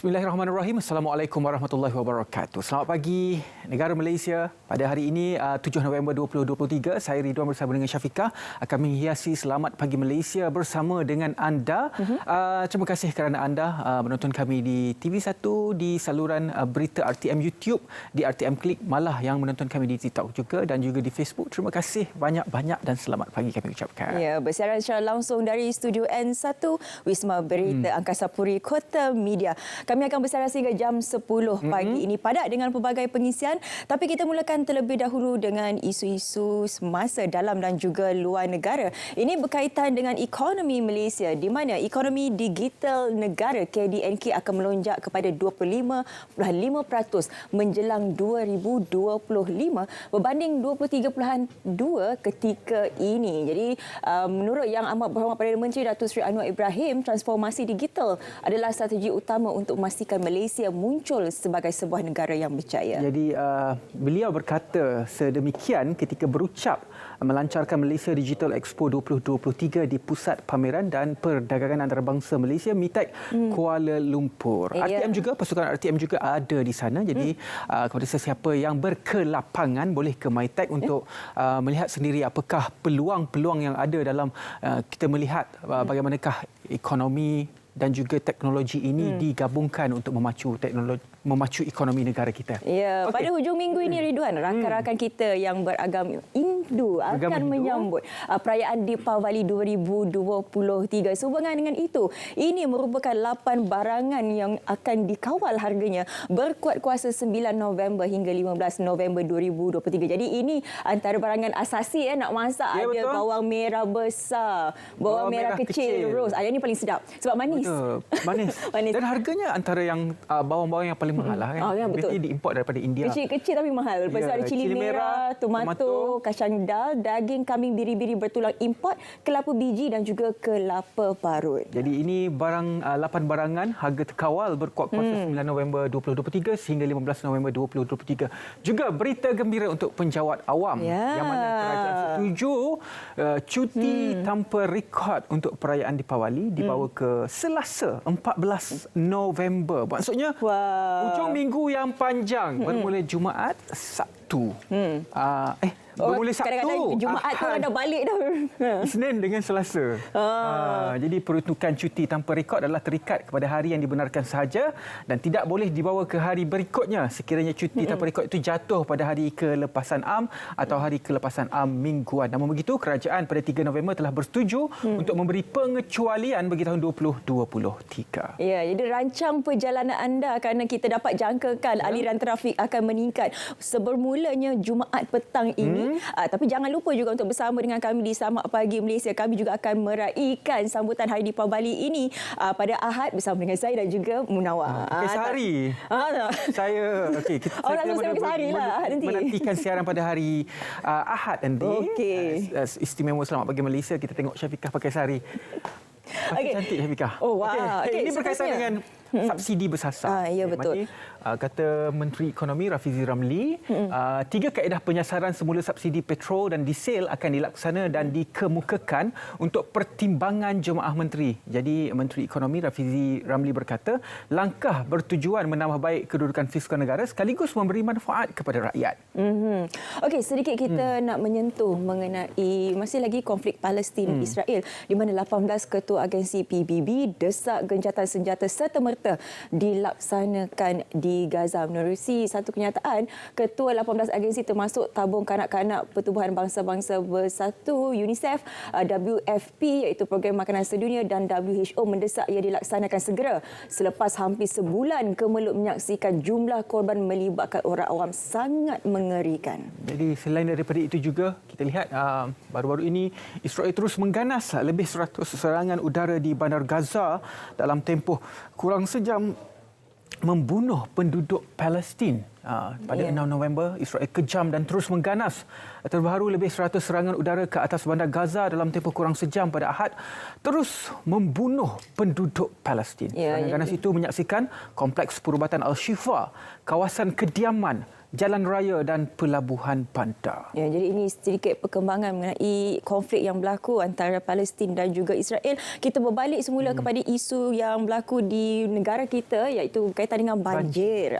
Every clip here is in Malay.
Bismillahirrahmanirrahim. Assalamualaikum warahmatullahi wabarakatuh. Selamat pagi negara Malaysia. Pada hari ini 7 November 2023, saya Ridwan bersama dengan Syafiqah akan menghiasi Selamat Pagi Malaysia bersama dengan anda. Terima kasih kerana anda menonton kami di TV1, di saluran berita RTM YouTube, di RTM Klik, malah yang menonton kami di TikTok juga dan juga di Facebook. Terima kasih banyak-banyak dan selamat pagi kami ucapkan. Ya, bersiaran secara langsung dari Studio N1 Wisma Berita Angkasa Puri Kota Media. Kami akan bersiaran sehingga jam 10 pagi ini, padat dengan pelbagai pengisian. Tapi kita mulakan terlebih dahulu dengan isu-isu semasa dalam dan juga luar negara. Ini berkaitan dengan ekonomi Malaysia, di mana ekonomi digital negara KDNK akan melonjak kepada 25.5% menjelang 2025 berbanding 23.2% ketika ini. Jadi menurut Yang Amat Berhormat Perdana Menteri Datuk Seri Anwar Ibrahim, transformasi digital adalah strategi utama untuk memastikan Malaysia muncul sebagai sebuah negara yang berjaya. Jadi beliau berkata sedemikian ketika berucap melancarkan Malaysia Digital Expo 2023 di Pusat Pameran dan Perdagangan Antarabangsa Malaysia MITEC Kuala Lumpur. RTM juga, pasukan RTM juga ada di sana. Jadi kepada sesiapa yang berkelapangan boleh ke MITEC untuk melihat sendiri apakah peluang-peluang yang ada dalam kita melihat bagaimanakah ekonomi dan juga teknologi ini digabungkan untuk memacu ekonomi negara kita. Ya, pada hujung minggu ini Ridwan, rakan-rakan kita yang beragam Hindu akan menyambut perayaan Deepavali 2023. Sehubungan dengan itu, ini merupakan 8 barangan yang akan dikawal harganya berkuat kuasa 9 November hingga 15 November 2023. Jadi ini antara barangan asasi nak masak, ya, ada betul. Bawang merah besar, bawang merah kecil, rose. Yang ini paling sedap sebab manis. Manis. Dan harganya antara yang bawang-bawang yang paling mahal lah kan. Ya, betul. Biasanya diimport daripada India. Kecil-kecil tapi mahal. Lepas ada cili merah, tomato, kacang dal, daging kambing biri-biri bertulang import, kelapa biji dan juga kelapa parut. Jadi ini barang 8 barangan harga terkawal berkuat kuasa 9 November 2023 sehingga 15 November 2023. Juga berita gembira untuk penjawat awam yang mana kerajaan setuju cuti tanpa rekod untuk perayaan Deepavali dibawa ke Selasa 14 November. Maksudnya hujung minggu yang panjang bermula Jumaat, Sabtu. Bermula Sabtu, kadang-kadang Jumaat tu dah balik dah. Isnin dengan Selasa. Jadi peruntukan cuti tanpa rekod adalah terikat kepada hari yang dibenarkan sahaja dan tidak boleh dibawa ke hari berikutnya sekiranya cuti tanpa rekod itu jatuh pada hari kelepasan am atau hari kelepasan am mingguan. Namun begitu, kerajaan pada 3 November telah bersetuju untuk memberi pengecualian bagi tahun 2023. Ya, jadi rancang perjalanan anda kerana kita dapat jangkakan aliran trafik akan meningkat sebermulanya Jumaat petang ini. Tapi jangan lupa juga untuk bersama dengan kami di Selamat Pagi Malaysia. Kami juga akan meraihkan sambutan Hari Deepavali ini pada Ahad bersama dengan saya dan juga Munawar. Sehari. Saya menantikan siaran pada hari Ahad nanti. Istimewa Selamat Pagi Malaysia, kita tengok Syafiqah pakai sari. Cantik Syafiqah. Ini berkaitan dengan subsidi bersasar. Ya, betul. Kata Menteri Ekonomi Rafizi Ramli, 3 kaedah penyasaran semula subsidi petrol dan diesel akan dilaksana dan dikemukakan untuk pertimbangan jemaah menteri. Jadi Menteri Ekonomi Rafizi Ramli berkata, langkah bertujuan menambah baik kedudukan fiskal negara sekaligus memberi manfaat kepada rakyat. Okey, sedikit kita nak menyentuh mengenai masih lagi konflik Palestin Israel, di mana 18 ketua agensi PBB desak gencatan senjata serta-merta dilaksanakan di Gaza. Menerusi satu kenyataan, ketua 18 agensi termasuk tabung kanak-kanak Pertubuhan Bangsa-Bangsa Bersatu, UNICEF, WFP iaitu Program Makanan Sedunia dan WHO mendesak ia dilaksanakan segera selepas hampir sebulan kemelut menyaksikan jumlah korban melibatkan orang awam sangat mengerikan. Jadi selain daripada itu juga kita lihat baru-baru ini Israel terus mengganas lebih 100 serangan udara di Bandar Gaza dalam tempoh kurang sejam, membunuh penduduk Palestin Pada 6 November, Israel kejam dan terus mengganas. Terbaru lebih 100 serangan udara ke atas bandar Gaza dalam tempoh kurang sejam pada Ahad terus membunuh penduduk Palestin. Serangan ganas itu menyaksikan kompleks perubatan Al-Shifa, kawasan kediaman, jalan raya dan pelabuhan bandar. Ya, jadi ini sedikit perkembangan mengenai konflik yang berlaku antara Palestin dan juga Israel. Kita berbalik semula kepada isu yang berlaku di negara kita, iaitu berkaitan dengan banjir.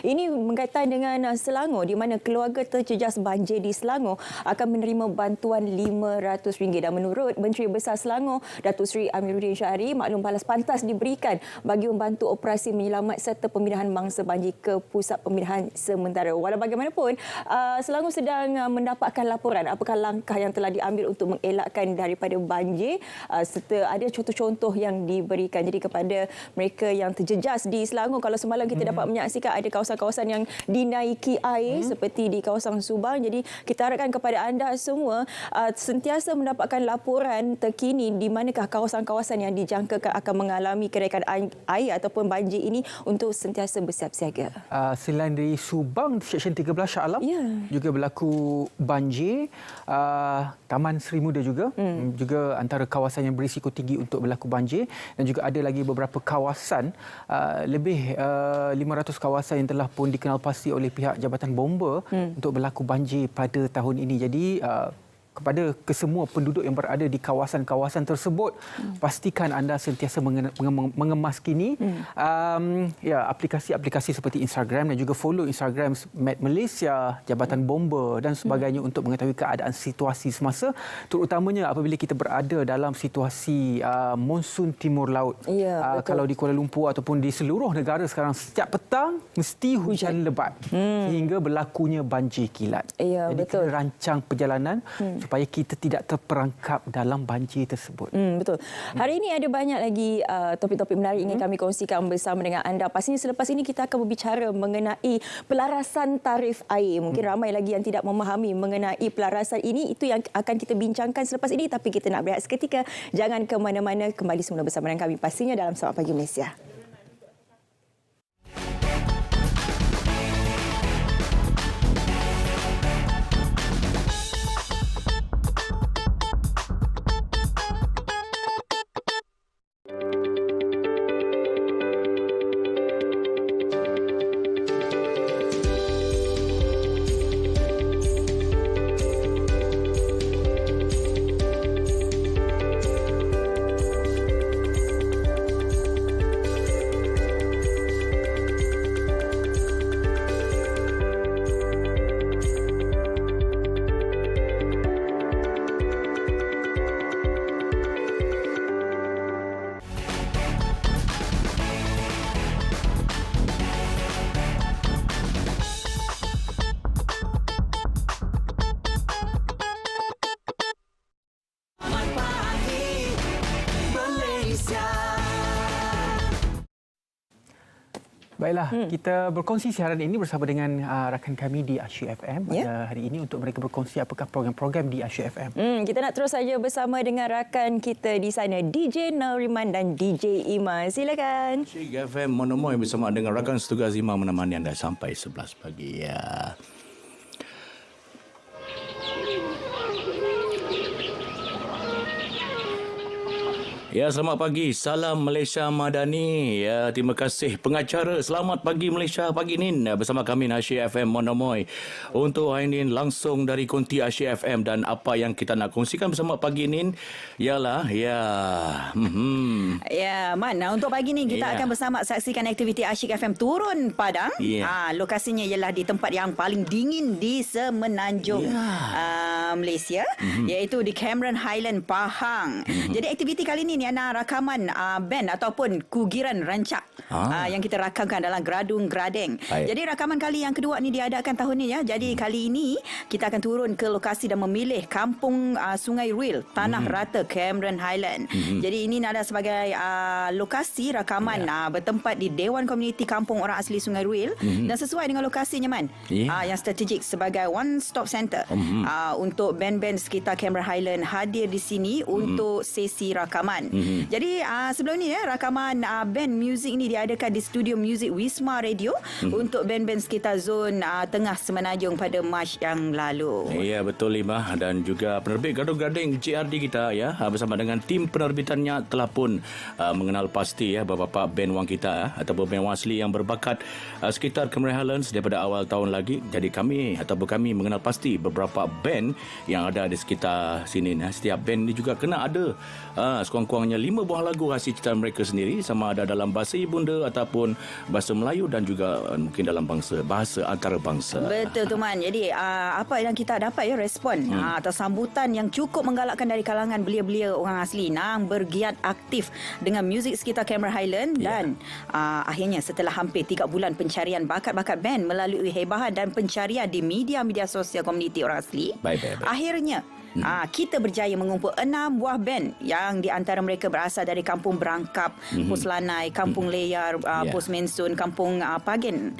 Ini berkaitan dengan Selangor, di mana keluarga terjejas banjir di Selangor akan menerima bantuan RM500. Dan menurut Menteri Besar Selangor, Datuk Seri Amiruddin Syahri, maklum balas pantas diberikan bagi membantu operasi menyelamat serta pemindahan mangsa banjir ke pusat pemindahan sementara. Walau bagaimanapun, Selangor sedang mendapatkan laporan apakah langkah yang telah diambil untuk mengelakkan daripada banjir, serta ada contoh-contoh yang diberikan. Jadi kepada mereka yang terjejas di Selangor, kalau semalam kita dapat menyaksikan ada kawasan-kawasan yang dinaiki air seperti di kawasan Subang. Jadi kita harapkan kepada anda semua sentiasa mendapatkan laporan terkini di manakah kawasan-kawasan yang dijangkakan akan mengalami kenaikan air ataupun banjir ini untuk sentiasa bersiap siaga. Selain dari Subang, Seksyen 13 Shah Alam juga berlaku banjir. Taman Seri Muda juga antara kawasan yang berisiko tinggi untuk berlaku banjir, dan juga ada lagi beberapa kawasan, lebih 500 kawasan yang telah pun dikenal pasti oleh pihak Jabatan Bomba untuk berlaku banjir pada tahun ini. Jadi kepada kesemua penduduk yang berada di kawasan-kawasan tersebut, pastikan anda sentiasa mengemas kini aplikasi-aplikasi seperti Instagram dan juga follow Instagram Met Malaysia, Jabatan Bomba dan sebagainya untuk mengetahui keadaan situasi semasa, terutamanya apabila kita berada dalam situasi monsun timur laut. Kalau di Kuala Lumpur ataupun di seluruh negara sekarang, setiap petang mesti hujan lebat sehingga berlakunya banjir kilat. Jadi kena rancang perjalanan supaya kita tidak terperangkap dalam banjir tersebut. Betul. Hari ini ada banyak lagi topik-topik menarik ingin kami kongsikan bersama dengan anda. Pastinya selepas ini kita akan berbicara mengenai pelarasan tarif air. Mungkin ramai lagi yang tidak memahami mengenai pelarasan ini. Itu yang akan kita bincangkan selepas ini. Tapi kita nak berehat seketika. Jangan ke mana-mana. Kembali semula bersama dengan kami pastinya dalam Selamat Pagi Malaysia. Baiklah, kita berkongsi siaran ini bersama dengan rakan kami di Asyik FM pada hari ini untuk mereka berkongsi apakah program-program di Asyik FM. Kita nak terus saja bersama dengan rakan kita di sana, DJ Nariman dan DJ Iman. Silakan. Asyik FM Monomoy bersama dengan rakan setugas Iman menemani anda sampai 11 pagi. Ya, selamat pagi. Salam Malaysia Madani. Ya, terima kasih pengacara. Selamat pagi Malaysia pagi ini bersama kami Asyik FM Monomoy. Untuk hari ini langsung dari konti Asyik FM, dan apa yang kita nak kongsikan bersama pagi ini ialah Man, untuk pagi ini kita akan bersama saksikan aktiviti Asyik FM turun Padang. Lokasinya ialah di tempat yang paling dingin di semenanjung Malaysia, iaitu di Cameron Highland Pahang. Jadi aktiviti kali ini Niana rakaman band ataupun kugiran rancak yang kita rakamkan dalam Gradung Gradeng. Jadi rakaman kali yang kedua ni diadakan tahun ni ya. Jadi kali ini kita akan turun ke lokasi dan memilih kampung Sungai Ril, Tanah Rata, Cameron Highland. Jadi ini ada sebagai lokasi rakaman bertempat di Dewan Komuniti Kampung Orang Asli Sungai Ril, dan sesuai dengan lokasinya Man, yang strategik sebagai one stop center untuk band-band sekitar Cameron Highland hadir di sini untuk sesi rakaman. Jadi sebelum ni rakaman band muzik ni diadakan di studio muzik Wisma Radio untuk band-band sekitar zon tengah Semenanjung pada Mac yang lalu. Ya, betul Lima, dan juga penerbit Gaduh-Gading JRD kita ya bersama dengan tim penerbitannya telah pun mengenal pasti ya beberapa band wang kita ataupun band wang asli yang berbakat sekitar Cameron Highlands daripada awal tahun lagi. Jadi kami mengenal pasti beberapa band yang ada di sekitar sini. Setiap band ni juga kena ada sekurang-kurangnya 5 buah lagu hasil ciptaan mereka sendiri, sama ada dalam bahasa ibunda ataupun bahasa Melayu dan juga mungkin dalam bahasa antarabangsa. Betul tu Man. Jadi apa yang kita dapat respon atau sambutan yang cukup menggalakkan dari kalangan belia-belia orang asli yang bergiat aktif dengan muzik sekitar Cameron Highlands dan akhirnya setelah hampir 3 bulan pencarian bakat-bakat band melalui hebahan dan pencarian di media-media sosial komuniti orang asli, akhirnya kita berjaya mengumpul 6 buah band yang di antara mereka berasal dari Kampung Berangkap, Pos Lanai, Kampung Leyar, Pos Mensun, Kampung Pagen,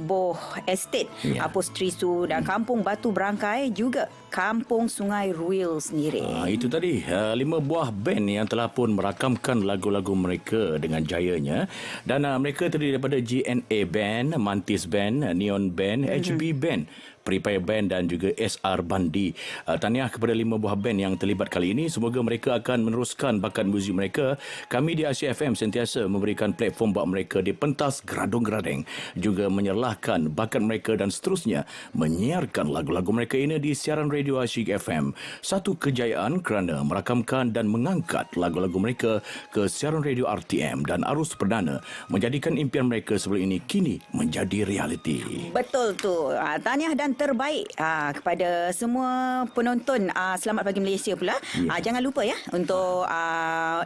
Boh Estate, Pos Trisu dan Kampung Batu Berangkai, juga Kampung Sungai Ruil sendiri. Itu tadi 5 buah band yang telah pun merakamkan lagu-lagu mereka dengan jayanya, dan mereka terdiri daripada GNA Band, Mantis Band, Neon Band, HB Band, Peripaya Band dan juga SR Bandi. Tahniah kepada 5 buah band yang terlibat kali ini. Semoga mereka akan meneruskan bakat muzik mereka. Kami di Asyik FM sentiasa memberikan platform buat mereka di pentas Gaduh-Gading, juga menyerlahkan bakat mereka dan seterusnya menyiarkan lagu-lagu mereka ini di siaran radio Asyik FM. Satu kejayaan kerana merakamkan dan mengangkat lagu-lagu mereka ke siaran radio RTM dan arus perdana, menjadikan impian mereka sebelum ini kini menjadi realiti. Betul tu. Tahniah dan terbaik kepada semua penonton Selamat Pagi Malaysia pula. Jangan lupa untuk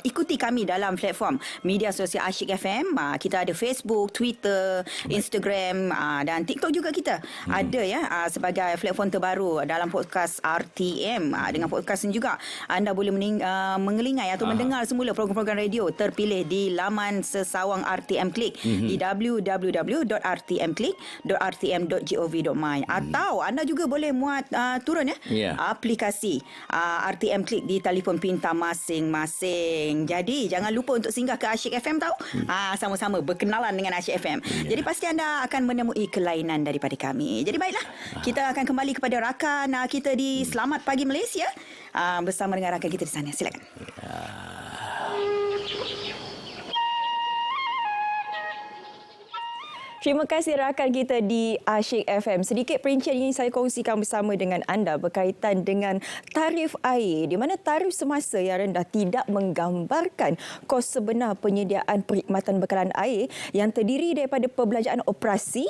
ikuti kami dalam platform media sosial Asyik FM. Kita ada Facebook, Twitter, Instagram dan TikTok juga kita ada sebagai platform terbaru dalam podcast RTM. Dengan podcast ini juga anda boleh mengelingai atau mendengar semula program-program radio terpilih di laman sesawang RTM Klik di www.rtmklik.rtm.gov.my. Atau anda juga boleh muat turun aplikasi RTM Klik di telefon pintar masing-masing. Jadi jangan lupa untuk singgah ke Asyik FM tahu. Sama-sama berkenalan dengan Asyik FM. Jadi pasti anda akan menemui kelainan daripada kami. Jadi baiklah, kita akan kembali kepada rakan kita di Selamat Pagi Malaysia bersama dengan rakan kita di sana. Silakan. Terima kasih rakan kita di Asyik FM. Sedikit perincian yang saya kongsikan bersama dengan anda berkaitan dengan tarif air, di mana tarif semasa yang rendah tidak menggambarkan kos sebenar penyediaan perkhidmatan bekalan air yang terdiri daripada perbelanjaan operasi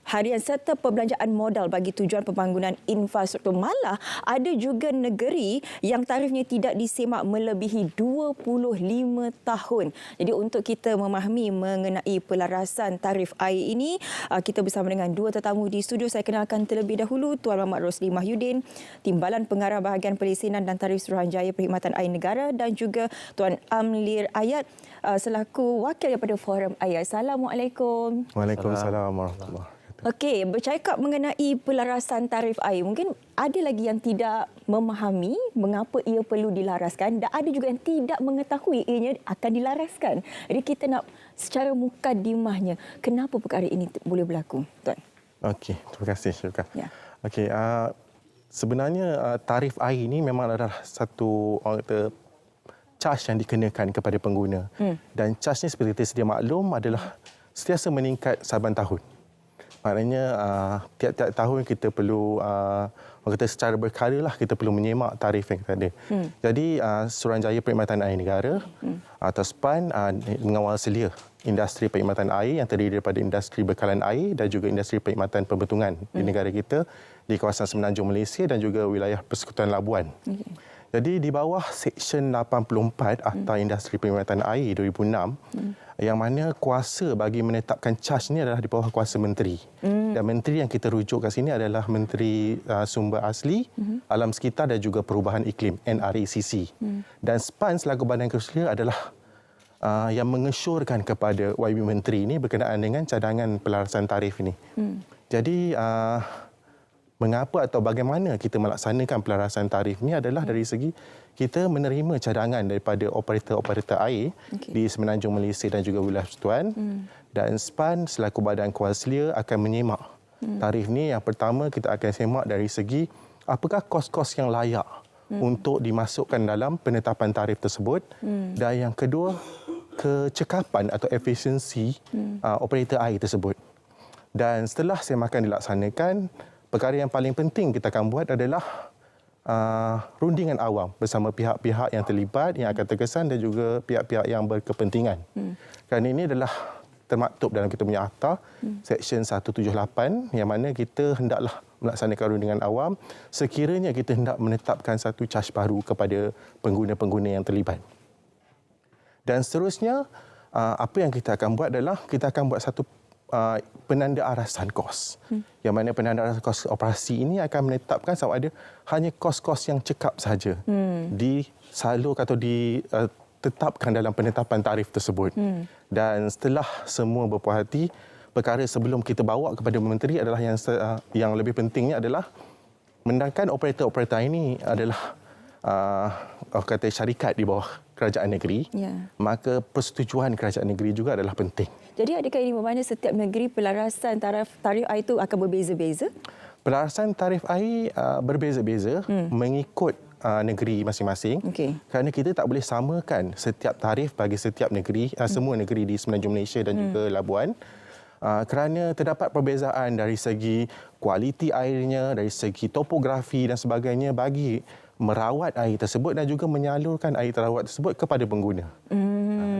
harian serta perbelanjaan modal bagi tujuan pembangunan infrastruktur. Malah ada juga negeri yang tarifnya tidak disemak melebihi 25 tahun. Jadi untuk kita memahami mengenai pelarasan tarif air ini, kita bersama dengan 2 tetamu di studio. Saya kenalkan terlebih dahulu Tuan Muhammad Rosli Mahyudin, Timbalan Pengarah Bahagian Pelesinan dan Tarif Suruhanjaya Perkhidmatan Air Negara, dan juga Tuan Amlir Ayat selaku wakil daripada Forum Air. Assalamualaikum. Waalaikumsalam warahmatullahi. Okey, bercakap mengenai pelarasan tarif air, mungkin ada lagi yang tidak memahami mengapa ia perlu dilaraskan dan ada juga yang tidak mengetahui ianya akan dilaraskan. Jadi kita nak secara mukadimahnya, kenapa perkara ini boleh berlaku, Tuan? Okey, terima kasih Syurga. Ya. Okey, sebenarnya tarif air ini memang adalah satu charge yang dikenakan kepada pengguna. Dan charge ni seperti kita sedia maklum adalah sentiasa meningkat saban tahun. Maknanya tiap-tiap tahun kita perlu kita secara berkala lah kita perlu menyemak tarif yang kita ada. Jadi Suruhanjaya Perkhidmatan Air Negara atau SPAN mengawal selia industri perkhidmatan air yang terdiri daripada industri bekalan air dan juga industri perkhidmatan pembetungan di negara kita di kawasan Semenanjung Malaysia dan juga wilayah Persekutuan Labuan. Jadi di bawah Seksyen 84 Akta Industri Perkhidmatan Air 2006 yang mana kuasa bagi menetapkan charge ini adalah di bawah kuasa menteri. Dan menteri yang kita rujuk kat sini adalah Menteri Sumber Asli, Alam Sekitar dan juga Perubahan Iklim, NRACC. Dan SPAN selaku Badan Kerusia adalah yang mengesyorkan kepada YB Menteri ini berkenaan dengan cadangan pelarasan tarif ini. Jadi mengapa atau bagaimana kita melaksanakan pelarasan tarif ni adalah dari segi kita menerima cadangan daripada operator-operator air di Semenanjung Malaysia dan juga Wilayah Persekutuan, dan SPAN selaku badan kuaselia akan menyemak tarif ni. Yang pertama, kita akan semak dari segi apakah kos-kos yang layak untuk dimasukkan dalam penetapan tarif tersebut, dan yang kedua, kecekapan atau efisiensi operator air tersebut. Dan setelah semakan dilaksanakan, perkara yang paling penting kita akan buat adalah rundingan awam bersama pihak-pihak yang terlibat, yang akan terkesan, dan juga pihak-pihak yang berkepentingan. Kerana ini adalah termaktub dalam kita punya akta, Seksyen 178, yang mana kita hendaklah melaksanakan rundingan awam sekiranya kita hendak menetapkan satu caj baru kepada pengguna-pengguna yang terlibat. Dan seterusnya, apa yang kita akan buat adalah kita akan buat satu penanda arasan kos. Yang mana penanda arasan kos operasi ini akan menetapkan sama ada hanya kos-kos yang cekap sahaja disalurkan atau ditetapkan dalam penetapan tarif tersebut. Dan setelah semua berpuas hati, perkara sebelum kita bawa kepada menteri adalah yang lebih pentingnya adalah mendangkan operator-operator ini adalah kata syarikat di bawah kerajaan negeri, maka persetujuan kerajaan negeri juga adalah penting. Jadi adakah ini bermakna setiap negeri pelarasan tarif air itu akan berbeza-beza? Pelarasan tarif air berbeza-beza mengikut negeri masing-masing. Kerana kita tak boleh samakan setiap tarif bagi setiap negeri, semua negeri di Semenanjung Malaysia dan juga Labuan. Kerana terdapat perbezaan dari segi kualiti airnya, dari segi topografi dan sebagainya bagi merawat air tersebut dan juga menyalurkan air terawat tersebut kepada pengguna.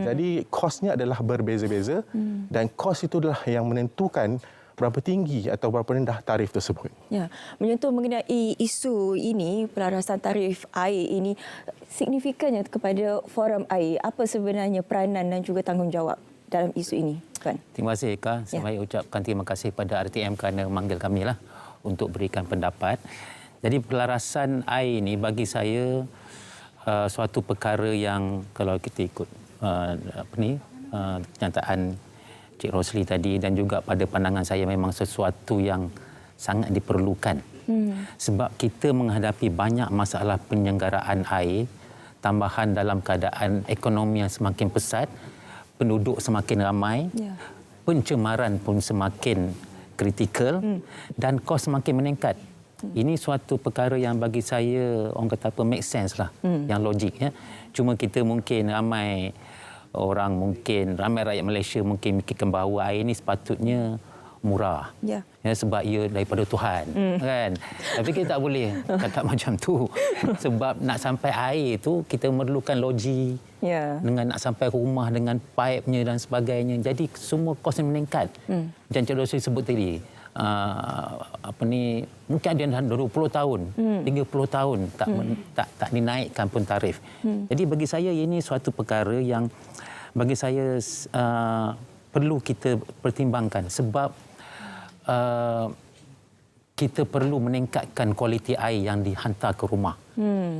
Jadi kosnya adalah berbeza-beza dan kos itu adalah yang menentukan berapa tinggi atau berapa rendah tarif tersebut. Ya, menyentuh mengenai isu ini, pelarasan tarif air ini, signifikannya kepada forum air. Apa sebenarnya peranan dan juga tanggungjawab dalam isu ini, Tuan? Terima kasih, Eka. Saya ucapkan terima kasih pada RTM kerana memanggil kami lah untuk berikan pendapat. Jadi pelarasan air ini bagi saya suatu perkara yang kalau kita ikut kenyataan Cik Rosli tadi dan juga pada pandangan saya memang sesuatu yang sangat diperlukan. Sebab kita menghadapi banyak masalah penyelenggaraan air, tambahan dalam keadaan ekonomi yang semakin pesat, penduduk semakin ramai, pencemaran pun semakin kritikal dan kos semakin meningkat. Ini suatu perkara yang bagi saya orang kata apa make sense lah, yang logik ya. Cuma kita mungkin ramai rakyat Malaysia mungkin fikirkan bahawa air ini sepatutnya murah. Ya, sebab ia daripada Tuhan kan. Tapi kita tak boleh cakap macam tu. Sebab nak sampai air tu kita memerlukan loji. Dengan nak sampai rumah dengan paipnya dan sebagainya. Jadi semua kos meningkat. Dan Cik Rosli sebut tadi mungkin ada yang 20 tahun, 30 tahun tak dinaikkan pun tarif. Jadi bagi saya ini suatu perkara yang bagi saya perlu kita pertimbangkan sebab kita perlu meningkatkan kualiti air yang dihantar ke rumah.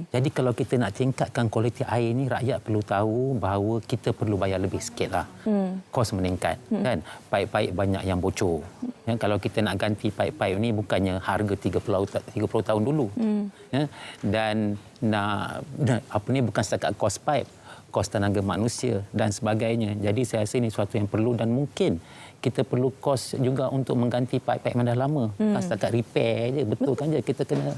Jadi kalau kita nak tingkatkan kualiti air ini, rakyat perlu tahu bahawa kita perlu bayar lebih sikitlah. Kos meningkat kan. Paip-paip banyak yang bocor. Ya, kalau kita nak ganti paip-paip ini bukannya harga 30 tahun dulu. Ya, dan bukan setakat kos paip, kos tenaga manusia dan sebagainya. Jadi saya rasa ini sesuatu yang perlu dan mungkin kita perlu kos juga untuk mengganti paip-paip yang dah lama. Bukan setakat repair je, betul kan je kita kena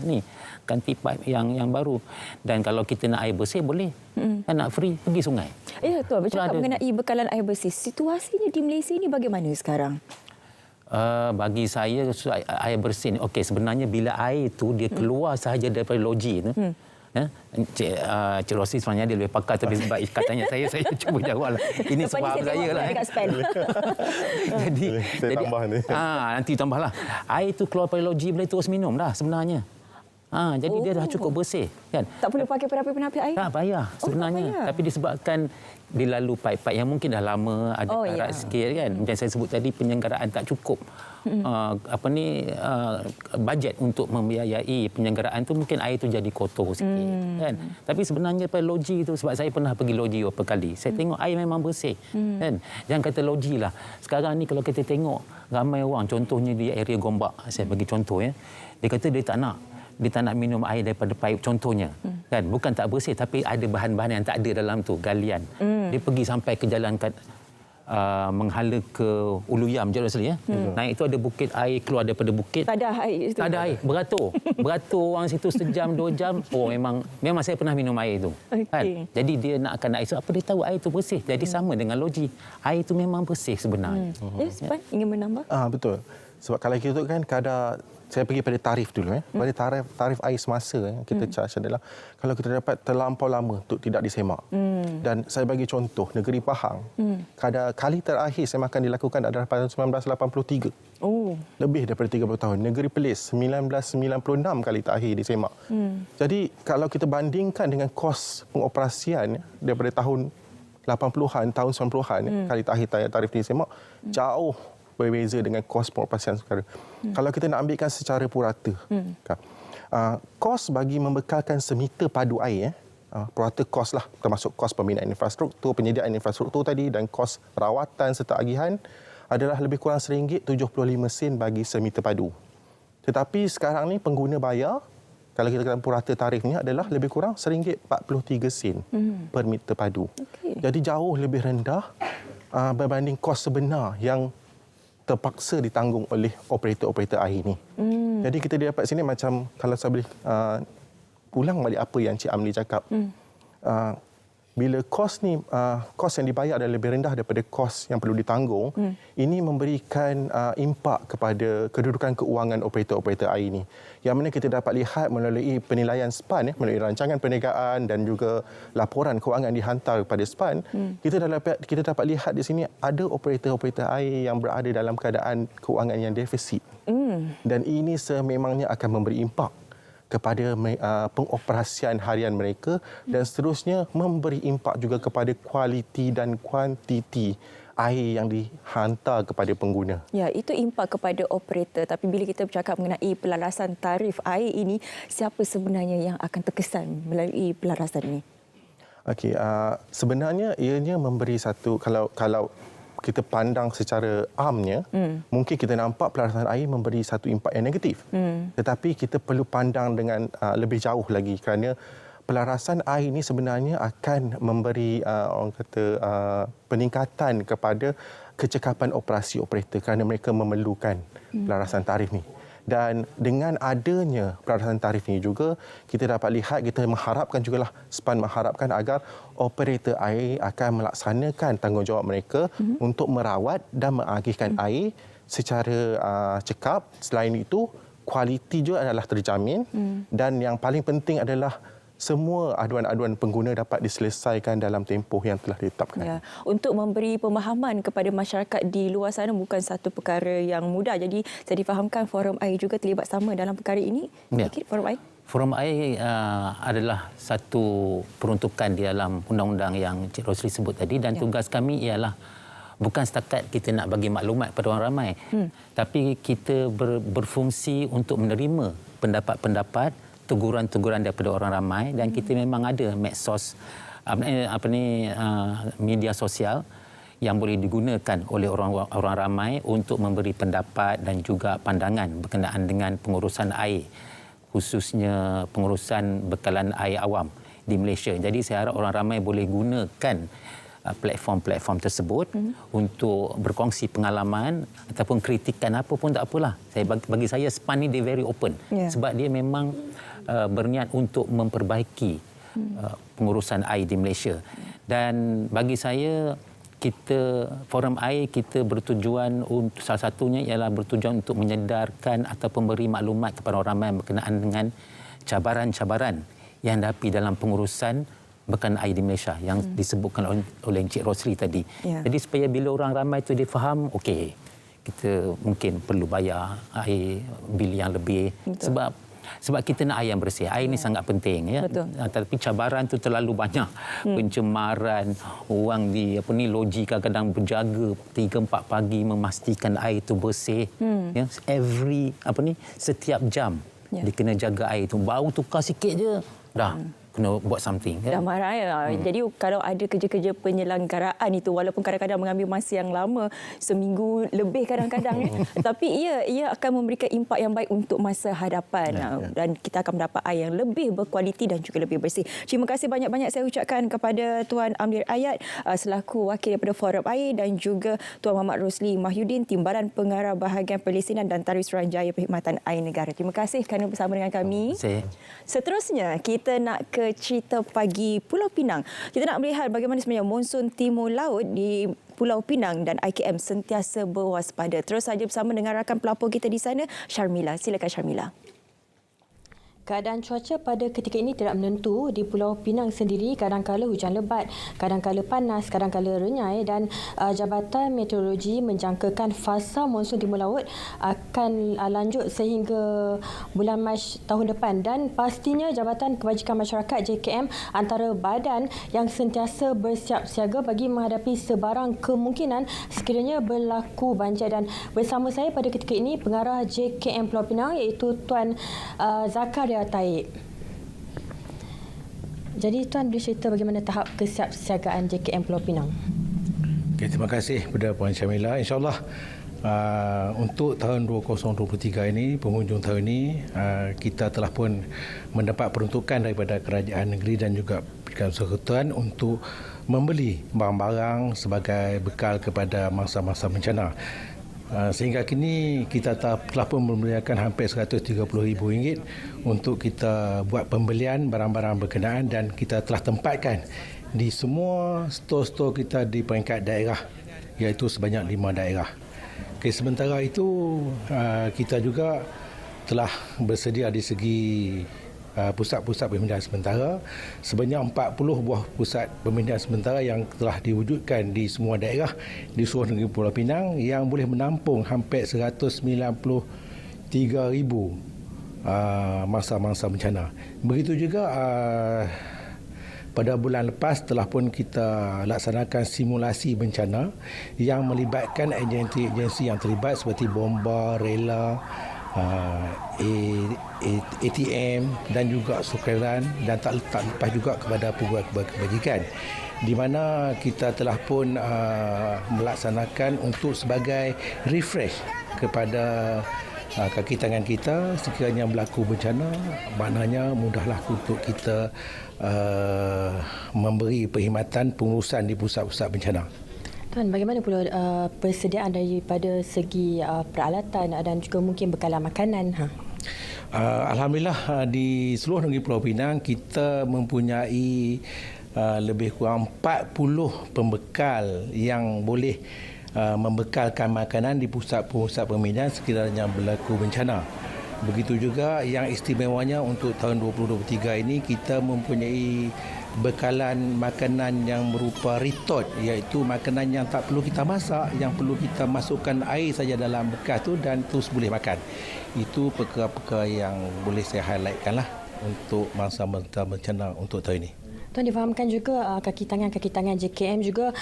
ganti paip yang baru. Dan kalau kita nak air bersih boleh. Kan nak free pergi sungai. Ya, Tuan, bercakap mengenai bekalan air bersih. Situasinya di Malaysia ini bagaimana sekarang? Bagi saya air bersih ni sebenarnya bila air tu dia keluar sahaja daripada loji tu, Cik Rosli sebenarnya dia lebih pakar, tapi sebab katanya saya cuba jawablah. Ini sebab saya lah. Jadi saya tambah ni. Nanti tambahlah. Air tu keluar dari loji boleh terus minum dah sebenarnya. Jadi dia dah cukup bersih, kan? Tak perlu pakai perapi-penapis air? Tak payah sebenarnya. tak payah. Tapi disebabkan dilalui pipe-pipe yang mungkin dah lama, ada karat sikit, kan? Macam saya sebut tadi, penyelenggaraan tak cukup. Bajet untuk membiayai penyelenggaraan tu, mungkin air tu jadi kotor sikit, kan? Tapi sebenarnya pada loji tu, sebab saya pernah pergi loji beberapa kali, saya tengok air memang bersih, kan? Jangan kata loji lah. Sekarang ni kalau kita tengok ramai orang, contohnya di area Gombak, saya bagi contoh ya, dia kata dia tak nak minum air daripada paip contohnya, kan? Bukan tak bersih, tapi ada bahan-bahan yang tak ada dalam tu, galian. Dia pergi sampai ke jalan menghala ke Uluyam je Rosli, ya. Naik tu ada bukit air keluar daripada bukit. Tak ada air itu. Tak ada air, beratur orang situ sejam 2 jam. Memang saya pernah minum air tu. Kan? Jadi dia nak akan air, so apa dia tahu air tu bersih. Jadi sama dengan loji, air tu memang bersih sebenarnya. Span ingin menambah? Betul. Sebab kalau kita kan kadar, saya pergi pada tarif dulu. Pada tarif air semasa kita charge adalah kalau kita dapat terlampau lama untuk tidak disemak. Dan saya bagi contoh, negeri Pahang, kadar kali terakhir semak akan dilakukan adalah pada 1983. Lebih daripada 30 tahun. Negeri Perlis, 1996 kali terakhir disemak. Jadi kalau kita bandingkan dengan kos pengoperasian daripada tahun 80-an, tahun 90-an, kali terakhir tarif disemak, jauh berbeza dengan kos pengoperasian sekarang. Kalau kita nak ambilkan secara purata, kos bagi membekalkan semeter padu air, purata kos lah, termasuk kos pembinaan infrastruktur, penyediaan infrastruktur tadi dan kos rawatan serta agihan adalah lebih kurang RM1.75 bagi semeter padu. Tetapi sekarang ni pengguna bayar, kalau kita kata purata tarifnya adalah lebih kurang RM1.43 per meter padu. Jadi jauh lebih rendah berbanding kos sebenar yang terpaksa ditanggung oleh operator-operator air ini. Jadi kita dapat sini macam, kalau saya boleh ulang balik apa yang Cik Amli cakap. Bila kos yang dibayar adalah lebih rendah daripada kos yang perlu ditanggung, ini memberikan impak kepada kedudukan keuangan operator-operator air ini. Yang mana kita dapat lihat melalui penilaian SPAN, melalui rancangan perniagaan dan juga laporan keuangan dihantar kepada SPAN, kita dapat lihat di sini ada operator-operator air yang berada dalam keadaan keuangan yang defisit. Dan ini sememangnya akan memberi impak kepada pengoperasian harian mereka dan seterusnya memberi impak juga kepada kualiti dan kuantiti air yang dihantar kepada pengguna. Ya, itu impak kepada operator. Tapi bila kita bercakap mengenai pelarasan tarif air ini, siapa sebenarnya yang akan terkesan melalui pelarasan ini? Okey, sebenarnya ianya memberi satu, kalau kita pandang secara amnya, mungkin kita nampak pelarasan air memberi satu impak yang negatif. Tetapi kita perlu pandang dengan lebih jauh lagi kerana pelarasan air ini sebenarnya akan memberi orang kata peningkatan kepada kecekapan operasi operator kerana mereka memerlukan pelarasan tarif ni. Dan dengan adanya pelarasan tarif ini juga, kita dapat lihat, kita mengharapkan jugalah, SPAN mengharapkan agar operator air akan melaksanakan tanggungjawab mereka untuk merawat dan mengagihkan air secara cekap. Selain itu, kualiti juga adalah terjamin dan yang paling penting adalah semua aduan-aduan pengguna dapat diselesaikan dalam tempoh yang telah ditetapkan. Ya, untuk memberi pemahaman kepada masyarakat di luar sana bukan satu perkara yang mudah. Jadi saya difahamkan Forum Air juga terlibat sama dalam perkara ini. Ya. Forum Air? Forum Air adalah satu peruntukan di dalam undang-undang yang Cik Rosli sebut tadi dan tugas kami ialah bukan setakat kita nak bagi maklumat kepada orang ramai, tapi kita berfungsi untuk menerima pendapat-pendapat, teguran-teguran daripada orang ramai dan kita memang ada medsos media sosial yang boleh digunakan oleh orang ramai untuk memberi pendapat dan juga pandangan berkenaan dengan pengurusan air, khususnya pengurusan bekalan air awam di Malaysia. Jadi saya harap orang ramai boleh gunakan platform-platform tersebut untuk berkongsi pengalaman ataupun kritikan apa pun tak apalah. Bagi saya SPAN ni dia very open sebab dia memang berniat untuk memperbaiki pengurusan air di Malaysia. Dan bagi saya, kita Forum Air kita bertujuan untuk, salah satunya ialah bertujuan untuk menyedarkan ataupun memberi maklumat kepada orang ramai berkenaan dengan cabaran-cabaran yang dihadapi dalam pengurusan bekalan air di Malaysia yang disebutkan oleh Encik Rosli tadi. Jadi supaya bila orang ramai itu dia faham, okey, kita mungkin perlu bayar air bil yang lebih. Betul. Sebab Sebab kita nak air yang bersih. Air ini sangat penting, ya. Betul. Tapi cabaran tu terlalu banyak. Pencemaran, orang logi kadang-kadang berjaga 3-4 pagi memastikan air itu bersih. Ya, setiap jam dia kena jaga air tu. Baru tukar sikit je dah kena buat something. Dah marah ya. Jadi kalau ada kerja-kerja penyelenggaraan itu, walaupun kadang-kadang mengambil masa yang lama, seminggu lebih kadang-kadang, tapi ia akan memberikan impak yang baik untuk masa hadapan. Dan kita akan mendapat air yang lebih berkualiti dan juga lebih bersih. Terima kasih banyak-banyak saya ucapkan kepada Tuan Amir Ayat selaku wakil daripada Forum Air, dan juga Tuan Muhammad Rosli Mahyudin, Timbalan Pengarah Bahagian Pelesinan dan Tarikh Suruhanjaya Perkhidmatan Air Negara. Terima kasih kerana bersama dengan kami. Seterusnya kita nak ke cerita pagi Pulau Pinang. Kita nak melihat bagaimana sebenarnya monsun timur laut di Pulau Pinang dan IKM sentiasa berwaspada. Terus saja bersama dengan rakan pelapor kita di sana, Sharmila. Silakan Sharmila. Keadaan cuaca pada ketika ini tidak menentu di Pulau Pinang sendiri. Kadang-kala hujan lebat, kadang-kala panas, kadang-kala renyai, dan Jabatan Meteorologi menjangkakan fasa monsun timur laut akan lanjut sehingga bulan Mac tahun depan, dan pastinya Jabatan Kebajikan Masyarakat JKM antara badan yang sentiasa bersiap siaga bagi menghadapi sebarang kemungkinan sekiranya berlaku banjir. Dan bersama saya pada ketika ini pengarah JKM Pulau Pinang iaitu Tuan Zakaria Taib. Jadi Tuan boleh cerita bagaimana tahap kesiapsiagaan JKM Pulau Pinang? Okay, terima kasih kepada Puan Syamila. InsyaAllah untuk tahun 2023 ini, penghujung tahun ini, kita telah pun mendapat peruntukan daripada kerajaan negeri dan juga persekutuan untuk membeli barang-barang sebagai bekal kepada masa-masa bencana. Sehingga kini kita telah pun memberikan hampir RM130,000 untuk kita buat pembelian barang-barang berkenaan, dan kita telah tempatkan di semua stor-stor kita di peringkat daerah, iaitu sebanyak 5 daerah. Okay, sementara itu kita juga telah bersedia di segi pusat-pusat pemindahan sementara sebanyak 40 buah pusat pemindahan sementara yang telah diwujudkan di semua daerah di seluruh negeri Pulau Pinang, yang boleh menampung hampir 193,000 masa-masa bencana. Begitu juga pada bulan lepas telah pun kita laksanakan simulasi bencana yang melibatkan agensi-agensi yang terlibat seperti bomba, rela, ATM dan juga sukeran, dan tak lepas juga kepada pegawai kebajikan, di mana kita telah pun melaksanakan untuk sebagai refresh kepada kaki tangan kita sekiranya berlaku bencana, maknanya mudahlah untuk kita memberi perkhidmatan pengurusan di pusat-pusat bencana. Tuan, bagaimana pula persediaan daripada segi peralatan dan juga mungkin bekalan makanan? Alhamdulillah, di seluruh negeri Pulau Pinang kita mempunyai lebih kurang 40 pembekal yang boleh membekalkan makanan di pusat-pusat pemindahan sekiranya berlaku bencana. Begitu juga yang istimewanya untuk tahun 2023 ini kita mempunyai bekalan makanan yang berupa retort, iaitu makanan yang tak perlu kita masak, yang perlu kita masukkan air saja dalam bekas tu dan terus boleh makan. Itu perkara-perkara yang boleh saya highlightkan lah untuk masa bencana untuk tahun ini. Tuan, difahamkan juga kaki tangan JKM juga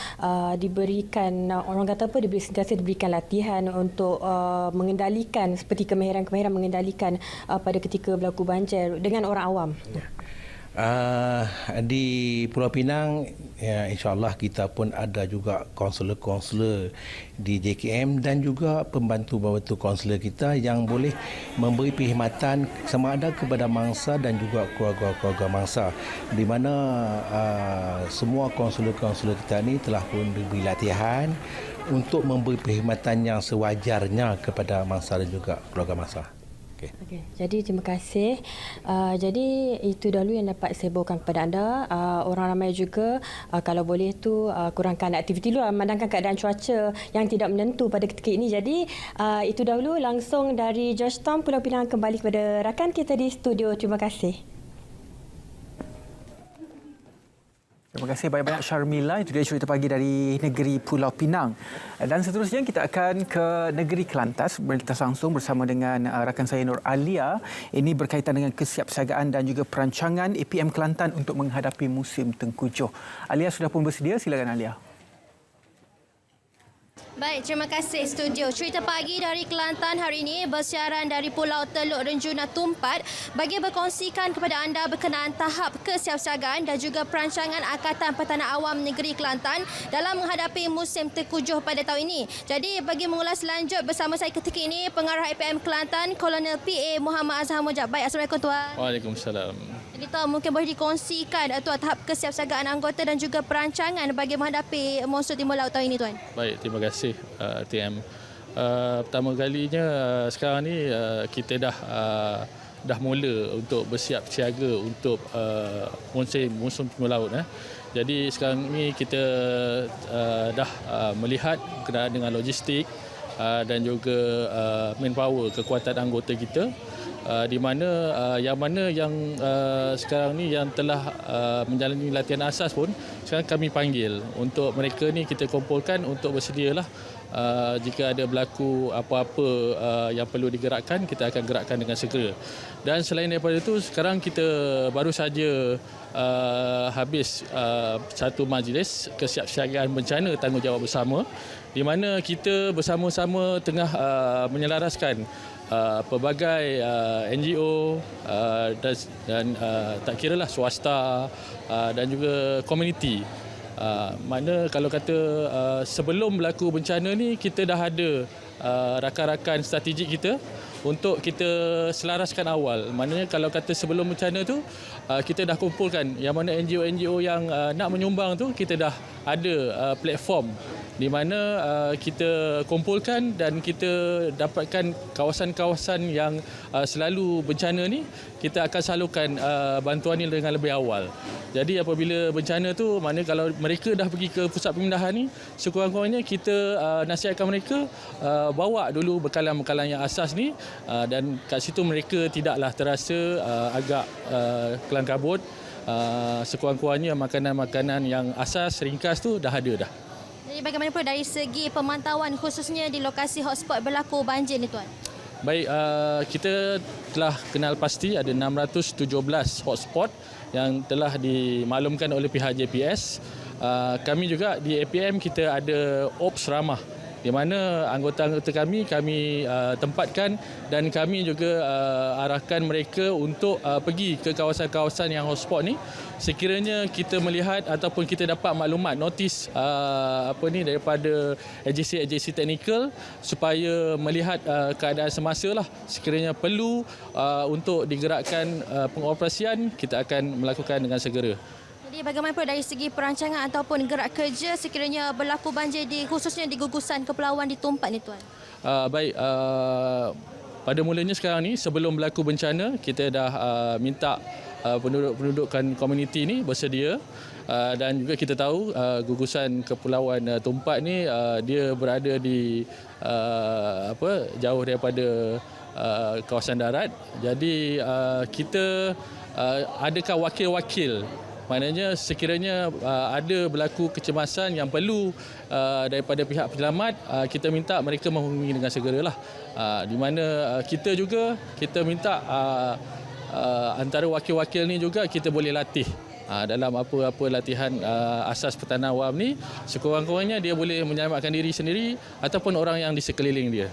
diberikan, orang kata apa, sentiasa diberikan latihan untuk mengendalikan, seperti kemahiran-kemahiran mengendalikan pada ketika berlaku banjir dengan orang awam. Di Pulau Pinang, ya, insyaAllah kita pun ada juga kaunselor-kaunselor di JKM dan juga pembantu-pembantu kaunselor kita yang boleh memberi perkhidmatan sama ada kepada mangsa dan juga keluarga-keluarga mangsa, di mana semua kaunselor-kaunselor kita ni telah pun diberi latihan untuk memberi perkhidmatan yang sewajarnya kepada mangsa dan juga keluarga mangsa. Okay. Jadi terima kasih. Jadi itu dahulu yang dapat saya bawakan kepada anda. Orang ramai juga kalau boleh tu kurangkan aktiviti dulu memandangkan keadaan cuaca yang tidak menentu pada ketika ini. Jadi itu dahulu langsung dari Georgetown Pulau Pinang, kembali kepada rakan kita di studio. Terima kasih. Terima kasih banyak-banyak Sharmila. Itu dia cerita pagi dari negeri Pulau Pinang. Dan seterusnya kita akan ke negeri Kelantan. Kita langsung bersama dengan rakan saya Nur Alia. Ini berkaitan dengan kesiapsiagaan dan juga perancangan APM Kelantan untuk menghadapi musim tengkujuh. Alia sudah pun bersedia. Silakan Alia. Baik, terima kasih studio. Cerita pagi dari Kelantan hari ini bersiaran dari Pulau Teluk Renjuna Tumpat bagi berkongsikan kepada anda berkenaan tahap kesiapsiagaan dan juga perancangan Angkatan Pertahanan Awam Negeri Kelantan dalam menghadapi musim tengkujuh pada tahun ini. Jadi bagi mengulas lanjut bersama saya ketika ini Pengarah APM Kelantan Kolonel PA Muhammad Azhar Mujab. Baik, Assalamualaikum Tuan. Waalaikumsalam. Jadi Tuan mungkin boleh dikongsikan Tuan tahap kesiapsiagaan anggota dan juga perancangan bagi menghadapi monsun timur laut tahun ini Tuan. Baik, terima kasih TM. Pertama kalinya sekarang ni kita dah mula untuk bersiap siaga untuk musim timur laut. Jadi sekarang ni kita dah melihat berkenaan dengan logistik dan juga manpower kekuatan anggota kita. Di mana yang sekarang ni yang telah menjalani latihan asas pun sekarang kami panggil untuk mereka ni kita kumpulkan untuk bersedialah jika ada berlaku apa-apa yang perlu digerakkan kita akan gerakkan dengan segera. Dan selain daripada itu sekarang kita baru saja habis satu majlis kesiapsiagaan bencana tanggungjawab bersama di mana kita bersama-sama tengah menyelaraskan pelbagai NGO dan tak kiralah swasta dan juga komuniti. Mana kalau kata sebelum berlaku bencana ni kita dah ada rakan-rakan strategik kita untuk kita selaraskan awal. Maknanya kalau kata sebelum bencana tu kita dah kumpulkan yang mana NGO-NGO yang nak menyumbang tu kita dah ada platform di mana kita kumpulkan dan kita dapatkan kawasan-kawasan yang selalu bencana ni kita akan salurkan bantuan ni dengan lebih awal. Jadi apabila bencana tu mana kalau mereka dah pergi ke pusat pemindahan ni sekurang-kurangnya kita nasihatkan mereka bawa dulu bekalan-bekalan yang asas ni dan kat situ mereka tidaklah terasa agak kelang kabut. Sekurang-kurangnya makanan-makanan yang asas ringkas tu dah ada dah. Jadi bagaimanapun dari segi pemantauan khususnya di lokasi hotspot berlaku banjir ni Tuan? Baik, kita telah kenal pasti ada 617 hotspot yang telah dimaklumkan oleh pihak JPS. Kami juga di APM kita ada Ops Ramah di mana anggota-anggota kami tempatkan dan kami juga arahkan mereka untuk pergi ke kawasan-kawasan yang hotspot ni sekiranya kita melihat ataupun kita dapat maklumat notis daripada agensi teknikal supaya melihat keadaan semasa lah sekiranya perlu untuk digerakkan pengoperasian kita akan melakukan dengan segera. Jadi bagaimanapun dari segi perancangan ataupun gerak kerja sekiranya berlaku banjir khususnya di gugusan kepulauan di Tumpat ni Tuan? Baik, pada mulanya sekarang ni sebelum berlaku bencana kita dah minta penduduk-pendudukan komuniti ni bersedia dan juga kita tahu gugusan kepulauan Tumpat ni dia berada di jauh daripada kawasan darat. Jadi kita adakan wakil-wakil. Maknanya sekiranya ada berlaku kecemasan yang perlu daripada pihak penyelamat, kita minta mereka menghubungi dengan segeralah. Di mana kita juga kita minta antara wakil-wakil ni juga kita boleh latih dalam apa-apa latihan asas pertahanan awam ni sekurang-kurangnya dia boleh menyelamatkan diri sendiri ataupun orang yang di sekeliling dia.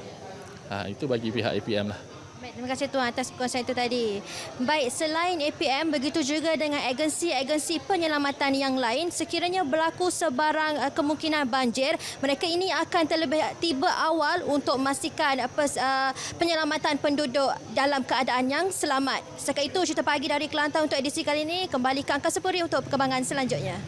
Itu bagi pihak APM lah. Baik, terima kasih Tuan atas perkongsian itu tadi. Baik, selain APM, begitu juga dengan agensi-agensi penyelamatan yang lain, sekiranya berlaku sebarang kemungkinan banjir, mereka ini akan terlebih tiba awal untuk memastikan penyelamatan penduduk dalam keadaan yang selamat. Setakat itu, cerita pagi dari Kelantan untuk edisi kali ini. Kembali ke Angkasa Puri untuk perkembangan selanjutnya.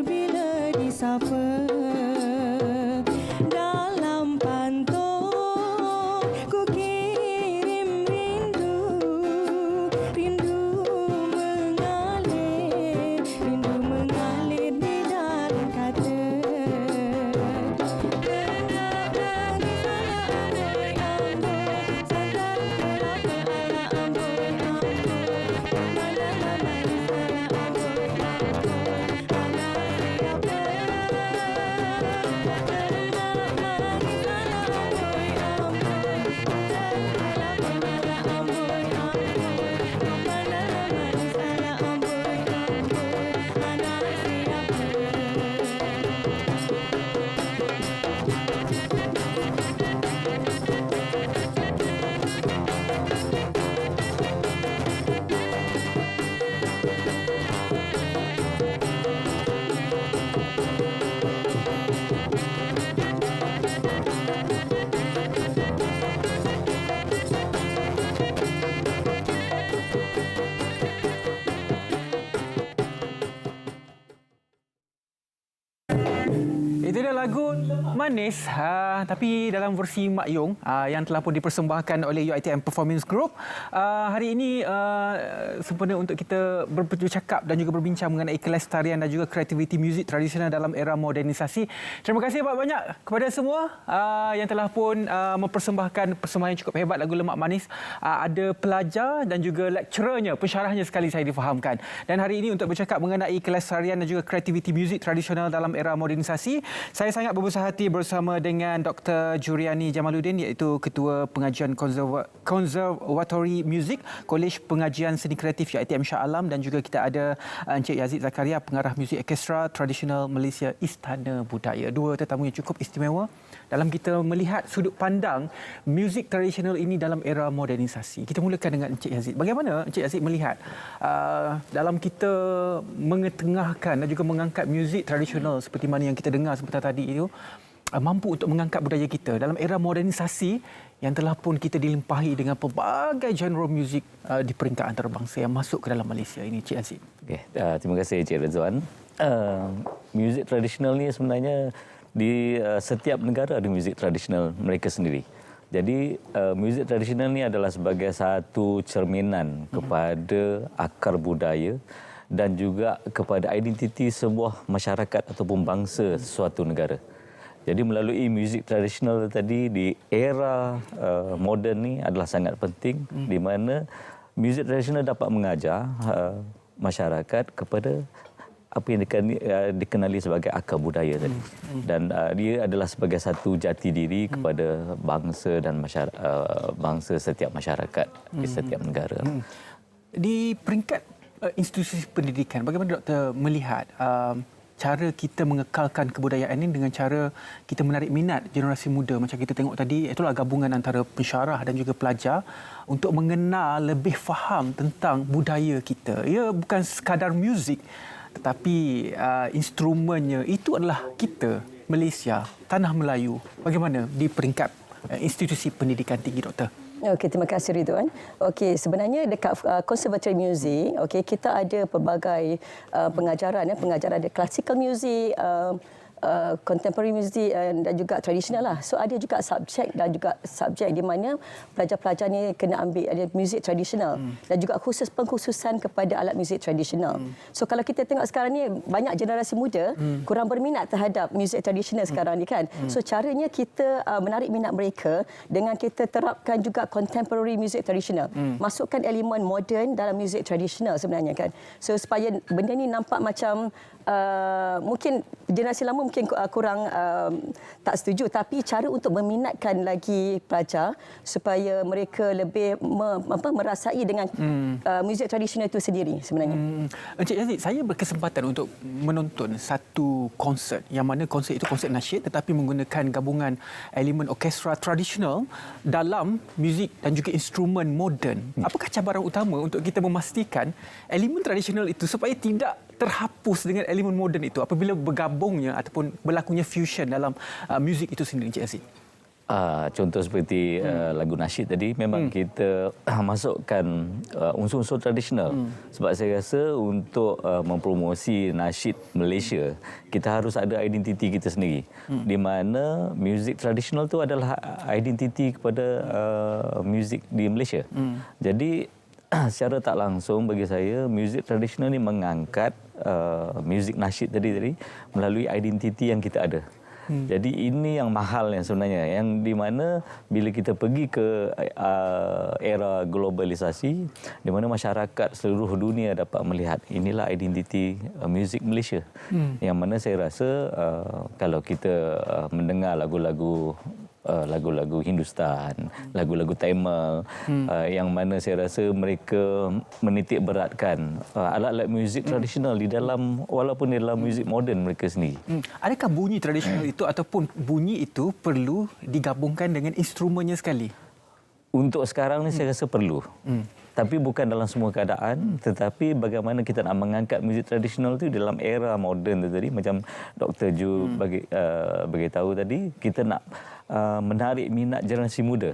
bila disapa dalam pantun ku kirim rindu, rindu mengalir di dalam kata. Itu dia lagu Manis, tapi dalam versi Mak Yong yang telah pun dipersembahkan oleh UiTM Performance Group. Hari ini sempena untuk kita bercakap dan juga berbincang mengenai kelestarian dan juga kreativiti muzik tradisional dalam era modernisasi. Terima kasih banyak kepada semua yang telah pun mempersembahkan persembahan yang cukup hebat lagu Lemak Manis. Ada pelajar dan juga lecturernya, pensyarahnya sekali saya difahamkan. Dan hari ini untuk bercakap mengenai kelestarian dan juga kreativiti muzik tradisional dalam era modernisasi, saya sangat berbesar hati bersama dengan Dr. Juriani Jamaluddin, iaitu Ketua Pengajian Konservatori Muzik Kolej Pengajian Seni Kreatif UiTM Shah Alam, dan juga kita ada Encik Yazid Zakaria, Pengarah Muzik Orkestra Tradisional Malaysia Istana Budaya. Dua tetamu yang cukup istimewa dalam kita melihat sudut pandang muzik tradisional ini dalam era modernisasi. Kita mulakan dengan Encik Yazid. Bagaimana Encik Yazid melihat dalam kita mengetengahkan dan juga mengangkat muzik tradisional seperti mana yang kita dengar sebentar tadi itu, mampu untuk mengangkat budaya kita dalam era modernisasi yang telah pun kita dilimpahi dengan pelbagai genre muzik di peringkat antarabangsa yang masuk ke dalam Malaysia ini, Cik Aziz. Okay. Terima kasih Cik Rizwan. Muzik tradisional ni sebenarnya di setiap negara ada muzik tradisional mereka sendiri. Jadi muzik tradisional ni adalah sebagai satu cerminan kepada akar budaya dan juga kepada identiti sebuah masyarakat ataupun bangsa suatu negara. Jadi melalui muzik tradisional tadi di era moden ni adalah sangat penting, di mana muzik tradisional dapat mengajar masyarakat kepada apa yang dikenali sebagai akar budaya tadi. Dan dia adalah sebagai satu jati diri kepada bangsa dan bangsa setiap masyarakat di setiap negara. Di peringkat institusi pendidikan, bagaimana Doktor melihat cara kita mengekalkan kebudayaan ini dengan cara kita menarik minat generasi muda macam kita tengok tadi, itulah gabungan antara pensyarah dan juga pelajar untuk mengenal lebih faham tentang budaya kita. Ia bukan sekadar muzik, tetapi instrumennya itu adalah kita, Malaysia, tanah Melayu. Bagaimana di peringkat institusi pendidikan tinggi, Doktor? Okey, terima kasih Ridwan. Okey, sebenarnya dekat Conservatory Music, okey, kita ada pelbagai pengajaran ada classical music, contemporary music dan juga tradisional lah. So ada juga subjek dan juga subjek di mana pelajar-pelajar ni kena ambil ada muzik tradisional dan juga pengkhususan kepada alat muzik tradisional. So kalau kita tengok sekarang ni banyak generasi muda kurang berminat terhadap muzik tradisional sekarang ni kan. So caranya kita menarik minat mereka dengan kita terapkan juga contemporary music tradisional. Masukkan elemen moden dalam muzik tradisional sebenarnya kan. So supaya benda ni nampak macam mungkin generasi lama mungkin kurang tak setuju, tapi cara untuk meminatkan lagi pelajar supaya mereka lebih merasai dengan muzik tradisional itu sendiri sebenarnya. Encik Yazid, saya berkesempatan untuk menonton satu konsert yang mana konsert itu konsert nasyid tetapi menggunakan gabungan elemen orkestra tradisional dalam muzik dan juga instrumen moden. Apakah cabaran utama untuk kita memastikan elemen tradisional itu supaya tidak terhapus dengan elemen moden itu apabila bergabungnya ataupun berlakunya fusion dalam muzik itu sendiri, Encik Aziz? Contoh seperti lagu nasyid tadi, memang kita masukkan unsur-unsur tradisional. Sebab saya rasa untuk mempromosi nasyid Malaysia, kita harus ada identiti kita sendiri. Di mana muzik tradisional tu adalah identiti kepada muzik di Malaysia. Jadi secara tak langsung bagi saya, muzik tradisional ni mengangkat muzik nasyid tadi melalui identiti yang kita ada. Jadi ini yang mahal yang sebenarnya, yang di mana bila kita pergi ke era globalisasi, di mana masyarakat seluruh dunia dapat melihat inilah identiti muzik Malaysia. Yang mana saya rasa kalau kita mendengar lagu-lagu Hindustan, lagu-lagu Tamil, yang mana saya rasa mereka menitik beratkan alat-alat muzik tradisional di dalam, walaupun di dalam muzik moden mereka sendiri. Adakah bunyi tradisional itu ataupun bunyi itu perlu digabungkan dengan instrumennya sekali? Untuk sekarang ni saya rasa perlu. Tapi bukan dalam semua keadaan, tetapi bagaimana kita nak mengangkat muzik tradisional itu dalam era moden tu tadi, macam Dr. Ju beritahu tadi, kita nak menarik minat generasi muda.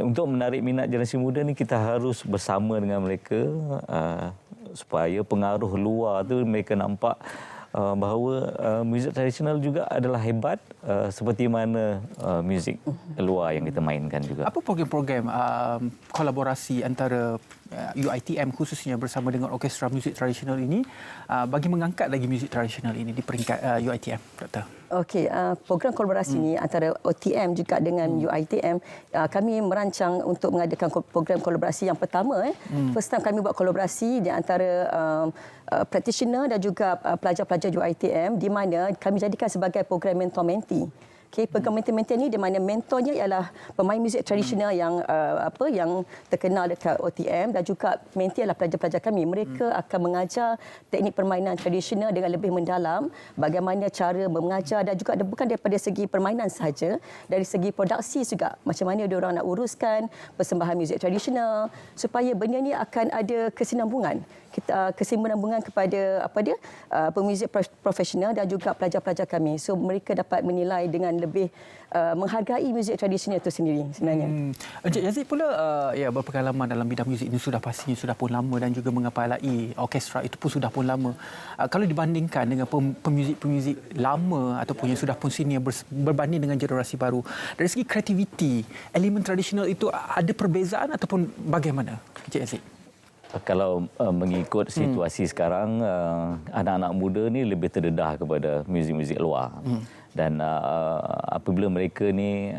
Untuk menarik minat generasi muda ni, kita harus bersama dengan mereka supaya pengaruh luar tu mereka nampak bahawa muzik tradisional juga adalah hebat seperti mana muzik luar yang kita mainkan juga. Apa program-program kolaborasi antara UiTM khususnya bersama dengan Orkestra Muzik Tradisional ini bagi mengangkat lagi muzik tradisional ini di peringkat UiTM, Doktor? Okey, program kolaborasi ini antara OTM juga dengan UiTM, kami merancang untuk mengadakan program kolaborasi yang pertama. First time kami buat kolaborasi di antara practitioner dan juga pelajar-pelajar UiTM, di mana kami jadikan sebagai program mentor-mentee. Okey, program mentor-mentee ini di mana mentornya ialah pemain muzik tradisional yang yang terkenal dekat OTM, dan juga mentee adalah pelajar-pelajar kami. Mereka akan mengajar teknik permainan tradisional dengan lebih mendalam, bagaimana cara mengajar, dan juga bukan daripada segi permainan sahaja, dari segi produksi juga, macam mana diorang nak uruskan persembahan muzik tradisional supaya benda ni akan ada kesinambungan. Kesinambungan kepada pemuzik profesional dan juga pelajar-pelajar kami. So mereka dapat menilai dengan lebih menghargai muzik tradisional itu sendiri sebenarnya. Encik Yazid pula berpengalaman dalam bidang muzik ini sudah pun lama, dan juga mengepalai orkestra itu pun sudah pun lama. Kalau dibandingkan dengan pemuzik-pemuzik lama ataupun yang sudah pun senior berbanding dengan generasi baru, dari segi kreativiti, elemen tradisional itu ada perbezaan ataupun bagaimana, Encik Yazid? Kalau mengikut situasi sekarang, anak-anak muda ni lebih terdedah kepada muzik-muzik luar. Dan apabila mereka ni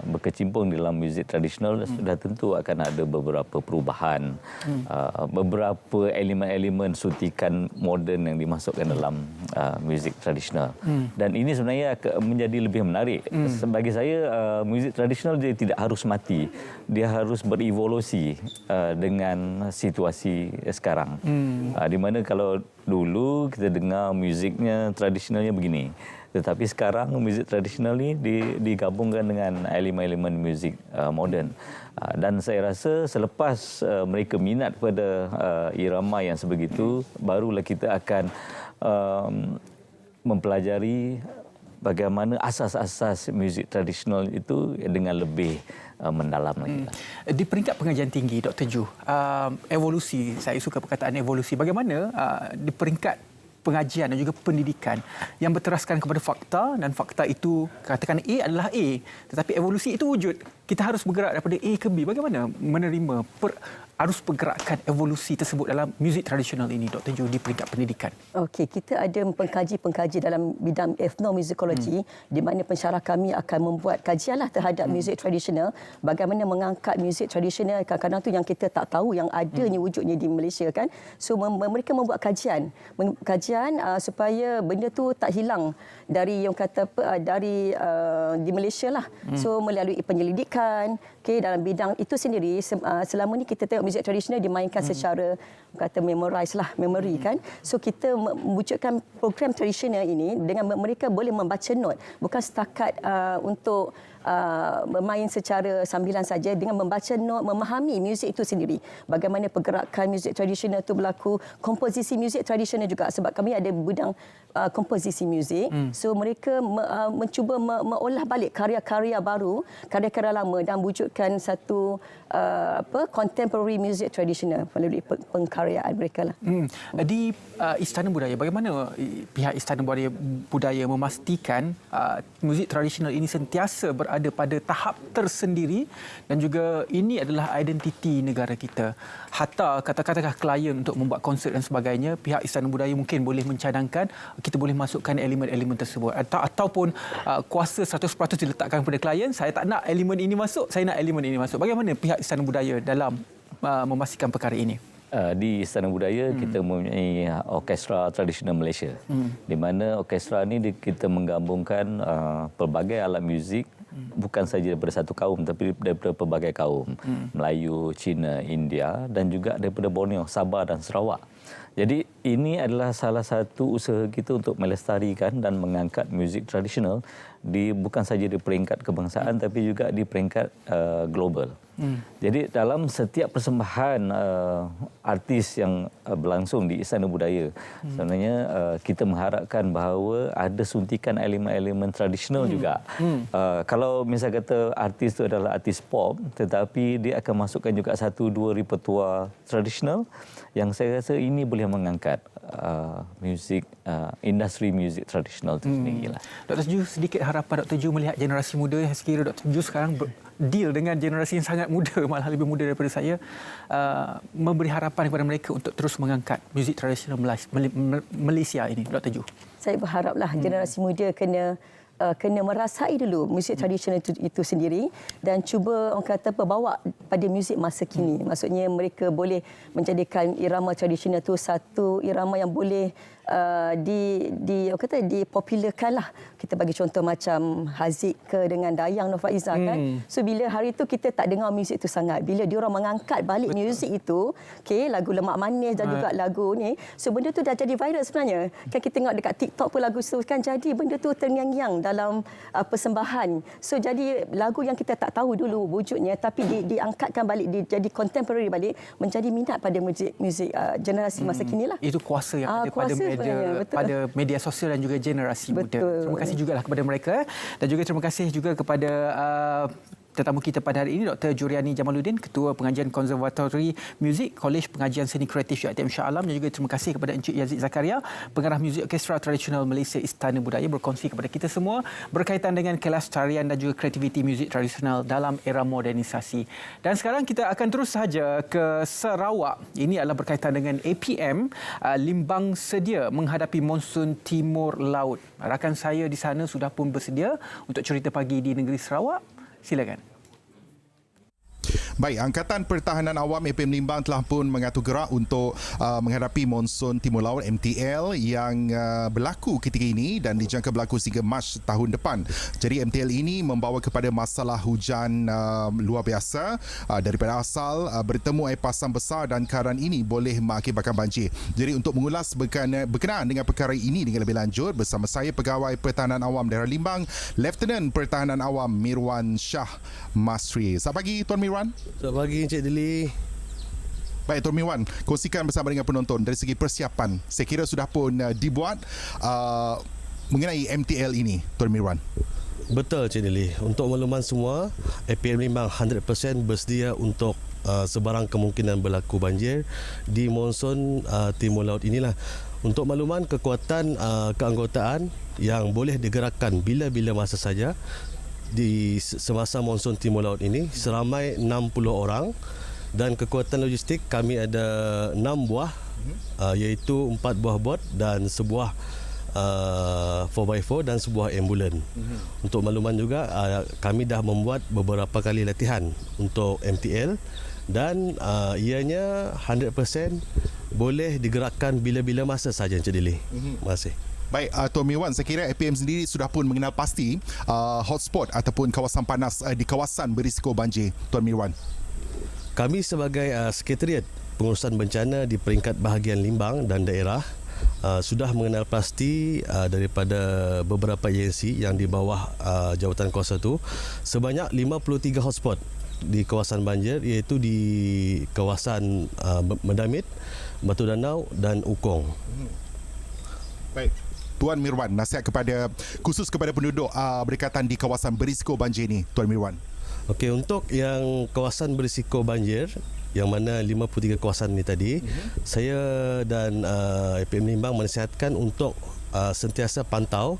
berkecimpung dalam muzik tradisional, sudah tentu akan ada beberapa perubahan, beberapa elemen-elemen suntikan moden yang dimasukkan dalam muzik tradisional. Dan ini sebenarnya menjadi lebih menarik. Bagi saya, muzik tradisional dia tidak harus mati, dia harus berevolusi dengan situasi sekarang. Di mana kalau dulu kita dengar muziknya tradisionalnya begini, tetapi sekarang muzik tradisional ni digabungkan dengan elemen-elemen muzik moden. Dan saya rasa selepas mereka minat pada irama yang sebegitu, barulah kita akan mempelajari bagaimana asas-asas muzik tradisional itu dengan lebih mendalam lagi. Di peringkat pengajian tinggi, Dr. Ju, evolusi, saya suka perkataan evolusi. Bagaimana di peringkat pengajian dan juga pendidikan yang berteraskan kepada fakta, dan fakta itu katakan A adalah A, tetapi evolusi itu wujud. Kita harus bergerak daripada A ke B. Bagaimana menerima arus pergerakan evolusi tersebut dalam muzik tradisional ini, Dr. Ju, di peringkat pendidikan? Okey, kita ada pengkaji-pengkaji dalam bidang ethnomusicology, di mana pensyarah kami akan membuat kajianlah terhadap muzik tradisional, bagaimana mengangkat muzik tradisional. Kadang-kadang tu yang kita tak tahu yang adanya wujudnya di Malaysia kan. So mereka membuat kajian supaya benda tu tak hilang dari yang kata di Malaysia lah. So melalui penyelidikan pendidikan, dalam bidang itu sendiri, selama ni kita tengok muzik tradisional dimainkan secara kata memory kan. So kita mewujudkan program tradisional ini dengan mereka boleh membaca not, bukan setakat untuk bermain secara sambilan saja, dengan membaca not, memahami muzik itu sendiri. Bagaimana pergerakan muzik tradisional itu berlaku, komposisi muzik tradisional juga, sebab kami ada bidang komposisi muzik. So mereka mencuba mengolah balik karya-karya baru, karya-karya lama dan wujudkan satu contemporary music traditional melalui pengkaryaan mereka lah. Di Istana Budaya, bagaimana pihak Istana Budaya memastikan muzik tradisional ini sentiasa berada pada tahap tersendiri dan juga ini adalah identiti negara kita. Hatta katakanlah klien untuk membuat konsert dan sebagainya, pihak Istana Budaya mungkin boleh mencadangkan kita boleh masukkan elemen-elemen tersebut, ataupun kuasa 100% diletakkan kepada klien, saya tak nak elemen ini masuk, saya nak elemen ini masuk. Bagaimana pihak Istana Budaya dalam memastikan perkara ini? Di Istana Budaya kita mempunyai Orkestra Tradisional Malaysia, di mana orkestra ini kita menggabungkan pelbagai alat muzik, bukan saja daripada satu kaum tapi daripada pelbagai kaum, Melayu, Cina, India dan juga daripada Borneo, Sabah dan Sarawak. Jadi ini adalah salah satu usaha kita untuk melestarikan dan mengangkat muzik tradisional bukan saja di peringkat kebangsaan tapi juga di peringkat global. Jadi dalam setiap persembahan artis yang berlangsung di Istana Budaya, sebenarnya kita mengharapkan bahawa ada suntikan elemen-elemen tradisional juga. Kalau misalnya kata artis itu adalah artis pop, tetapi dia akan masukkan juga 1-2 repertoire tradisional yang saya rasa ini boleh mengangkat muzik, industri muzik tradisional itu sendiri lah. Dr. Ju, sedikit harapan Dr. Ju melihat generasi muda, sekiranya Dr. Ju sekarang deal dengan generasi yang sangat muda, malah lebih muda daripada saya, memberi harapan kepada mereka untuk terus mengangkat muzik tradisional Malaysia ini, Dr. Ju. Saya berharaplah generasi muda kena merasai dulu muzik tradisional itu sendiri dan cuba orang kata bawa pada muzik masa kini. Maksudnya mereka boleh menjadikan irama tradisional itu satu irama yang boleh dipopularkan lah. Kita bagi contoh macam Haziq dengan Dayang Nur Faizah kan. So bila hari itu kita tak dengar muzik itu sangat, bila diorang mengangkat balik muzik itu, lagu Lemak Manis dan juga lagu ni, so benda tu dah jadi viral sebenarnya. Kan kita tengok dekat TikTok pun lagu tu kan, jadi benda tu terngiang-ngiang dalam persembahan. So jadi lagu yang kita tak tahu dulu wujudnya tapi diangkatkan balik, jadi contemporary balik, menjadi minat pada muzik generasi masa kini lah. Itu kuasa yang ada pada media sosial dan juga generasi muda. Terima kasih juga kepada mereka dan juga terima kasih juga kepada tetamu kita pada hari ini, Dr. Juriani Jamaluddin, Ketua Pengajian Konservatori Muzik, Kolej Pengajian Seni Kreatif UiTM Shah Alam, dan juga terima kasih kepada Encik Yazid Zakaria, Pengarah Muzik Orkestra Tradisional Malaysia Istana Budaya, berkongsi kepada kita semua berkaitan dengan kelestarian dan juga kreativiti muzik tradisional dalam era modernisasi. Dan sekarang kita akan terus sahaja ke Sarawak. Ini adalah berkaitan dengan APM, Limbang sedia menghadapi monsun Timur Laut. Rakan saya di sana sudah pun bersedia untuk cerita pagi di negeri Sarawak. Silakan. Baik, Angkatan Pertahanan Awam APM Limbang telah pun mengatur gerak untuk menghadapi monsun Timur Laut MTL yang berlaku ketika ini dan dijangka berlaku sehingga Mac tahun depan. Jadi MTL ini membawa kepada masalah hujan luar biasa daripada asal, bertemu air pasang besar dan keadaan ini boleh mengakibatkan banjir. Jadi untuk mengulas berkenaan dengan perkara ini dengan lebih lanjut, bersama saya Pegawai Pertahanan Awam Daerah Limbang, Lieutenant Pertahanan Awam Mirwan Shah Masri. Selamat pagi Tuan Mirwan. Selamat pagi Encik Dili. Baik Tuan Mirwan, kongsikan bersama dengan penonton dari segi persiapan. Saya kira sudah pun dibuat mengenai MTL ini, Tuan Mirwan. Betul Encik Dili. Untuk makluman semua, APM Limbang 100% bersedia untuk sebarang kemungkinan berlaku banjir di monsun Timur Laut inilah. Untuk makluman, kekuatan keanggotaan yang boleh digerakkan bila-bila masa saja di semasa monsun Timur Laut ini seramai 60 orang, dan kekuatan logistik kami ada 6 buah, iaitu 4 buah bot dan sebuah 4x4 dan sebuah ambulan. Untuk makluman juga, kami dah membuat beberapa kali latihan untuk MTL dan ianya 100% boleh digerakkan bila-bila masa saja Encik Dili. Terima kasih. Baik, Tuan Mirwan, saya kira APM sendiri sudah pun mengenal pasti hotspot ataupun kawasan panas di kawasan berisiko banjir. Tuan Mirwan. Kami sebagai Sekretariat Pengurusan Bencana di peringkat bahagian Limbang dan daerah sudah mengenal pasti daripada beberapa agensi yang di bawah jawatan kuasa itu sebanyak 53 hotspot di kawasan banjir, iaitu di kawasan Mendamit, Batu Danau dan Ukong. Baik. Tuan Mirwan, nasihat khusus kepada penduduk berdekatan di kawasan berisiko banjir ini, Tuan Mirwan. Okey, untuk yang kawasan berisiko banjir yang mana 53 kawasan ini tadi, saya dan APM Limbang menasihatkan untuk sentiasa pantau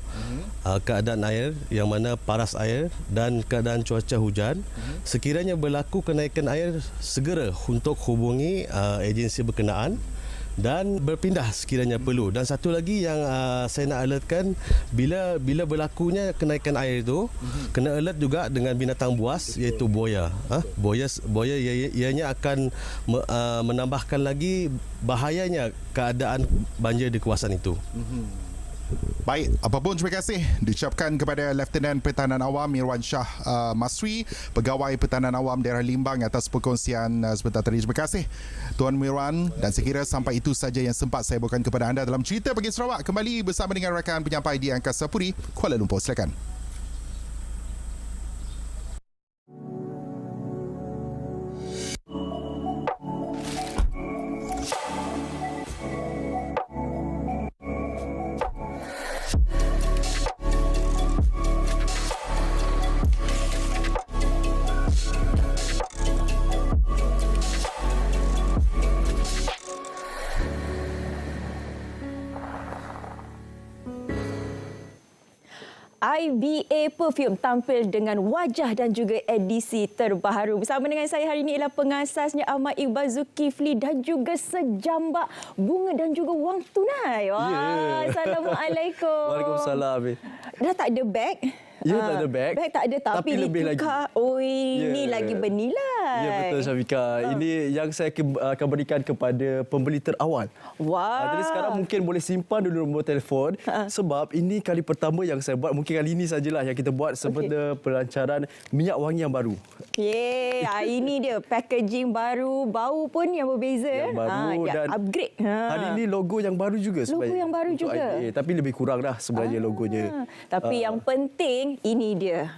keadaan air, yang mana paras air dan keadaan cuaca hujan. Sekiranya berlaku kenaikan air, segera untuk hubungi agensi berkenaan dan berpindah sekiranya perlu. Dan satu lagi yang saya nak alertkan, bila berlakunya kenaikan air itu, kena alert juga dengan binatang buas, iaitu buaya. Buaya ianya akan menambahkan lagi bahayanya keadaan banjir di kawasan itu. Baik, apapun terima kasih diucapkan kepada Lieutenant Pertahanan Awam Mirwan Shah Masri, Pegawai Pertahanan Awam Daerah Limbang, atas perkongsian sebentar tadi. Terima kasih Tuan Mirwan, dan saya kira sampai itu saja yang sempat saya bawakan kepada anda dalam Cerita Pagi Sarawak, kembali bersama dengan rakan penyampai di Angkasa Puri, Kuala Lumpur. Silakan. IBA Perfume tampil dengan wajah dan juga edisi terbaru. Bersama dengan saya hari ini ialah pengasasnya Ahmad Iqbal Zulkifli dan juga sejambak bunga dan juga wang tunai. Wah, Assalamualaikum. Waalaikumsalam. Dah tak ada beg? Ya, tak ada beg. Beg tak ada, tapi lebih lagi. Ini lagi bernilai. Ya, betul Syafiqah. Ini yang saya akan berikan kepada pembeli terawal. Wah. Jadi sekarang mungkin boleh simpan dulu nombor telefon sebab ini kali pertama yang saya buat. Mungkin kali ini sajalah yang kita buat sebenarnya pelancaran minyak wangi yang baru. Ini dia packaging baru, bau pun yang berbeza. Yang baru dan upgrade. Hari ini logo yang baru juga. Logo yang baru juga. IBA, tapi lebih kurang dah sebenarnya logonya. Tapi yang penting ini dia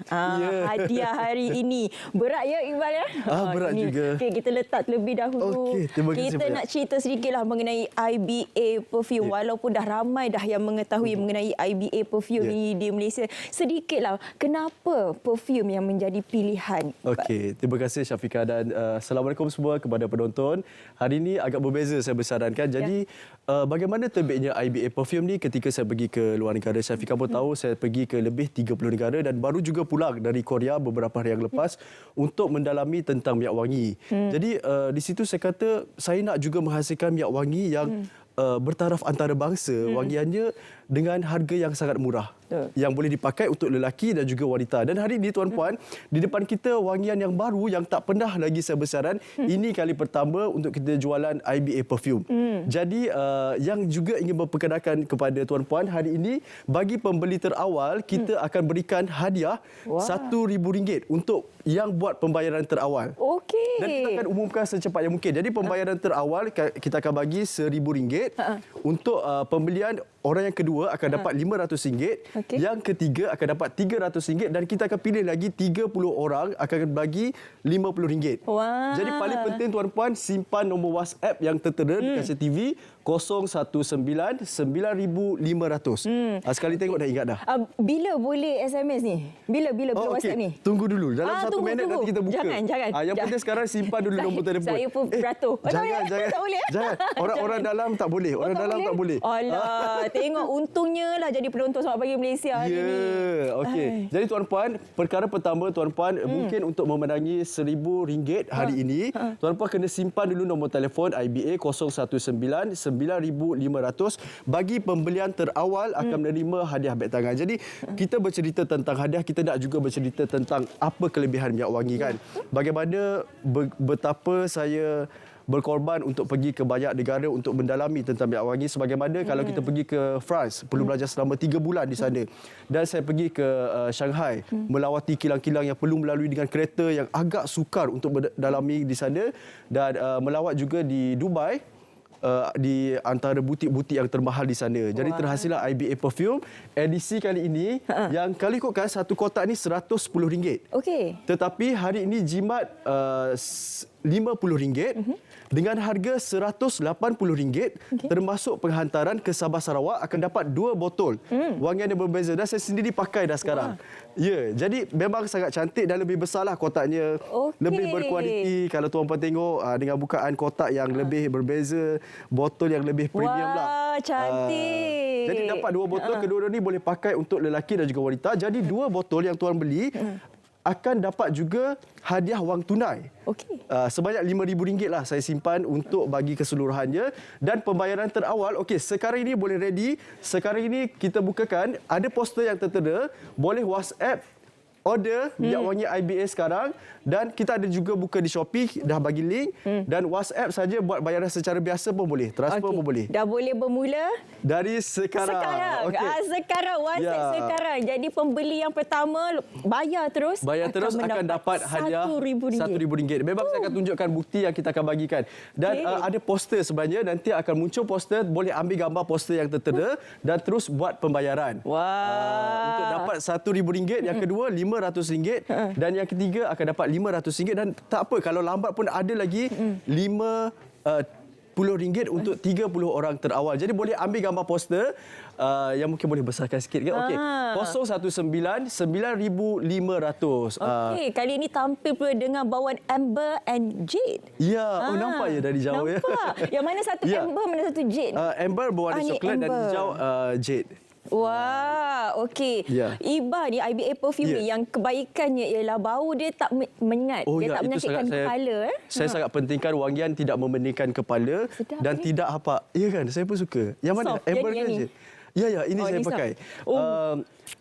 hadiah hari ini. Berat ya Iqbal ya? Berat ini juga. Okay, kita letak terlebih dahulu. Terima kasih kita banyak. nak cerita sedikitlah mengenai IBA Perfume. Walaupun dah ramai dah yang mengetahui mengenai IBA Perfume ni di Malaysia. Sedikitlah, kenapa perfume yang menjadi pilihan? Okey, terima kasih Syafiqah dan Assalamualaikum semua kepada penonton. Hari ini agak berbeza saya bersarankan. Jadi bagaimana terbitnya IBA Perfume ni ketika saya pergi ke luar negara. Syafiqah pun tahu saya pergi ke lebih 30 negara dan baru juga pulang dari Korea beberapa hari yang lepas untuk mendalami tentang minyak wangi. Jadi di situ saya kata saya nak juga menghasilkan minyak wangi yang bertaraf antarabangsa, wangiannya dengan harga yang sangat murah. Yang boleh dipakai untuk lelaki dan juga wanita. Dan hari ini tuan-puan, di depan kita wangian yang baru yang tak pernah lagi saya bersaran. Ini kali pertama untuk kita jualan IBA Perfume. Jadi yang juga ingin memperkenalkan kepada tuan-puan, hari ini bagi pembeli terawal kita akan berikan hadiah RM1,000 untuk yang buat pembayaran terawal. Okey. Dan kita akan umumkan secepat yang mungkin. Jadi pembayaran terawal kita akan bagi RM1,000. Untuk pembelian orang yang kedua akan dapat RM500. Yang ketiga akan dapat RM300 dan kita akan pilih lagi 30 orang akan bagi RM50. Wow. Jadi paling penting tuan-puan simpan nombor WhatsApp yang tertera di kaca TV 019 9500. Sekali tengok dah ingat dah. Bila boleh SMS ni? Bila WhatsApp ni? Tunggu dulu. Dalam 1 minit nanti kita buka. Jangan. Yang penting sekarang simpan dulu nombor telefon. Saya pun beratur. Jangan. Tak boleh. Jangan. Orang dalam tak boleh. Orang dalam tak boleh. Alah, tengok untungnya lah jadi penonton Selamat Pagi Malaysia hari ni. Okey. Jadi tuan-puan, perkara pertama tuan-puan mungkin untuk memenangi RM1,000 hari ini, tuan-puan kena simpan dulu nombor telefon IBA 019 9500. Bagi pembelian terawal akan menerima hadiah beg tangan. Jadi kita bercerita tentang hadiah, kita nak juga bercerita tentang apa kelebihan minyak wangi kan. Bagaimana betapa saya berkorban untuk pergi ke banyak negara untuk mendalami tentang minyak wangi. Sebagaimana kalau kita pergi ke France, perlu belajar selama 3 bulan di sana. Dan saya pergi ke Shanghai, melawati kilang-kilang yang perlu melalui dengan kereta yang agak sukar untuk mendalami di sana. Dan melawat juga di Dubai, di antara butik-butik yang termahal di sana. Jadi terhasillah IBA Perfume edisi kali ini yang kalau ikutkan satu kotak ni RM110. Okey. Tetapi hari ini jimat RM50 dengan harga RM180 termasuk penghantaran ke Sabah Sarawak akan dapat 2 botol wangian yang berbeza dan saya sendiri pakai dah sekarang. Ya, jadi memang sangat cantik dan lebih besarlah kotaknya. Lebih berkualiti kalau tuan-puan tengok dengan bukaan kotak yang lebih berbeza, botol yang lebih premium lah. Wah, cantik. Jadi dapat 2 botol, kedua-dua ni boleh pakai untuk lelaki dan juga wanita. Jadi 2 botol yang tuan beli akan dapat juga hadiah wang tunai. Okey. Sebanyak RM5,000 lah saya simpan untuk bagi keseluruhannya. Dan pembayaran terawal, okey, sekarang ini boleh ready. Sekarang ini kita bukakan, ada poster yang tertera, boleh WhatsApp order minyak wangi IBA sekarang dan kita ada juga buka di Shopee, dah bagi link dan WhatsApp saja buat bayaran secara biasa pun boleh, transfer pun boleh. Dah boleh bermula dari sekarang. Sekarang WhatsApp sekarang. Jadi pembeli yang pertama bayar terus akan dapat hadiah RM1,000. Memang saya akan tunjukkan bukti yang kita akan bagikan. Dan ada poster sebenarnya, nanti akan muncul poster, boleh ambil gambar poster yang tertera dan terus buat pembayaran. Untuk dapat RM1,000, yang kedua RM500 dan yang ketiga akan dapat RM500 dan tak apa kalau lambat pun ada lagi RM50 untuk 30 orang terawal. Jadi boleh ambil gambar poster yang mungkin boleh besarkan sikit ke. Okey. 019 9500. Okey, kali ini tampil pula dengan bawaan Amber and Jade. Ya, nampak ya dari jauh ya. Nampak. Yang mana satu Amber, mana satu Jade? Amber berwarna coklat dan hijau Jade. Wah, okey. Iba ni IBA perfume ni yang kebaikannya ialah bau dia tak menyengat. Dia tak menyakitkan kepala. Saya sangat pentingkan wangian tidak memeningkan kepala dan tidak apa. Ya kan, saya pun suka. Yang mana? Amber ke Jade? Ya, ini saya pakai.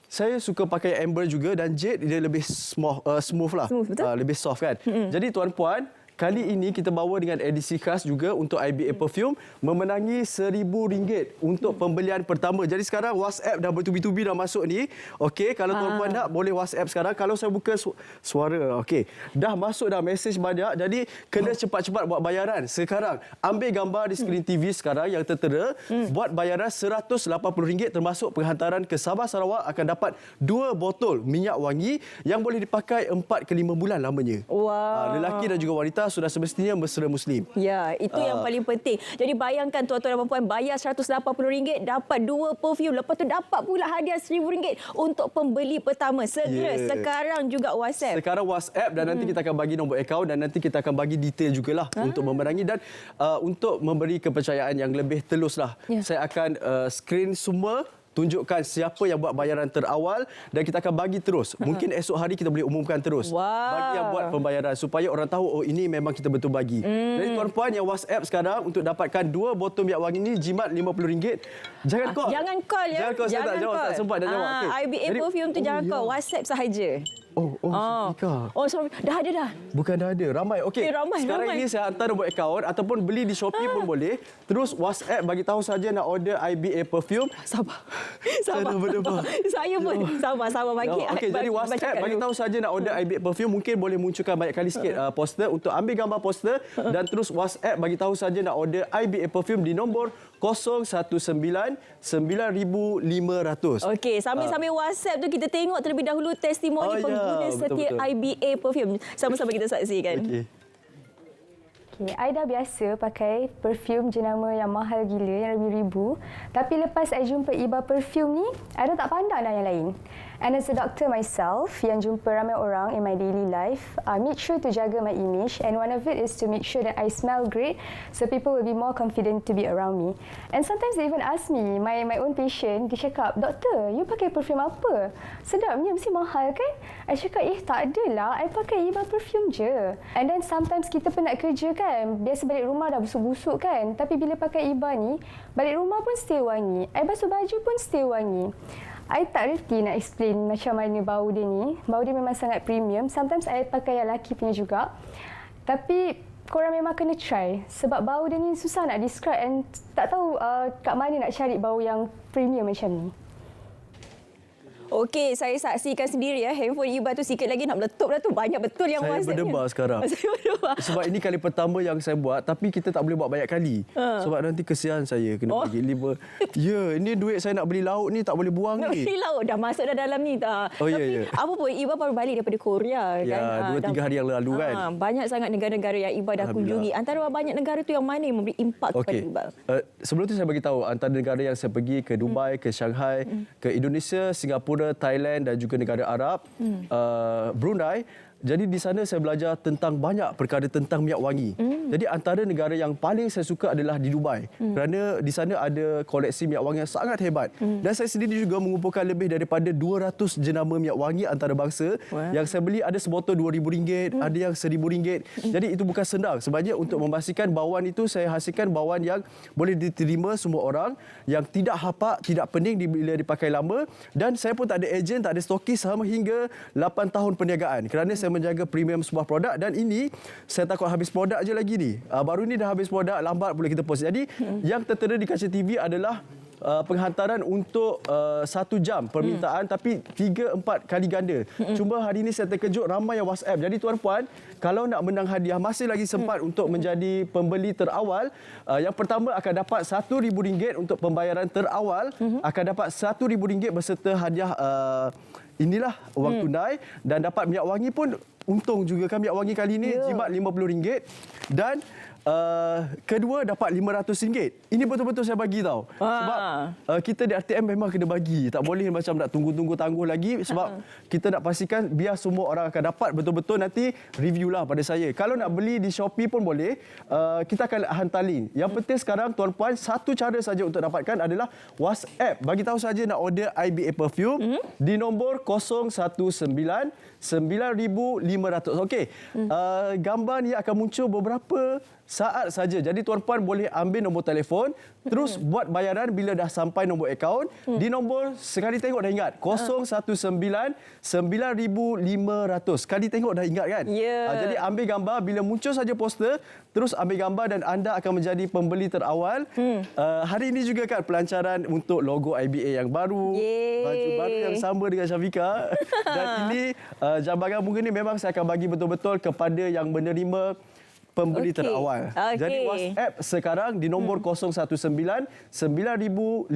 Saya suka pakai Amber juga dan Jade dia lebih smooth lah. Lebih soft kan. Jadi tuan-puan, kali ini kita bawa dengan edisi khas juga untuk IBA Perfume memenangi RM1,000 untuk pembelian pertama. Jadi sekarang WhatsApp dah bertubi-tubi dah masuk ni. Okey, kalau tuan-puan nak boleh WhatsApp sekarang. Kalau saya buka suara, okey. Dah masuk dah mesej banyak. Jadi kena cepat-cepat buat bayaran. Sekarang ambil gambar di skrin TV sekarang yang tertera, buat bayaran RM180 termasuk penghantaran ke Sabah Sarawak akan dapat 2 botol minyak wangi yang boleh dipakai 4 ke 5 bulan lamanya. Lelaki dan juga wanita sudah semestinya mesra muslim. Ya, itu yang paling penting. Jadi bayangkan tuan-tuan dan puan bayar RM180 dapat 2 perfume, lepas tu dapat pula hadiah RM1,000 untuk pembeli pertama. Segera sekarang juga WhatsApp. Sekarang WhatsApp dan nanti kita akan bagi nombor akaun dan nanti kita akan bagi detail jugalah untuk memenangi dan untuk memberi kepercayaan yang lebih teluslah. Saya akan screen semua, tunjukkan siapa yang buat bayaran terawal dan kita akan bagi terus. Mungkin esok hari kita boleh umumkan terus. Bagi yang buat pembayaran supaya orang tahu ini memang kita betul bagi. Jadi tuan-puan yang WhatsApp sekarang untuk dapatkan 2 botol minyak wangi ini jimat RM50. Jangan call. Jangan call ya. Jangan call, saya tak jawab, tak sempat nak jawab. IBA Perfume tu jangan call, WhatsApp sahaja. Sorry. Dah ada dah. Bukan dah ada, ramai. Okey. Sekarang ini saya hantar nombor akaun ataupun beli di Shopee pun boleh. Terus WhatsApp bagi tahu saja nak order IBA Perfume. Sabar. Saya pun sabar bagi. Okey, jadi WhatsApp bagi tahu saja nak order IBA Perfume, mungkin boleh munculkan banyak kali sikit poster untuk ambil gambar poster dan terus WhatsApp bagi tahu saja nak order IBA Perfume di nombor 019 9500. Okey, sambil WhatsApp tu kita tengok terlebih dahulu testimoni pengguna setia IBA Perfume. Sama-sama kita saksikan. Okey. I dah biasa pakai perfume jenama yang mahal gila, yang ribu-ribu. Tapi lepas I jumpa Iba Perfume ni, I dah tak pandang dah yang lain. And as a doctor myself, yang jumpa ramai orang in my daily life, I make sure to jaga my image. And one of it is to make sure that I smell great, so people will be more confident to be around me. And sometimes they even ask me, my own patient, dia cakap, "Doktor, you pakai perfume apa? Sedapnya, mesti mahal kan?" I cakap, tak adalah, I pakai Iba Perfume je. And then sometimes kita penat kerja kan, biasa balik rumah dah busuk-busuk kan. Tapi bila pakai Iba ni, balik rumah pun still wangi. I basuh baju pun still wangi. I tak reti nak explain macam mana bau dia ni. Bau dia memang sangat premium. Sometimes I pakai yang lelaki punya juga. Tapi korang memang kena try sebab bau dia ni susah nak describe and tak tahu kat mana nak cari bau yang premium macam ni. Okey, saya saksikan sendiri ya. Handphone Iba tu sikit lagi nak meletup dah tu. Banyak betul yang Saya WhatsApp-nya. berdebar sekarang. Saya berdebar. Sebab ini kali pertama yang saya buat, tapi kita tak boleh buat banyak kali. Sebab nanti kesian saya kena bagi 5. Ya, ini duit saya nak beli lauk ni tak boleh buang Nak ni. beli lauk dah masuk dah dalam ni tak. Oh, ya, Tapi ya. apa pun Iba baru balik daripada Korea Ya, kan. 2-3 hari yang lalu kan. Banyak sangat negara-negara yang Iba dah kunjungi. Antara banyak negara tu yang mana yang memberi impak kepada Okey. Iba? Sebelum tu saya bagi tahu antara negara yang saya pergi ke Dubai, ke Shanghai, ke Indonesia, Singapura, Thailand dan juga negara Arab, Brunei. Jadi di sana saya belajar tentang banyak perkara tentang minyak wangi. Jadi antara negara yang paling saya suka adalah di Dubai. Kerana di sana ada koleksi minyak wangi yang sangat hebat. Dan saya sendiri juga mengumpulkan lebih daripada 200 jenama minyak wangi antarabangsa. Yang saya beli ada sebotol RM2,000, ada yang RM1,000. Jadi itu bukan senang. Sebabnya untuk memastikan bauan itu saya hasilkan bauan yang boleh diterima semua orang, yang tidak hapak, tidak pening bila dipakai lama, dan saya pun tak ada ejen, tak ada stokis selama hingga 8 tahun perniagaan. Kerana saya menjaga premium sebuah produk, dan ini saya takut habis produk je lagi ni. Baru ni dah habis produk, lambat boleh kita post. Jadi yang tertera di kaca TV adalah penghantaran untuk 1 jam permintaan, tapi 3-4 kali ganda. Cuma hari ini saya terkejut ramai yang WhatsApp. Jadi tuan-puan, kalau nak menang hadiah masih lagi sempat untuk menjadi pembeli terawal. Yang pertama akan dapat RM1,000 untuk pembayaran terawal, akan dapat RM1,000 berserta hadiah inilah wang tunai, dan dapat minyak wangi pun untung juga kan. Minyak wangi kali ini jimat RM50 dan kedua dapat RM500. Ini betul-betul saya bagi tahu. Sebab kita di RTM memang kena bagi. Tak boleh macam nak tunggu-tunggu tangguh lagi, sebab kita nak pastikan biar semua orang akan dapat betul-betul. Nanti review lah pada saya. Kalau nak beli di Shopee pun boleh. Kita akan hantar link. Yang penting sekarang tuan-puan, satu cara saja untuk dapatkan adalah WhatsApp. Bagi tahu saja nak order IBA perfume di nombor 019 9,500. Okey. Gambar ni akan muncul beberapa saat saja. Jadi tuan-puan boleh ambil nombor telefon, terus buat bayaran bila dah sampai nombor akaun. Di nombor, sekali tengok dah ingat, 019 9,500. Sekali tengok dah ingat kan? Jadi ambil gambar, bila muncul saja poster, terus ambil gambar dan anda akan menjadi pembeli terawal. Hari ini juga kan pelancaran untuk logo IBA yang baru. Baju baru yang sama dengan Syafiqah. Dan ini jambangan bunga ni memang saya akan bagi betul-betul kepada yang menerima pembeli terawal. Jadi WhatsApp sekarang di nombor 019 9,500,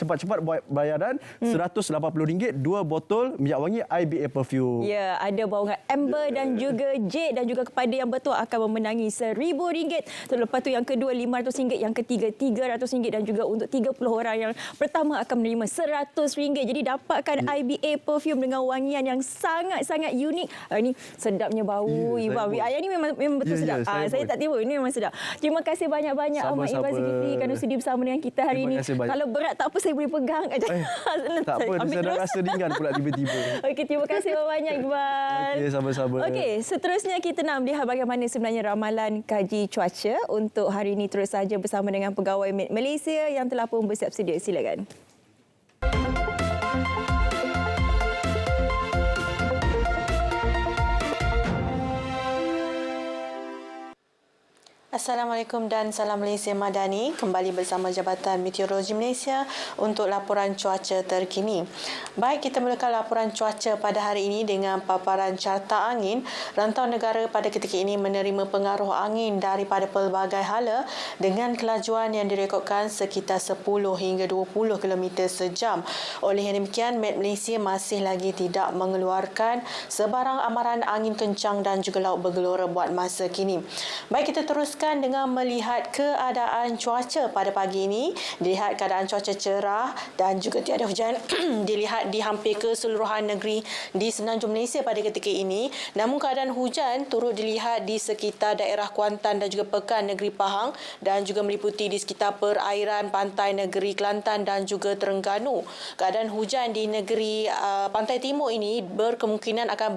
cepat-cepat buat bayaran RM180, 2 botol minyak wangi IBA perfume. Ya, ada baungan Amber dan juga Jade, dan juga kepada yang betul akan memenangi RM1,000. Lepas tu yang kedua RM500, yang ketiga RM300, dan juga untuk 30 orang yang pertama akan menerima RM100. Jadi dapatkan IBA perfume dengan wangian yang sangat-sangat unik. Ini sedapnya bau Iba. Yang ni memang betul sedap. Saya tak tiba. Ini memang sedap. Terima kasih banyak-banyak Ahmad Iba Zulkifli kerana sudi bersama dengan kita hari ini. Kalau berat tak apa, saya boleh pegang aja. Tak apa, saya dah rasa ringan pula tiba-tiba. Okey, terima kasih banyak Iqbal. Okey, sama-sama. Okey, seterusnya kita nak melihat bagaimana sebenarnya ramalan kaji cuaca untuk hari ini. Terus saja bersama dengan pegawai Met Malaysia yang telah pun bersiap sedia. Silakan. Assalamualaikum dan salam Malaysia Madani. Kembali bersama Jabatan Meteorologi Malaysia untuk laporan cuaca terkini. Baik, kita mulakan laporan cuaca pada hari ini dengan paparan carta angin. Rantau negara pada ketika ini menerima pengaruh angin daripada pelbagai hala dengan kelajuan yang direkodkan sekitar 10 hingga 20 km sejam. Oleh yang demikian, Met Malaysia masih lagi tidak mengeluarkan sebarang amaran angin kencang dan juga laut bergelora buat masa kini. Baik, kita teruskan dengan melihat keadaan cuaca pada pagi ini. Dilihat keadaan cuaca cerah dan juga tiada hujan dilihat di hampir keseluruhan negeri di semenanjung Malaysia pada ketika ini. Namun keadaan hujan turut dilihat di sekitar daerah Kuantan dan juga Pekan Negeri Pahang, dan juga meliputi di sekitar perairan pantai negeri Kelantan dan juga Terengganu. Keadaan hujan di negeri Pantai Timur ini berkemungkinan akan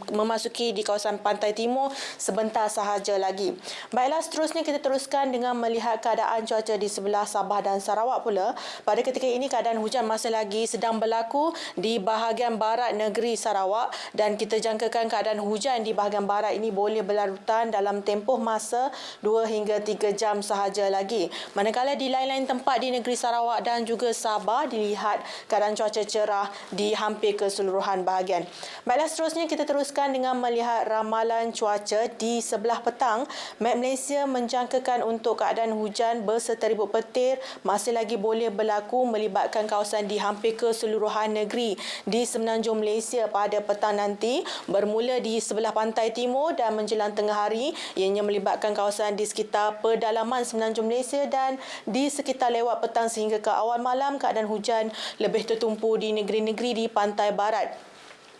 memasuki di kawasan Pantai Timur sebentar sahaja lagi. Baiklah seterusnya kita teruskan dengan melihat keadaan cuaca di sebelah Sabah dan Sarawak pula. Pada ketika ini keadaan hujan masih lagi sedang berlaku di bahagian barat negeri Sarawak dan kita jangkakan keadaan hujan di bahagian barat ini boleh berlarutan dalam tempoh masa 2 hingga 3 jam sahaja lagi. Manakala di lain-lain tempat di negeri Sarawak dan juga Sabah dilihat keadaan cuaca cerah di hampir keseluruhan bahagian. Baiklah, seterusnya kita teruskan dengan melihat ramalan cuaca di sebelah petang. Met Malaysia menjangkakan untuk keadaan hujan berserta ribut petir masih lagi boleh berlaku melibatkan kawasan di hampir keseluruhan negeri di semenanjung Malaysia pada petang nanti, bermula di sebelah pantai timur dan menjelang tengah hari, ianya melibatkan kawasan di sekitar pedalaman semenanjung Malaysia dan di sekitar lewat petang sehingga ke awal malam keadaan hujan lebih tertumpu di negeri-negeri di pantai barat.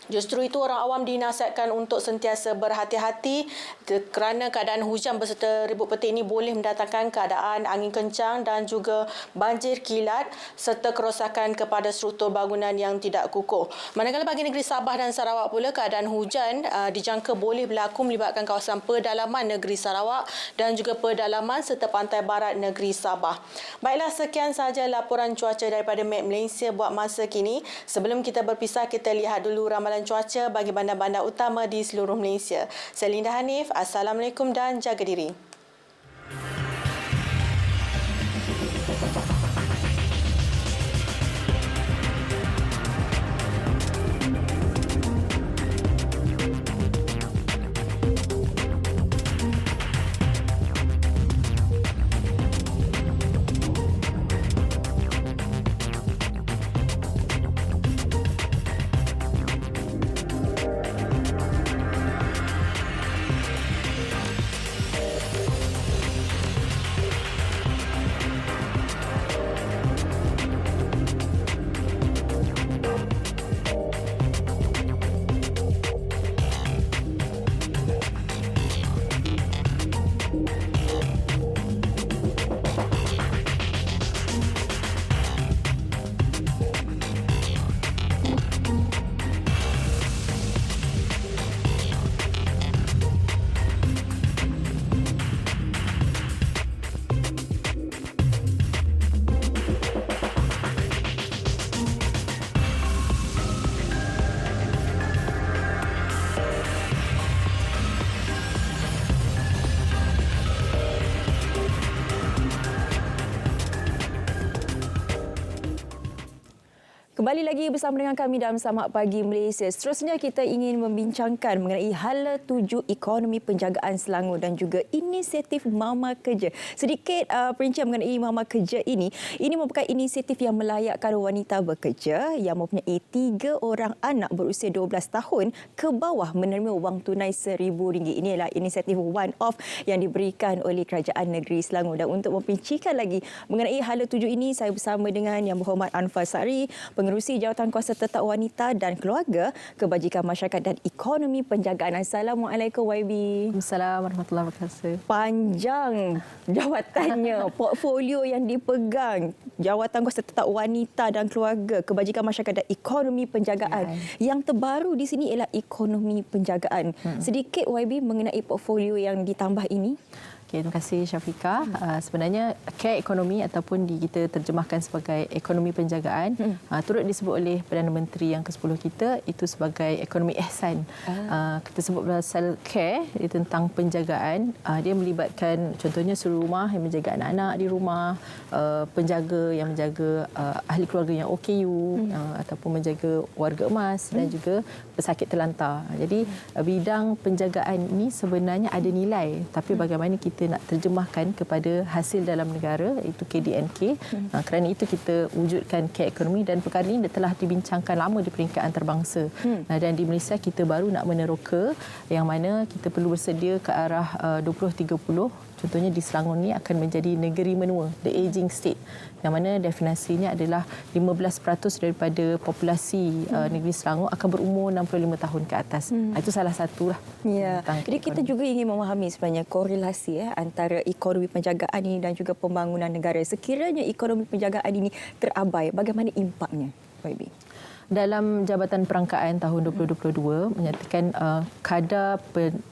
Justru itu orang awam dinasihatkan untuk sentiasa berhati-hati kerana keadaan hujan berserta ribut petir ini boleh mendatangkan keadaan angin kencang dan juga banjir kilat serta kerosakan kepada struktur bangunan yang tidak kukuh. Manakala bagi negeri Sabah dan Sarawak pula keadaan hujan dijangka boleh berlaku melibatkan kawasan pedalaman negeri Sarawak dan juga pedalaman serta pantai barat negeri Sabah. Baiklah, sekian sahaja laporan cuaca daripada Met Malaysia buat masa kini. Sebelum kita berpisah, kita lihat dulu ramalan cuaca bagi bandar-bandar utama di seluruh Malaysia. Saya Linda Hanif. Assalamualaikum dan jaga diri. Kembali lagi bersama dengan kami dalam Selamat Pagi Malaysia. Seterusnya kita ingin membincangkan mengenai hala tuju ekonomi penjagaan Selangor dan juga inisiatif Mama Kerja. Sedikit perincian mengenai Mama Kerja ini. Ini merupakan inisiatif yang melayakkan wanita bekerja yang mempunyai 3 orang anak berusia 12 tahun ke bawah menerima wang tunai RM1,000. Ini adalah inisiatif one-off yang diberikan oleh Kerajaan Negeri Selangor. Dan untuk memperincikan lagi mengenai hala tuju ini, saya bersama dengan Yang Berhormat Anfal Sari, Pengerusi Jawatan Kuasa Tetap Wanita dan Keluarga, Kebajikan Masyarakat dan Ekonomi Penjagaan. Assalamualaikum YB. Assalamualaikum warahmatullahi wabarakatuh. Panjang jawatannya, portfolio yang dipegang, Jawatan Kuasa Tetap Wanita dan Keluarga, Kebajikan Masyarakat dan Ekonomi Penjagaan. Yang terbaru di sini ialah ekonomi penjagaan. Sedikit YB mengenai portfolio yang ditambah ini. Okay, terima kasih Syafiqah. Sebenarnya care ekonomi ataupun kita terjemahkan sebagai ekonomi penjagaan turut disebut oleh Perdana Menteri yang ke-10 kita itu sebagai ekonomi ihsan. Kita sebut pasal care tentang penjagaan. Dia melibatkan contohnya suri rumah yang menjaga anak-anak di rumah, penjaga yang menjaga ahli keluarga yang OKU ataupun menjaga warga emas dan juga pesakit terlantar. Jadi bidang penjagaan ini sebenarnya ada nilai, tapi bagaimana kita nak terjemahkan kepada hasil dalam negara, iaitu KDNK. Kerana itu kita wujudkan care ekonomi dan perkara ini telah dibincangkan lama di peringkat antarabangsa. Dan di Malaysia kita baru nak meneroka yang mana kita perlu bersedia ke arah 2030. Contohnya di Selangor ni akan menjadi negeri menua, the aging state. Yang mana definisinya adalah 15% daripada populasi negeri Selangor akan berumur 65 tahun ke atas. Itu salah satu lah. Ya. Jadi kita juga ingin memahami sebenarnya korelasi antara ekonomi penjagaan ini dan juga pembangunan negara. Sekiranya ekonomi penjagaan ini terabai, bagaimana impaknya, YB? dalam Jabatan Perangkaan tahun 2022 menyatakan kadar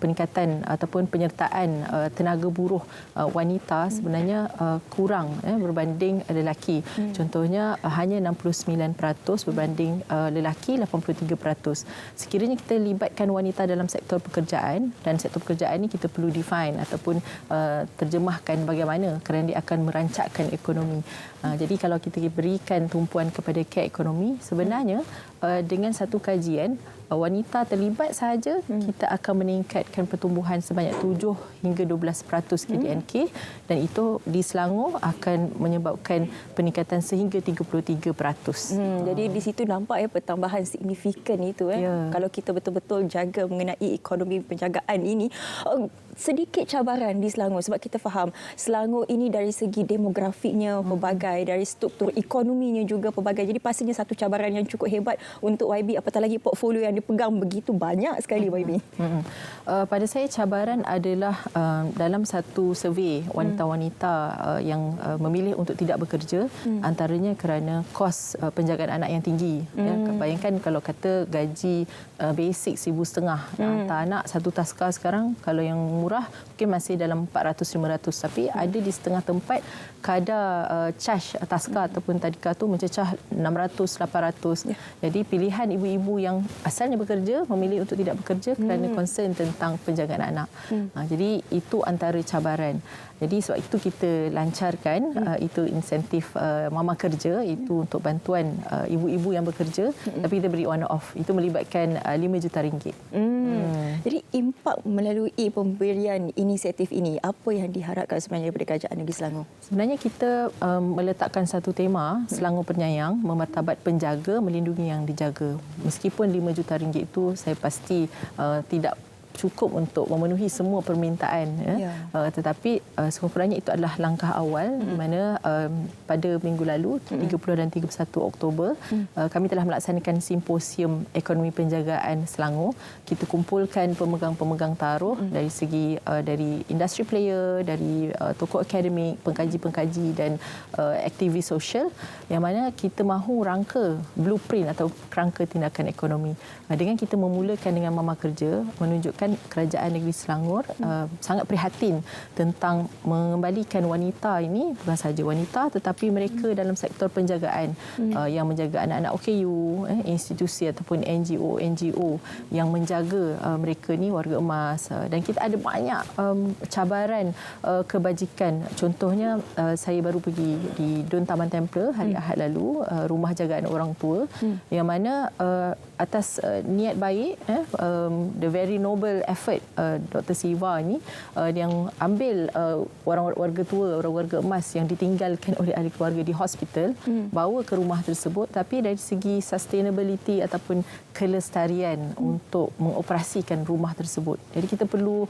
peningkatan ataupun penyertaan tenaga buruh wanita sebenarnya kurang berbanding lelaki. Contohnya hanya 69% berbanding lelaki 83%. Sekiranya kita libatkan wanita dalam sektor pekerjaan, dan sektor pekerjaan ini kita perlu define ataupun terjemahkan bagaimana, kerana dia akan merancakkan ekonomi. Jadi kalau kita berikan tumpuan kepada care ekonomi, sebenarnya dengan satu kajian wanita terlibat sahaja kita akan meningkatkan pertumbuhan sebanyak 7 hingga 12% KDNK, dan itu di Selangor akan menyebabkan peningkatan sehingga 33%. Jadi di situ nampak pertambahan signifikan itu kalau kita betul-betul jaga mengenai ekonomi penjagaan ini. Sedikit cabaran di Selangor sebab kita faham Selangor ini dari segi demografiknya pelbagai, dari struktur ekonominya juga pelbagai. Jadi pastinya satu cabaran yang cukup hebat untuk YB, apatah lagi portfolio yang dipegang begitu banyak sekali YB. Pada saya cabaran adalah dalam satu survey wanita-wanita yang memilih untuk tidak bekerja, antaranya kerana kos penjagaan anak yang tinggi. Bayangkan kalau kata gaji basic RM1,500 hantar anak satu taska sekarang, kalau yang murah mungkin masih dalam 400-500, tapi ada di setengah tempat kadar charge taska ataupun tadika tu mencecah 600-800. Jadi pilihan ibu-ibu yang asalnya bekerja memilih untuk tidak bekerja kerana concern tentang penjagaan anak. Jadi itu antara cabaran. Jadi sebab itu kita lancarkan itu insentif mama kerja, itu untuk bantuan ibu-ibu yang bekerja, tapi kita beri one off. Itu melibatkan RM5 juta. Jadi impak melalui pemberian inisiatif ini, apa yang diharapkan sebenarnya daripada Kerajaan Negeri Selangor? Sebenarnya kita meletakkan satu tema, Selangor Penyayang, memartabat penjaga, melindungi yang dijaga. Meskipun RM5 juta itu saya pasti tidak cukup untuk memenuhi semua permintaan, tetapi sekurang-kurangnya itu adalah langkah awal di mana pada minggu lalu 30 dan 31 Oktober kami telah melaksanakan simposium ekonomi penjagaan Selangor. Kita kumpulkan pemegang-pemegang taruh dari segi dari industri player, dari tokoh akademik, pengkaji-pengkaji dan aktivis sosial, yang mana kita mahu rangka blueprint atau kerangka tindakan ekonomi. Dengan kita memulakan dengan mama kerja, menunjukkan Kerajaan Negeri Selangor sangat prihatin tentang mengembalikan wanita ini, bukan sahaja wanita tetapi mereka dalam sektor penjagaan yang menjaga anak-anak OKU, institusi ataupun NGO yang menjaga mereka ni warga emas. Dan kita ada banyak cabaran kebajikan. Contohnya saya baru pergi di Dun Taman Templer hari Ahad lalu, rumah jagaan orang tua, yang mana atas niat baik, the very noble effort Dr. Siva ni yang ambil orang warga tua, orang warga emas yang ditinggalkan oleh ahli keluarga di hospital, bawa ke rumah tersebut, tapi dari segi sustainability ataupun kelestarian untuk mengoperasikan rumah tersebut. Jadi kita perlu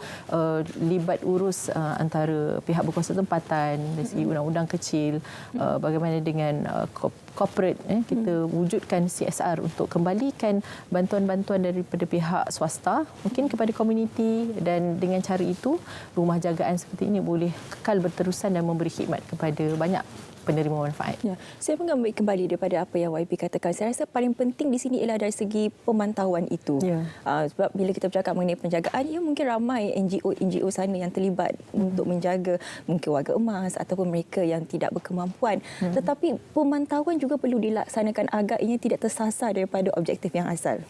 libat urus antara pihak berkuasa tempatan dari segi undang-undang kecil, bagaimana dengan corporate, kita wujudkan CSR untuk kembalikan bantuan-bantuan daripada pihak swasta mungkin kepada komuniti, dan dengan cara itu rumah jagaan seperti ini boleh kekal berterusan dan memberi khidmat kepada banyak penerima manfaat. Saya mengambil kembali daripada apa yang YB katakan. Saya rasa paling penting di sini ialah dari segi pemantauan itu. Sebab bila kita bercakap mengenai penjagaan, mungkin ramai NGO sana yang terlibat untuk menjaga mungkin warga emas ataupun mereka yang tidak berkemampuan. Tetapi pemantauan juga perlu dilaksanakan agar ia tidak tersasar daripada objektif yang asal.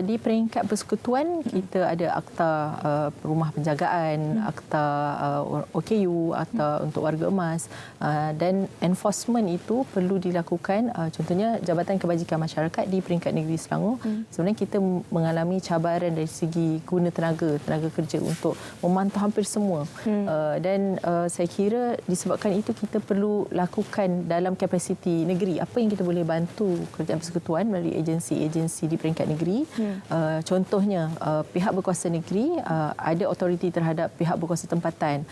Di peringkat persekutuan kita ada akta rumah penjagaan, akta OKU, akta untuk warga emas, dan enforcement itu perlu dilakukan. Contohnya Jabatan Kebajikan Masyarakat di peringkat negeri Selangor, sebenarnya kita mengalami cabaran dari segi guna tenaga kerja untuk memantau hampir semua, dan saya kira disebabkan itu kita perlu lakukan dalam kapasiti negeri apa yang kita boleh bantu kerajaan persekutuan melalui agensi-agensi di peringkat negeri negeri. Contohnya pihak berkuasa negeri ada autoriti terhadap pihak berkuasa tempatan.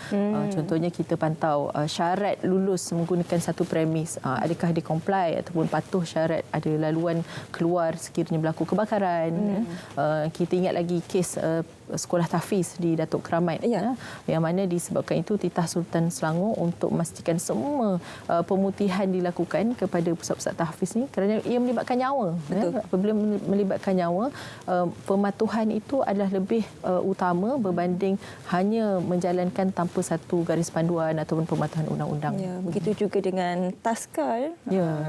Contohnya kita pantau syarat lulus menggunakan satu premis, adakah dia comply ataupun patuh syarat, ada laluan keluar sekiranya berlaku kebakaran. Kita ingat lagi kes sekolah tahfiz di Datuk Keramat, yang mana disebabkan itu Titah Sultan Selangor untuk memastikan semua pemutihan dilakukan kepada pusat-pusat tahfiz ni kerana ia melibatkan nyawa. Apabila melibatkan nyawa, pematuhan itu adalah lebih utama berbanding hanya menjalankan tanpa satu garis panduan ataupun pematuhan undang-undang. Begitu juga dengan taska.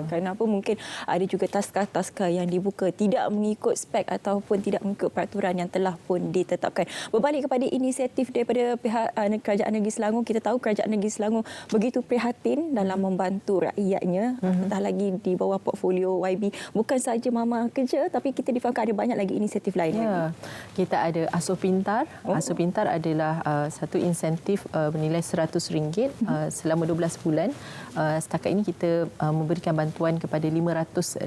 Kerana apa, mungkin ada juga taska-taska yang dibuka tidak mengikut spek ataupun tidak mengikut peraturan yang telah pun ditetapkan. Berbalik kepada inisiatif daripada pihak Kerajaan Negeri Selangor, kita tahu Kerajaan Negeri Selangor begitu prihatin dalam membantu rakyatnya, entah lagi di bawah portfolio YB. Bukan sahaja Mama Kerja, tapi kita difahamkan ada banyak lagi inisiatif lain. Kita ada Asuh Pintar. Asuh Pintar adalah satu insentif bernilai RM100 selama 12 bulan. Setakat ini kita memberikan bantuan kepada 505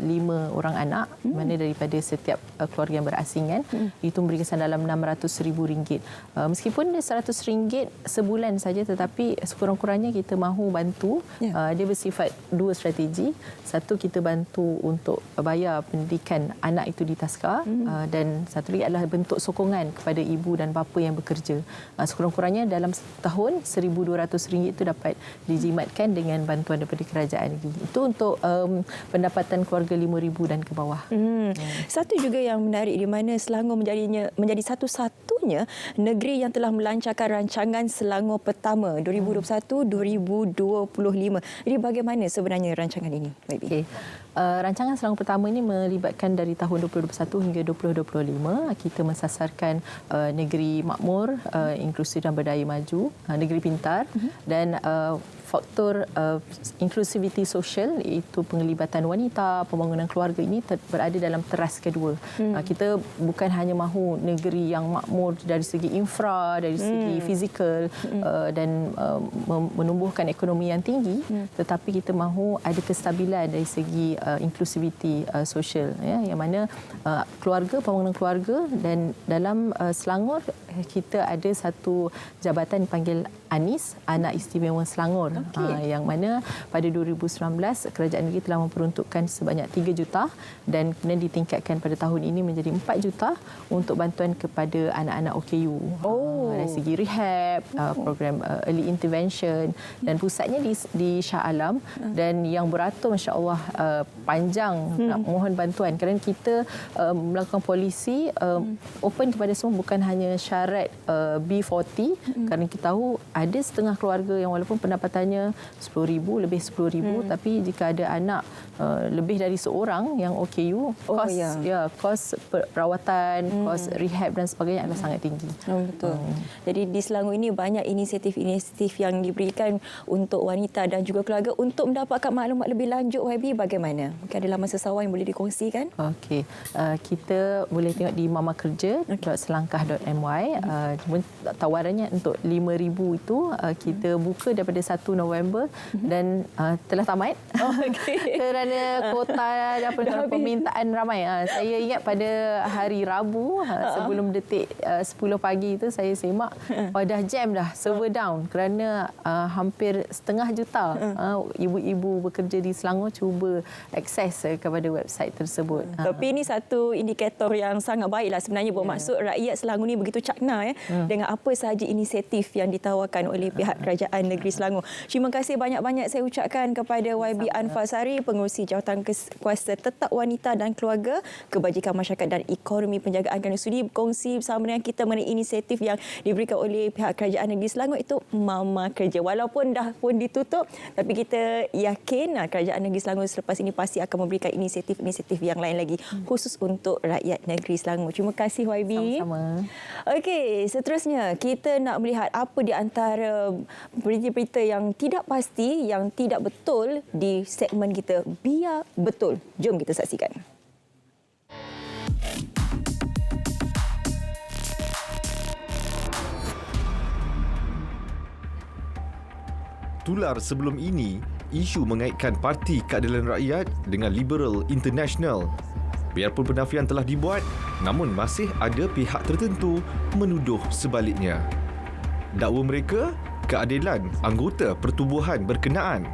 orang anak, mana daripada setiap keluarga yang berasingan. Itu memberi kesan dalam RM600,000. Meskipun dia RM100 sebulan saja, tetapi sekurang-kurangnya kita mahu bantu. Dia bersifat dua strategi. Satu, kita bantu untuk bayar pendidikan anak itu di taska, dan satu lagi adalah bentuk sokongan kepada ibu dan bapa yang bekerja. Sekurang-kurangnya dalam setahun RM1,200 itu dapat dijimatkan dengan bantuan daripada kerajaan negeri. Itu untuk pendapatan keluarga 5,000 dan ke bawah. Satu juga yang menarik di mana Selangor menjadi satu-satunya negeri yang telah melancarkan rancangan Selangor Pertama 2021-2025. Jadi bagaimana sebenarnya rancangan ini? Rancangan Selangor Pertama ini melibatkan dari tahun 2021 hingga 2025. Kita mensasarkan negeri makmur, inklusif dan berdaya maju, negeri pintar, dan faktor inklusiviti sosial, iaitu penglibatan wanita, pembangunan keluarga ini berada dalam teras kedua. Kita bukan hanya mahu negeri yang makmur dari segi infra, dari segi fizikal, dan menumbuhkan ekonomi yang tinggi, tetapi kita mahu ada kestabilan dari segi inklusiviti sosial, yang mana keluarga, pembangunan keluarga. Dan dalam Selangor kita ada satu jabatan dipanggil ANIS, Anak Istimewa Selangor, yang mana pada 2019 kerajaan negeri telah memperuntukkan sebanyak 3 juta dan kemudian ditingkatkan pada tahun ini menjadi 4 juta untuk bantuan kepada anak-anak OKU. Dari segi rehab, program early intervention, dan pusatnya di Shah Alam, dan yang beratur masya-Allah panjang nak mohon bantuan kerana kita melakukan polisi open kepada semua, bukan hanya syarat B40, kerana kita tahu ada setengah keluarga yang walaupun pendapatannya RM10,000, lebih RM10,000, tapi jika ada anak lebih dari seorang yang OKU, kos perawatan, kos rehab dan sebagainya adalah sangat tinggi. Betul. Jadi di Selangor ini banyak inisiatif-inisiatif yang diberikan untuk wanita dan juga keluarga. Untuk mendapatkan maklumat lebih lanjut, YB, bagaimana? Mungkin ada laman sesawan yang boleh dikongsikan? Kita boleh tengok di mamakerja.selangkah.my. Tawarannya untuk 5,000 itu kita buka daripada 1 November dan telah tamat. Kerana kuota permintaan ramai. Saya ingat pada hari Rabu sebelum detik 10 pagi itu saya semak dah jam dah, server down kerana hampir setengah juta ibu-ibu bekerja di Selangor cuba akses kepada website tersebut. Tapi ini satu indikator yang sangat baiklah sebenarnya, bermaksud rakyat Selangor ni begitu cakna dengan apa sahaja inisiatif yang ditawarkan oleh pihak Kerajaan Negeri Selangor. Terima kasih banyak-banyak saya ucapkan kepada YB Anfarsari, Pengerusi Jawatan Kuasa Tetap Wanita dan Keluarga, Kebajikan Masyarakat dan Ekonomi Penjagaan, kerana sudi berkongsi bersama dengan kita mengenai inisiatif yang diberikan oleh pihak Kerajaan Negeri Selangor, itu Mama Kerja. Walaupun dah pun ditutup, tapi kita yakin Kerajaan Negeri Selangor selepas ini pasti akan memberikan inisiatif-inisiatif yang lain lagi khusus untuk rakyat negeri Selangor. Terima kasih YB. Sama-sama. Okey, seterusnya kita nak melihat apa di antara berita-berita yang tidak pasti, yang tidak betul di segmen kita Biar Betul. Jom kita saksikan. Tular sebelum ini, isu mengaitkan Parti Keadilan Rakyat dengan Liberal International. Biarpun penafian telah dibuat, namun masih ada pihak tertentu menuduh sebaliknya. Dakwa mereka, keadilan anggota pertubuhan berkenaan.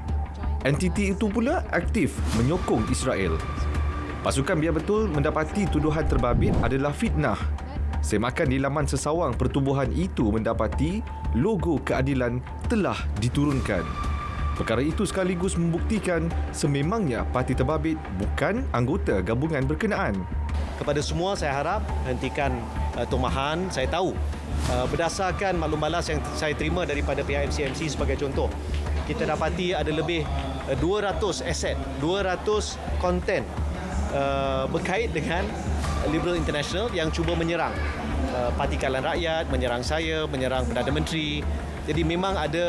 Entiti itu pula aktif menyokong Israel. Pasukan Biar Betul mendapati tuduhan terbabit adalah fitnah. Semakan di laman sesawang pertubuhan itu mendapati logo keadilan telah diturunkan. Perkara itu sekaligus membuktikan sememangnya parti terbabit bukan anggota gabungan berkenaan. Kepada semua saya harap hentikan tumahan. Saya tahu berdasarkan maklum balas yang saya terima daripada pihak MCMC sebagai contoh, kita dapati ada lebih 200 aset, 200 konten berkait dengan Liberal International yang cuba menyerang Parti Keadilan Rakyat, menyerang saya, menyerang Perdana Menteri. Jadi memang ada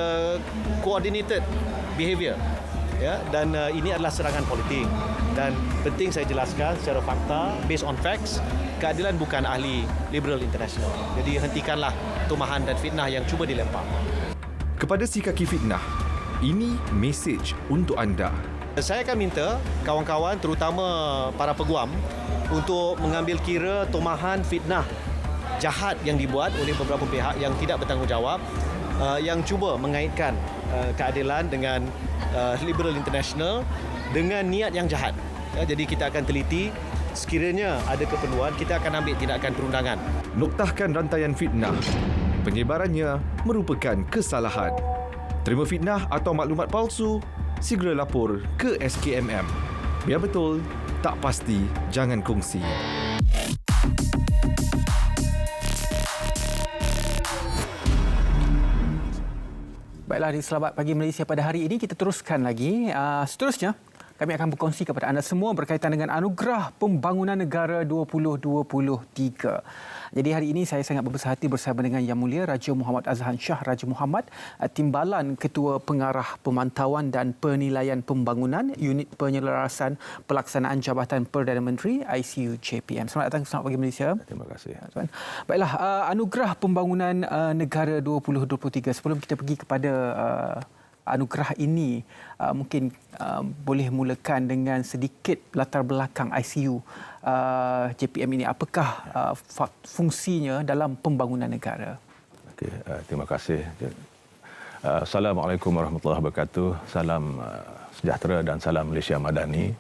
coordinated behavior, ya, dan ini adalah serangan politik. Dan penting saya jelaskan secara fakta, based on facts, keadilan bukan ahli Liberal International. Jadi hentikanlah tumahan dan fitnah yang cuba dilempar. Kepada si kaki fitnah, ini mesej untuk anda. Saya akan minta kawan-kawan, terutama para peguam, untuk mengambil kira tumahan fitnah jahat yang dibuat oleh beberapa pihak yang tidak bertanggungjawab, yang cuba mengaitkan keadilan dengan Liberal International dengan niat yang jahat. Jadi kita akan teliti, sekiranya ada keperluan, kita akan ambil tindakan perundangan. Noktahkan rantaian fitnah. Penyebarannya merupakan kesalahan. Terima fitnah atau maklumat palsu, segera lapor ke SKMM. Biar betul, tak pasti, jangan kongsi. Baiklah, di Selamat Pagi Malaysia pada hari ini kita teruskan lagi. Seterusnya, kami akan berkongsi kepada anda semua berkaitan dengan Anugerah Pembangunan Negara 2023. Jadi hari ini saya sangat berbesar hati bersama dengan Yang Mulia Raja Muhammad Azhan Shah Raja Muhammad, Timbalan Ketua Pengarah Pemantauan dan Penilaian Pembangunan Unit Penyelarasan Pelaksanaan Jabatan Perdana Menteri ICU JPM. Selamat datang ke Selamat Pagi Malaysia. Terima kasih. Baiklah, Anugerah Pembangunan Negara 2023. Sebelum kita pergi kepada anugerah ini, mungkin boleh mulakan dengan sedikit latar belakang ICU JPM ini. Apakah fungsinya dalam pembangunan negara? Okey, terima kasih. Assalamualaikum warahmatullahi wabarakatuh. Salam sejahtera dan salam Malaysia Madani.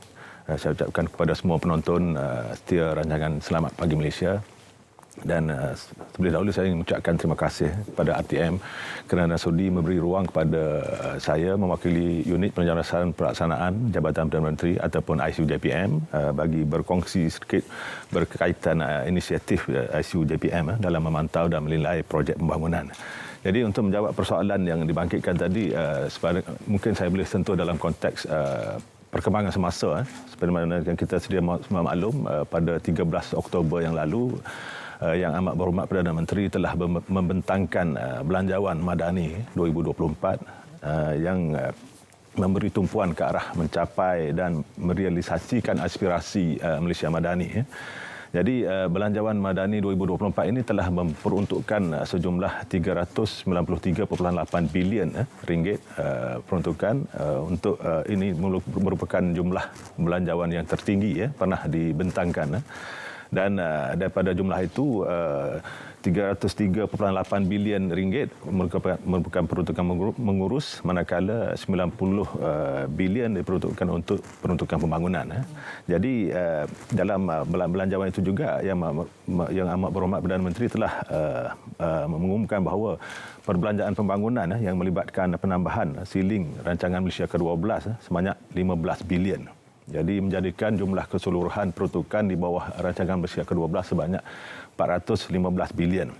Saya ucapkan kepada semua penonton setia rancangan Selamat Pagi Malaysia. Dan terlebih dahulu saya ingin mengucapkan terima kasih kepada RTM kerana sudi memberi ruang kepada saya mewakili Unit Penyelarasan Pelaksanaan Jabatan Perdana Menteri ataupun ICU JPM bagi berkongsi sedikit berkaitan inisiatif ICU JPM dalam memantau dan menilai projek pembangunan. Jadi untuk menjawab persoalan yang dibangkitkan tadi, mungkin saya boleh sentuh dalam konteks perkembangan semasa. Seperti mana yang kita sedia maklum, pada 13 Oktober yang lalu, Yang Amat Berhormat Perdana Menteri telah membentangkan Belanjawan Madani 2024 yang memberi tumpuan ke arah mencapai dan merealisasikan aspirasi Malaysia Madani. Jadi Belanjawan Madani 2024 ini telah memperuntukkan sejumlah 393.8 bilion ringgit peruntukan untuk ini merupakan jumlah belanjawan yang tertinggi pernah dibentangkan. Dan daripada jumlah itu 303.8 bilion ringgit merupakan peruntukan mengurus, manakala 90 bilion diperuntukkan untuk peruntukan pembangunan. Jadi dalam belanjawan itu juga yang Amat Berhormat Perdana Menteri telah mengumumkan bahawa perbelanjaan pembangunan yang melibatkan penambahan siling rancangan Malaysia ke-12 sebanyak 15 bilion. Jadi menjadikan jumlah keseluruhan peruntukan di bawah rancangan Malaysia ke-12 sebanyak 415 bilion.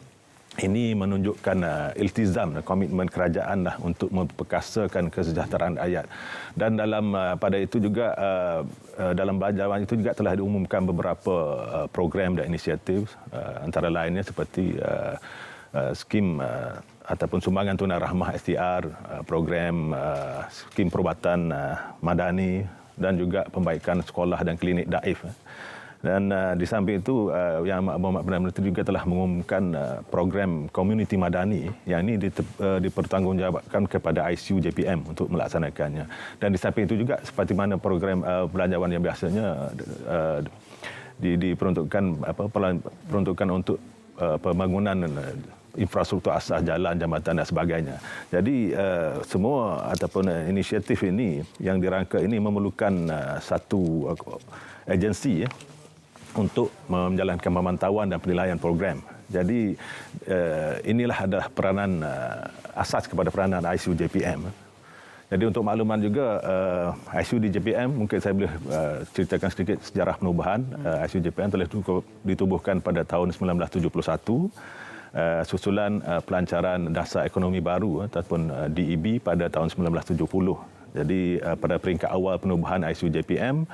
Ini menunjukkan iltizam, komitmen kerajaan untuk memperkasakan kesejahteraan rakyat. Dan dalam pada itu juga dalam belanjawan itu juga telah diumumkan beberapa program dan inisiatif, antara lainnya seperti skim ataupun sumbangan tunai rahmah STR, program skim perubatan madani dan juga pembaikan sekolah dan klinik daif. Dan di samping itu, Yang Amat Berhormat Perdana Menteri juga telah mengumumkan program komuniti madani yang ini dipertanggungjawabkan kepada ICU JPM untuk melaksanakannya. Dan di samping itu juga seperti mana program belanjawan yang biasanya diperuntukkan peruntukan untuk pembangunan infrastruktur asas, jalan, jambatan dan sebagainya. Jadi semua ataupun inisiatif ini yang dirangka ini memerlukan satu agensi untuk menjalankan pemantauan dan penilaian program. Jadi inilah adalah peranan asas kepada peranan ICU JPM. Jadi untuk makluman juga ICU di JPM, mungkin saya boleh ceritakan sedikit sejarah penubuhan. ICU JPM telah ditubuhkan pada tahun 1971 susulan pelancaran dasar ekonomi baru ataupun DEB pada tahun 1970. Jadi pada peringkat awal penubuhan ICU JPM,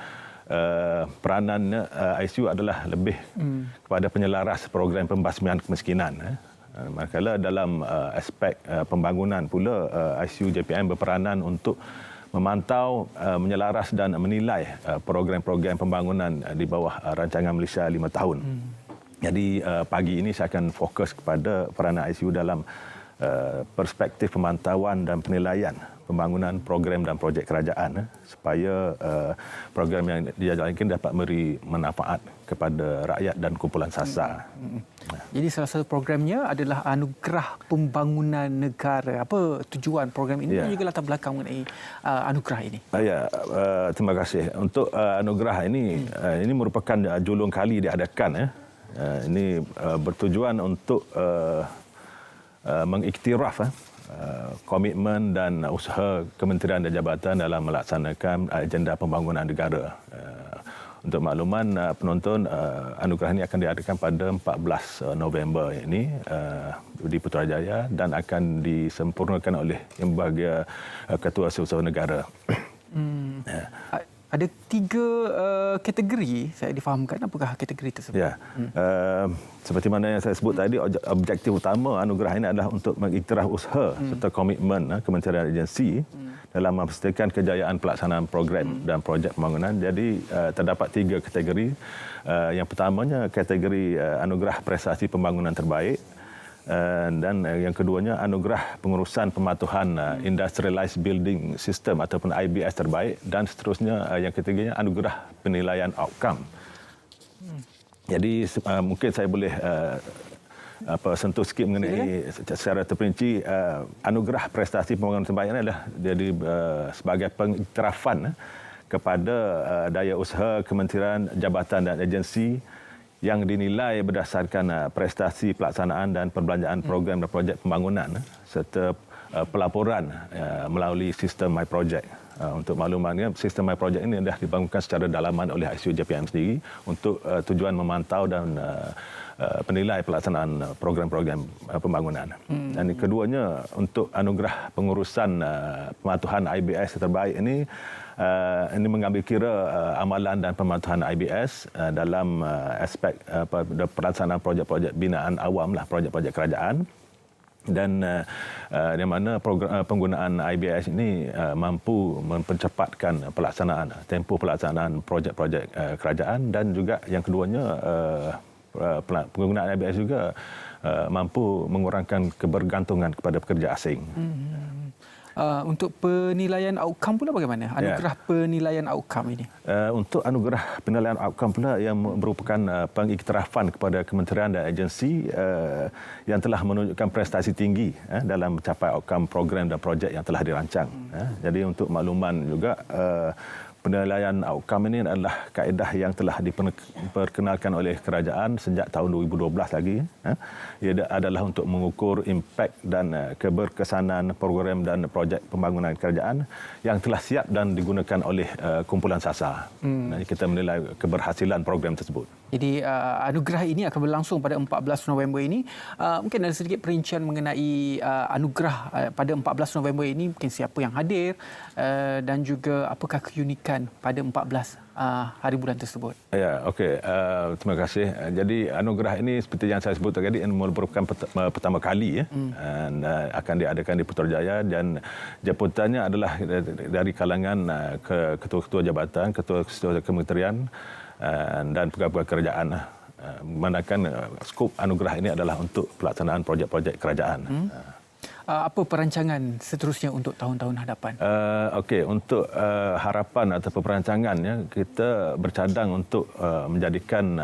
peranan ICU adalah lebih kepada penyelaras program pembasmian kemiskinan. Manakala dalam aspek pembangunan pula, ICU JPM berperanan untuk memantau, menyelaras dan menilai program-program pembangunan di bawah rancangan Malaysia 5 tahun. Jadi pagi ini saya akan fokus kepada peranan ICU dalam perspektif pemantauan dan penilaian pembangunan program dan projek kerajaan supaya program yang dijalankan dapat memberi manfaat kepada rakyat dan kumpulan sasar. Jadi salah satu programnya adalah Anugerah Pembangunan Negara. Apa tujuan program ini dan juga latar belakang mengenai anugerah ini? Terima kasih. Untuk anugerah ini merupakan julung kali diadakan. Ini bertujuan untuk mengiktiraf komitmen dan usaha kementerian dan jabatan dalam melaksanakan agenda pembangunan negara. Untuk makluman penonton, anugerah ini akan diadakan pada 14 November ini di Putrajaya dan akan disempurnakan oleh Yang Berbahagia Ketua Setiausaha Negara. Ada 3 kategori, saya difahamkan. Apakah kategori tersebut? Seperti mana yang saya sebut tadi, objektif utama anugerah ini adalah untuk mengiktiraf usaha serta komitmen kementerian agensi dalam memastikan kejayaan pelaksanaan program dan projek pembangunan. Jadi terdapat 3 kategori. Yang pertamanya kategori anugerah prestasi pembangunan terbaik. Dan yang keduanya anugerah pengurusan pematuhan Industrialized Building System ataupun IBS terbaik, dan seterusnya yang ketiganya anugerah penilaian outcome. Jadi mungkin saya boleh sentuh sikit mengenai secara terperinci anugerah prestasi pembangunan terbaik ini adalah jadi sebagai pengiktirafan kepada daya usaha kementerian, jabatan dan agensi yang dinilai berdasarkan prestasi pelaksanaan dan perbelanjaan program dan projek pembangunan serta pelaporan melalui sistem My Project. Untuk maklumannya, sistem My Project ini dah dibangunkan secara dalaman oleh ICU JPM sendiri untuk tujuan memantau dan penilai pelaksanaan program-program pembangunan. Dan keduanya, untuk anugerah pengurusan pematuhan IBS terbaik ini mengambil kira amalan dan pematuhan IBS dalam aspek pelaksanaan projek-projek binaan awam, projek-projek kerajaan, dan di mana penggunaan IBS ini mampu mempercepatkan tempoh pelaksanaan projek-projek kerajaan, dan juga yang keduanya penggunaan IBS juga mampu mengurangkan kebergantungan kepada pekerja asing. Untuk penilaian outcome pula bagaimana? Anugerah penilaian outcome ini? Untuk anugerah penilaian outcome pula yang merupakan pengiktirafan kepada kementerian dan agensi yang telah menunjukkan prestasi tinggi dalam mencapai outcome program dan projek yang telah dirancang. Jadi untuk makluman juga, penilaian outcome ini adalah kaedah yang telah diperkenalkan oleh kerajaan sejak tahun 2012 lagi. Ia adalah untuk mengukur impak dan keberkesanan program dan projek pembangunan kerajaan yang telah siap dan digunakan oleh kumpulan sasar. Kita menilai keberhasilan program tersebut. Jadi anugerah ini akan berlangsung pada 14 November ini. Mungkin ada sedikit perincian mengenai anugerah pada 14 November ini, mungkin siapa yang hadir dan juga apakah keunikan pada 14 hari bulan tersebut. Terima kasih. Jadi anugerah ini seperti yang saya sebut tadi merupakan pertama kali dan akan diadakan di Putrajaya, dan jemputannya adalah dari kalangan ketua-ketua jabatan, ketua-ketua kementerian dan pegawai kerajaan. Manakan skop anugerah ini adalah untuk pelaksanaan projek-projek kerajaan. apa perancangan seterusnya untuk tahun-tahun hadapan? Okey, untuk harapan atau perancangannya, kita bercadang untuk menjadikan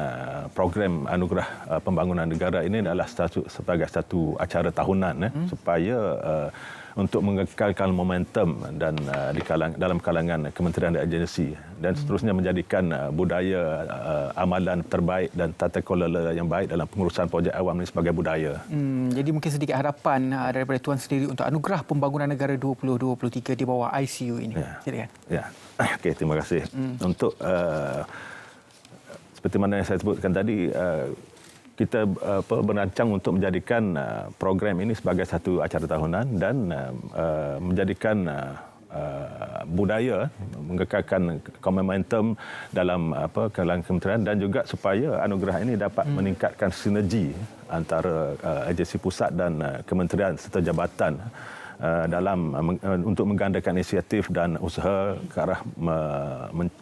program Anugerah Pembangunan Negara ini adalah sebagai satu acara tahunan supaya untuk mengekalkan momentum dan dalam kalangan kementerian dan agensi dan seterusnya menjadikan budaya amalan terbaik dan tata kelola yang baik dalam pengurusan projek awam ini sebagai budaya. Jadi mungkin sedikit harapan daripada Tuan sendiri untuk Anugerah Pembangunan Negara 2023 di bawah ICU ini. Silakan. Ya. Okey, terima kasih. Untuk seperti mana yang saya sebutkan tadi, kita merancang untuk menjadikan program ini sebagai satu acara tahunan dan menjadikan budaya, mengekalkan momentum dalam kalangan kementerian dan juga supaya anugerah ini dapat meningkatkan sinergi antara agensi pusat dan kementerian serta jabatan dalam untuk menggandakan inisiatif dan usaha ke arah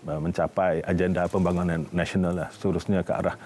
mencapai agenda pembangunan nasional seterusnya ke arah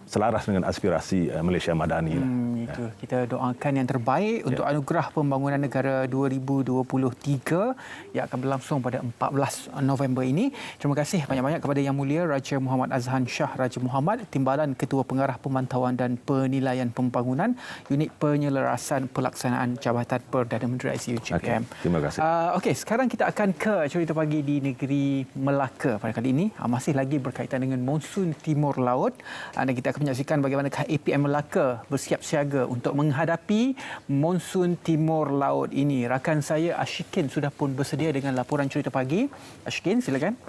selaras dengan aspirasi Malaysia Madani. Itu kita doakan yang terbaik untuk Anugerah Pembangunan Negara 2023 yang akan berlangsung pada 14 November ini. Terima kasih banyak-banyak kepada Yang Mulia Raja Muhammad Azhan Shah Raja Muhammad, Timbalan Ketua Pengarah Pemantauan dan Penilaian Pembangunan, Unit Penyelarasan Pelaksanaan Jabatan Perdana Menteri ICU JPM. Terima kasih. Okey, sekarang kita akan ke cerita pagi di negeri Melaka pada kali ini. Masih lagi berkaitan dengan monsun timur laut, dan kita akan menyaksikan bagaimanakah APM Melaka bersiap siaga untuk menghadapi monsun timur laut ini. Rakan saya Ashikin sudah pun bersedia dengan laporan cerita pagi. Ashikin, silakan.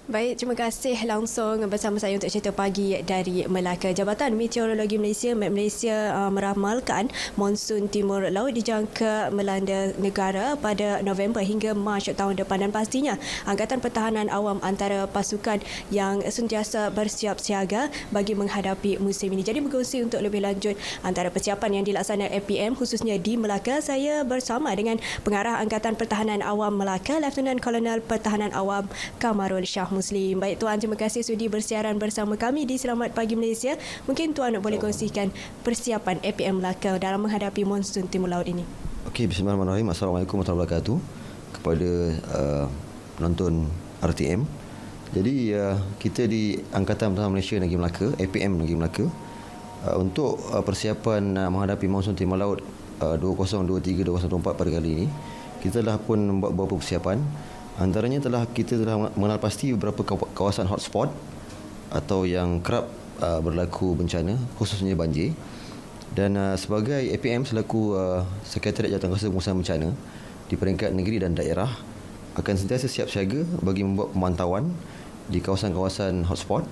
Baik, terima kasih langsung bersama saya untuk cerita pagi dari Melaka. Jabatan Meteorologi Malaysia, Malaysia meramalkan monsun timur laut dijangka melanda negara pada November hingga Mac tahun depan dan pastinya Angkatan Pertahanan Awam antara pasukan yang sentiasa bersiap siaga bagi menghadapi musim ini. Jadi berkongsi untuk lebih lanjut antara persiapan yang dilaksanakan APM khususnya di Melaka, saya bersama dengan Pengarah Angkatan Pertahanan Awam Melaka, Lieutenant Kolonel Pertahanan Awam Kamarul Shah Muslim. Baik Tuan, terima kasih sudi bersiaran bersama kami di Selamat Pagi Malaysia. Mungkin Tuan boleh kongsikan persiapan APM Melaka dalam menghadapi monsun timur laut ini. Okey, bismillahirrahmanirrahim. Assalamualaikum warahmatullahi wabarakatuh kepada penonton RTM. Jadi kita di Angkatan Pertahanan Malaysia Negeri Melaka, APM Negeri Melaka, untuk persiapan menghadapi monsun timur laut 2023-2024 pada kali ini, kita telah pun membuat beberapa persiapan. Antaranya kita telah mengenal pasti beberapa kawasan hotspot atau yang kerap berlaku bencana, khususnya banjir. Dan sebagai APM selaku Sekretariat Jawatankuasa Pengurusan Bencana di peringkat negeri dan daerah akan sentiasa siap siaga bagi membuat pemantauan di kawasan-kawasan hotspot,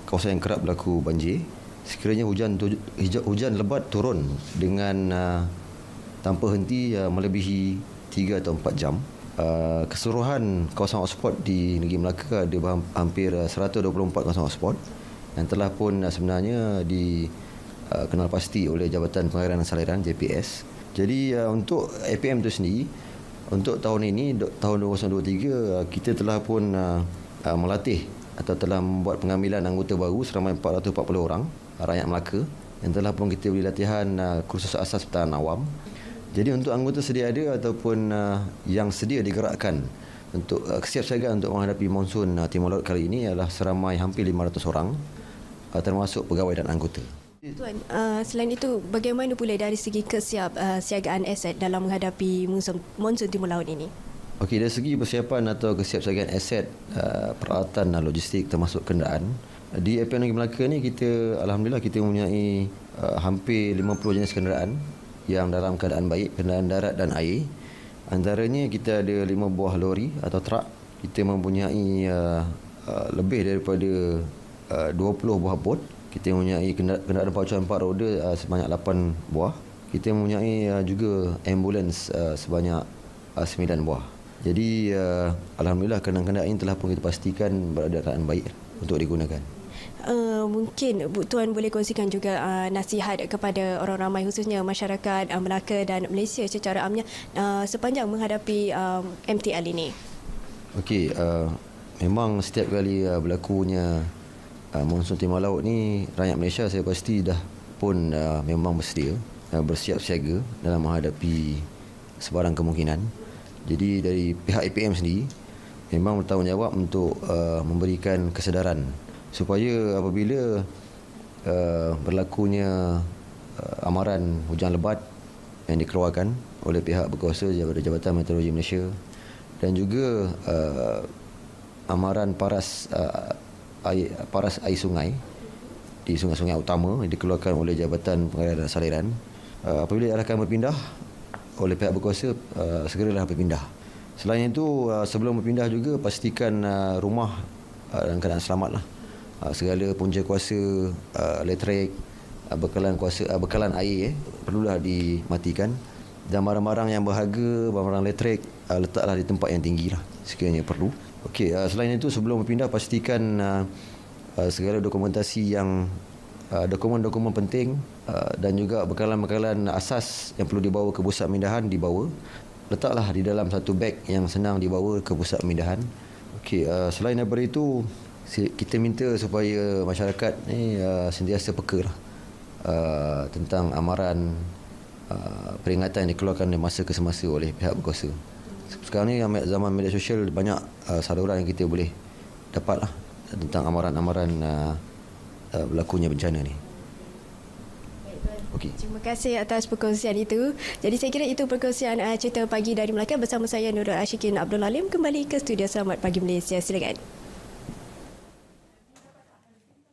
kawasan yang kerap berlaku banjir. Sekiranya hujan lebat turun dengan tanpa henti melebihi 3 atau 4 jam. Keseluruhan kawasan hotspot di negeri Melaka ada hampir 124 kawasan hotspot yang telah pun sebenarnya dikenal pasti oleh Jabatan Pengairan dan Saliran JPS. Jadi untuk APM itu sendiri, untuk tahun ini, tahun 2023, kita telah pun melatih atau telah membuat pengambilan anggota baru seramai 440 orang rakyat Melaka yang telah pun kita beri latihan kursus asas pertahanan awam. Jadi untuk anggota sedia ada ataupun yang sedia digerakkan untuk kesiapsiagaan untuk menghadapi monsun timur laut kali ini adalah seramai hampir 500 orang, termasuk pegawai dan anggota. Tuan, selain itu bagaimana pula dari segi kesiapsiagaan aset dalam menghadapi monsun timur laut ini? Okey, dari segi persiapan atau kesiapsiagaan aset, peralatan logistik termasuk kenderaan, di APM Negeri Melaka ni alhamdulillah kita mempunyai hampir 50 jenis kenderaan yang dalam keadaan baik, kenderaan darat dan air. Antaranya kita ada 5 buah lori atau truk. Kita mempunyai lebih daripada 20 buah bot. Kita mempunyai kenderaan pacuan 4 roda sebanyak 8 buah. Kita mempunyai juga ambulans sebanyak 9 buah. Jadi alhamdulillah kenderaan ini telah pun kita pastikan berada dalam keadaan baik untuk digunakan. Mungkin Tuan boleh kongsikan juga nasihat kepada orang ramai khususnya masyarakat Melaka dan Malaysia secara amnya sepanjang menghadapi MTL ini. Okey, memang setiap kali berlakunya monsun Timur Laut ni rakyat Malaysia saya pasti dah pun memang bersedia, bersiap siaga dalam menghadapi sebarang kemungkinan. Jadi dari pihak APM sendiri memang bertanggungjawab untuk memberikan kesedaran supaya apabila berlakunya amaran hujan lebat yang dikeluarkan oleh pihak berkuasa Jabatan Meteorologi Malaysia dan juga amaran paras air sungai di sungai-sungai utama yang dikeluarkan oleh Jabatan Pengelolaan Saliran, apabila diarahkan berpindah oleh pihak berkuasa, segeralah berpindah. Selain itu, sebelum berpindah juga pastikan rumah dalam keadaan selamatlah. Segala punca kuasa elektrik, bekalan air perlulah dimatikan, dan barang-barang yang berharga, barang-barang elektrik letaklah di tempat yang tinggilah sekiranya perlu. Okey, selain itu sebelum berpindah pastikan segala dokumentasi yang dokumen-dokumen penting dan juga bekalan-bekalan asas yang perlu dibawa ke pusat pemindahan dibawa. Letaklah di dalam satu beg yang senang dibawa ke pusat pemindahan. Okey, selain daripada itu kita minta supaya masyarakat ni sentiasa peka tentang amaran peringatan yang dikeluarkan masa ke semasa oleh pihak berkuasa. Sekarang ni zaman media sosial banyak saluran yang kita boleh dapatlah tentang amaran-amaran berlakunya bencana ni. Okay. Terima kasih atas perkongsian itu. Jadi saya kira itu perkongsian cerita pagi dari Melaka bersama saya Nurul Ashikin Abdul Halim. Kembali ke studio Selamat Pagi Malaysia. Silakan.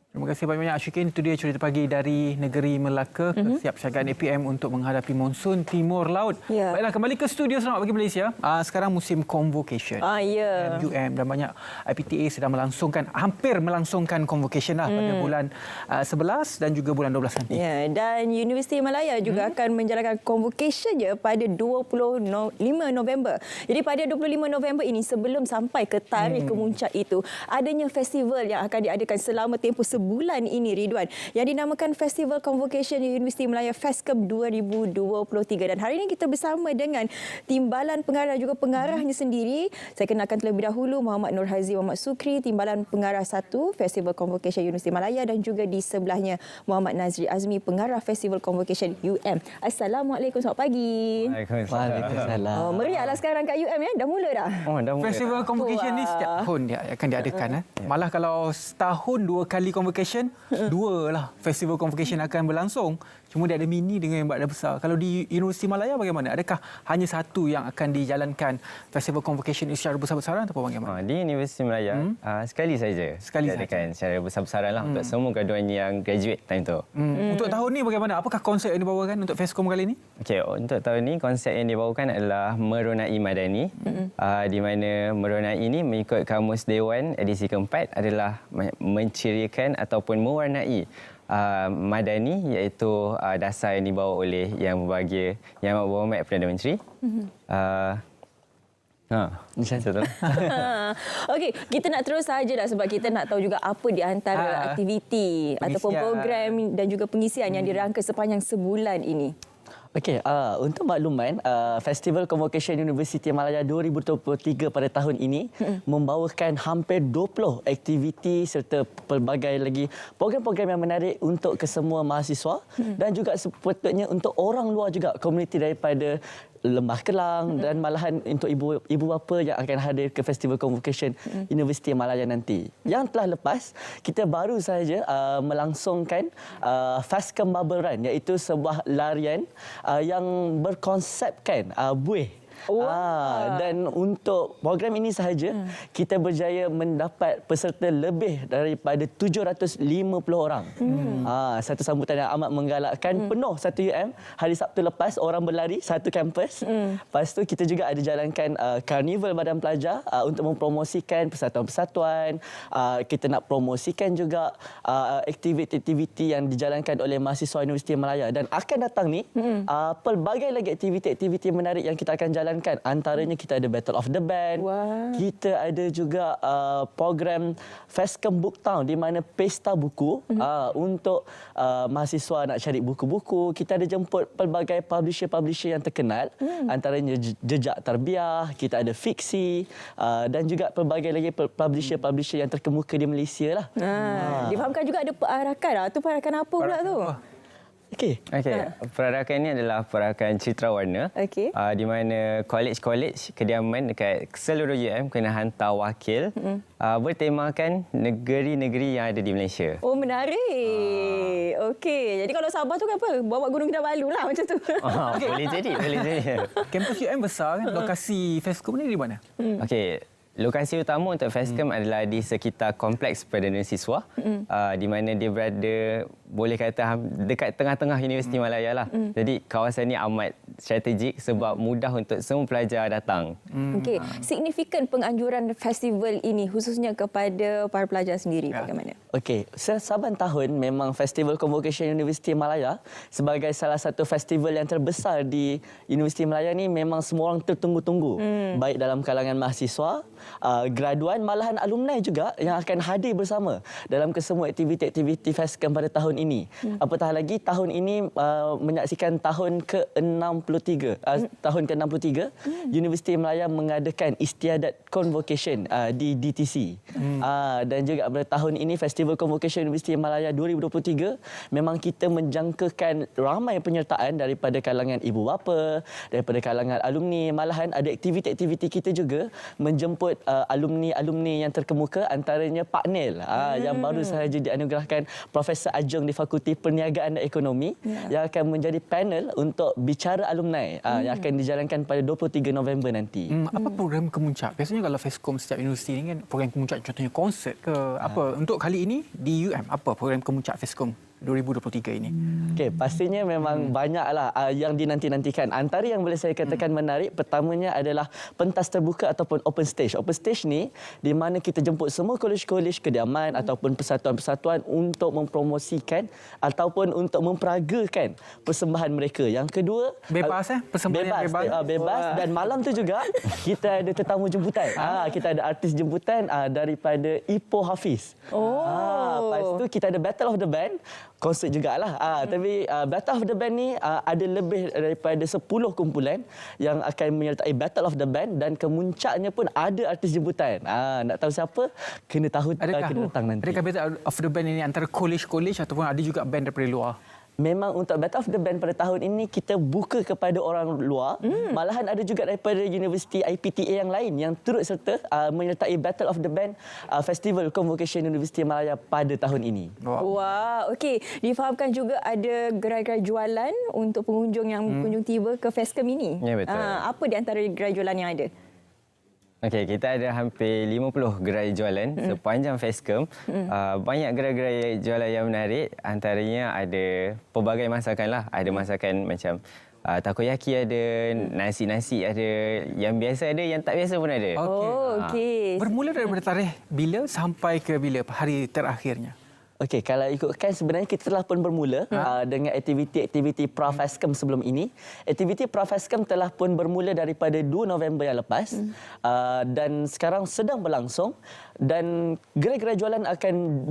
Terima kasih banyak Ashikin. Itu dia cerita pagi dari negeri Melaka, kesiapsiagaan APM untuk menghadapi monsun Timur Laut. Ya. Baiklah, kembali ke studio Selamat Pagi Malaysia. Sekarang musim convocation. Ya. UM dan banyak IPTA sedang hampir melangsungkan convocation pada bulan 11 dan juga bulan 12 nanti. Ya, dan Universiti Malaya juga akan menjalankan convocation pada 25 November. Jadi pada 25 November ini, sebelum sampai ke tarikh kemuncak itu, adanya festival yang akan diadakan selama tempoh sebulan ini, Ridwan, yang dinamakan Festival Convocation Universiti Malaya FESCOM 2023. Dan hari ini kita bersama dengan Timbalan Pengarah juga pengarahnya sendiri. Saya kenalkan terlebih dahulu Muhammad Nur Hazi Muhammad Sukri, Timbalan Pengarah 1 Festival Convocation Universiti Malaya, dan juga di sebelahnya Muhammad Nazri Azmi, Pengarah Festival Convocation UM. Assalamualaikum, selamat pagi. Waalaikumsalam. Meriahlah sekarang kat UM ya. Dah mula dah. Dah mula. Festival Convocation ni setiap tahun dia akan diadakan. Malah kalau setahun 2 kali convocation, 2 lah festival convocation akan berlangsung. Cuma dia ada mini dengan yang berada besar. Kalau di Universiti Malaya bagaimana? Adakah hanya satu yang akan dijalankan festival convocation secara besar-besaran atau bagaimana? Di Universiti Malaya sekali saja diadakan secara besar-besaran lah untuk semua graduan yang graduate time tu. Untuk tahun ni bagaimana? Apakah konsep yang dibawakan untuk FESCOM kali ini? Okey, untuk tahun ni konsep yang dibawakan adalah Meronai Madani. Di mana meronai ini mengikut Kamus Dewan edisi keempat adalah mencirikan ataupun mewarnai Madani, iaitu dasar yang dibawa oleh Yang Berbahagia Yang Amat Berhormat Perdana Menteri. Okey, kita nak terus sajalah sebab kita nak tahu juga apa di antara aktiviti ataupun program dan juga pengisian yang dirangka sepanjang sebulan ini. Okey, untuk makluman, Festival Convocation Universiti Malaya 2023 pada tahun ini membawakan hampir 20 aktiviti serta pelbagai lagi program-program yang menarik untuk kesemua mahasiswa dan juga sepatutnya untuk orang luar juga, komuniti daripada Lembah Kelang dan malahan untuk ibu bapa yang akan hadir ke Festival Convocation Universiti Malaya nanti. Yang telah lepas, kita baru sahaja melangsungkan FESCOM Bubble Run, iaitu sebuah larian yang berkonsepkan buih. Dan untuk program ini sahaja kita berjaya mendapat peserta lebih daripada 750 orang. Satu sambutan yang amat menggalakkan, penuh satu UM. Hari Sabtu lepas orang berlari satu kampus. Lepas tu kita juga ada jalankan karnival badan pelajar untuk mempromosikan persatuan-persatuan. Kita nak promosikan juga aktiviti-aktiviti yang dijalankan oleh mahasiswa Universiti Malaya, dan akan datang ni pelbagai lagi aktiviti-aktiviti menarik yang kita akan jalankan dijalankan. Antaranya kita ada Battle of the Band. Kita ada juga program Fescom Book Town di mana pesta buku untuk mahasiswa nak cari buku-buku. Kita ada jemput pelbagai publisher-publisher yang terkenal. Antaranya Jejak Terbiah, kita ada Fiksi dan juga pelbagai lagi publisher-publisher yang terkemuka di Malaysia lah. Difahamkan juga ada perarakan. Itu perarakan apa pula tu? Okey. Perarakan ini adalah perarakan cerita warna. Di mana kolej-kolej kediaman dekat seluruh UM kena hantar wakil bertemakan negeri-negeri yang ada di Malaysia. Oh, menarik. Okey. Jadi kalau Sabah tu kan apa? Bawa Gunung Kinabalu lah macam tu. Boleh jadi. Kampus UM besar kan? Lokasi Fescom ni di mana? Okey. Lokasi utama untuk Fescom adalah di sekitar Kompleks Perdana Siswa, di mana dia berada, boleh kata dekat tengah-tengah Universiti Malaya lah. Jadi kawasan ini amat strategik sebab mudah untuk semua pelajar datang. Okey, signifikan penganjuran festival ini khususnya kepada para pelajar sendiri bagaimana? Okey, saban tahun memang Festival Convocation Universiti Malaya sebagai salah satu festival yang terbesar di Universiti Malaya ni memang semua orang tertunggu-tunggu. Baik dalam kalangan mahasiswa, graduan, malahan alumni juga yang akan hadir bersama dalam kesemua aktiviti-aktiviti Fescom pada tahun ini. Apatah lagi tahun ini menyaksikan tahun ke-63. Tahun ke-63 Universiti Malaya mengadakan istiadat convocation di DTC. Dan juga pada tahun ini Festival Convocation Universiti Malaya 2023 memang kita menjangkakan ramai penyertaan daripada kalangan ibu bapa, daripada kalangan alumni, malahan ada aktiviti-aktiviti kita juga menjemput alumni-alumni yang terkemuka, antaranya Pak Nel yang baru sahaja dianugerahkan Profesor Adjung di Fakulti Perniagaan dan Ekonomi yang akan menjadi panel untuk bicara alumni yang akan dijalankan pada 23 November nanti. Apa program kemuncak? Biasanya kalau Fescom setiap universiti ni kan program kemuncak contohnya konsert ke apa. Untuk kali ini di UM apa program kemuncak Fescom 2023 ini? Okey, pastinya memang banyaklah yang dinanti-nantikan. Antara yang boleh saya katakan menarik, pertamanya adalah pentas terbuka ataupun open stage. Open stage ni di mana kita jemput semua kolej-kolej kediaman ataupun persatuan-persatuan untuk mempromosikan ataupun untuk memperagakan persembahan mereka. Yang kedua, bebas persembahan bebas dan malam tu juga kita ada tetamu jemputan. Kita ada artis jemputan daripada Ipoh Hafiz. Lepas tu kita ada Battle of the Band. Konsert jugalah. Tapi Battle of the Band ni ada lebih daripada 10 kumpulan yang akan menyertai Battle of the Band dan kemuncaknya pun ada artis jemputan. Nak tahu siapa? Kena datang nanti. Adakah Battle of the Band ini antara kolej-kolej ataupun ada juga band daripada luar? Memang untuk Battle of the Band pada tahun ini kita buka kepada orang luar. Malahan ada juga daripada Universiti IPTA yang lain yang turut serta menyertai Battle of the Band Festival Convocation Universiti Malaya pada tahun ini. Wah, okey. Difahamkan juga ada gerai-gerai jualan untuk pengunjung yang berkunjung tiba ke Fescom ini. Ya, betul. Apa di antara gerai jualan yang ada? Okey, kita ada hampir 50 gerai jualan sepanjang Fescom. Banyak gerai-gerai jualan yang menarik. Antaranya ada pelbagai masakan lah. Ada masakan macam takoyaki ada, nasi-nasi ada, yang biasa ada, yang tak biasa pun ada. Okey. Bermula daripada tarikh bila sampai ke bila hari terakhirnya? Okey, kalau ikutkan sebenarnya kita telah pun bermula dengan aktiviti-aktiviti Pra-Fescom sebelum ini. Aktiviti Pra-Fescom telah pun bermula daripada 2 November yang lepas dan sekarang sedang berlangsung dan gerai-gerai jualan akan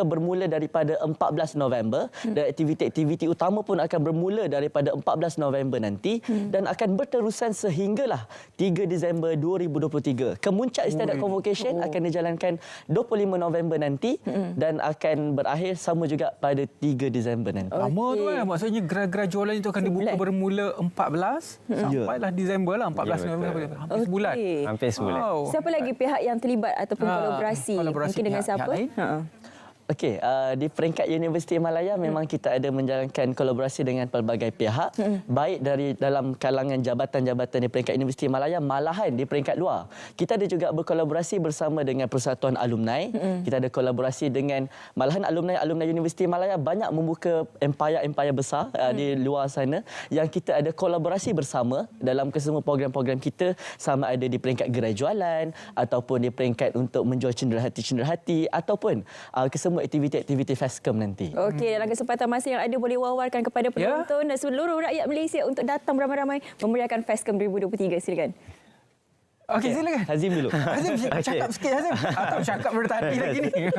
bermula daripada 14 November dan aktiviti-aktiviti utama pun akan bermula daripada 14 November nanti dan akan berterusan sehinggalah 3 Disember 2023. Kemuncak Istiadat Convocation akan dijalankan 25 November nanti dan akan berakhir sama juga pada 3 Disember nanti. Lama tu kan. Maksudnya gerai-gerai jualan itu akan dibuka bermula 14 sampailah Disember lah, 14 November. Hampir sebulan. Hampir sebulan. Siapa lagi pihak yang terlibat ataupun kolaborasi? Mungkin dengan siapa? Okey, di peringkat Universiti Malaya memang kita ada menjalankan kolaborasi dengan pelbagai pihak, baik dari dalam kalangan jabatan-jabatan di peringkat Universiti Malaya, malahan di peringkat luar. Kita ada juga berkolaborasi bersama dengan Persatuan Alumni. Kita ada kolaborasi dengan malahan alumni Universiti Malaya banyak membuka empayar-empayar besar di luar sana yang kita ada kolaborasi bersama dalam kesemua program-program kita, sama ada di peringkat gerai jualan ataupun di peringkat untuk menjual cenderahati-cenderahati ataupun kesemua semua aktiviti-aktiviti FESCAM nanti. Okey, dalam kesempatan masa yang ada boleh wawarkan kepada penonton dan seluruh rakyat Malaysia untuk datang beramai-ramai memeriahkan FESCAM 2023. Silakan. Okey, silakan. Hazim dulu. Hazim, cakap sikit Hazim. Atau cakap bertadi lagi ni.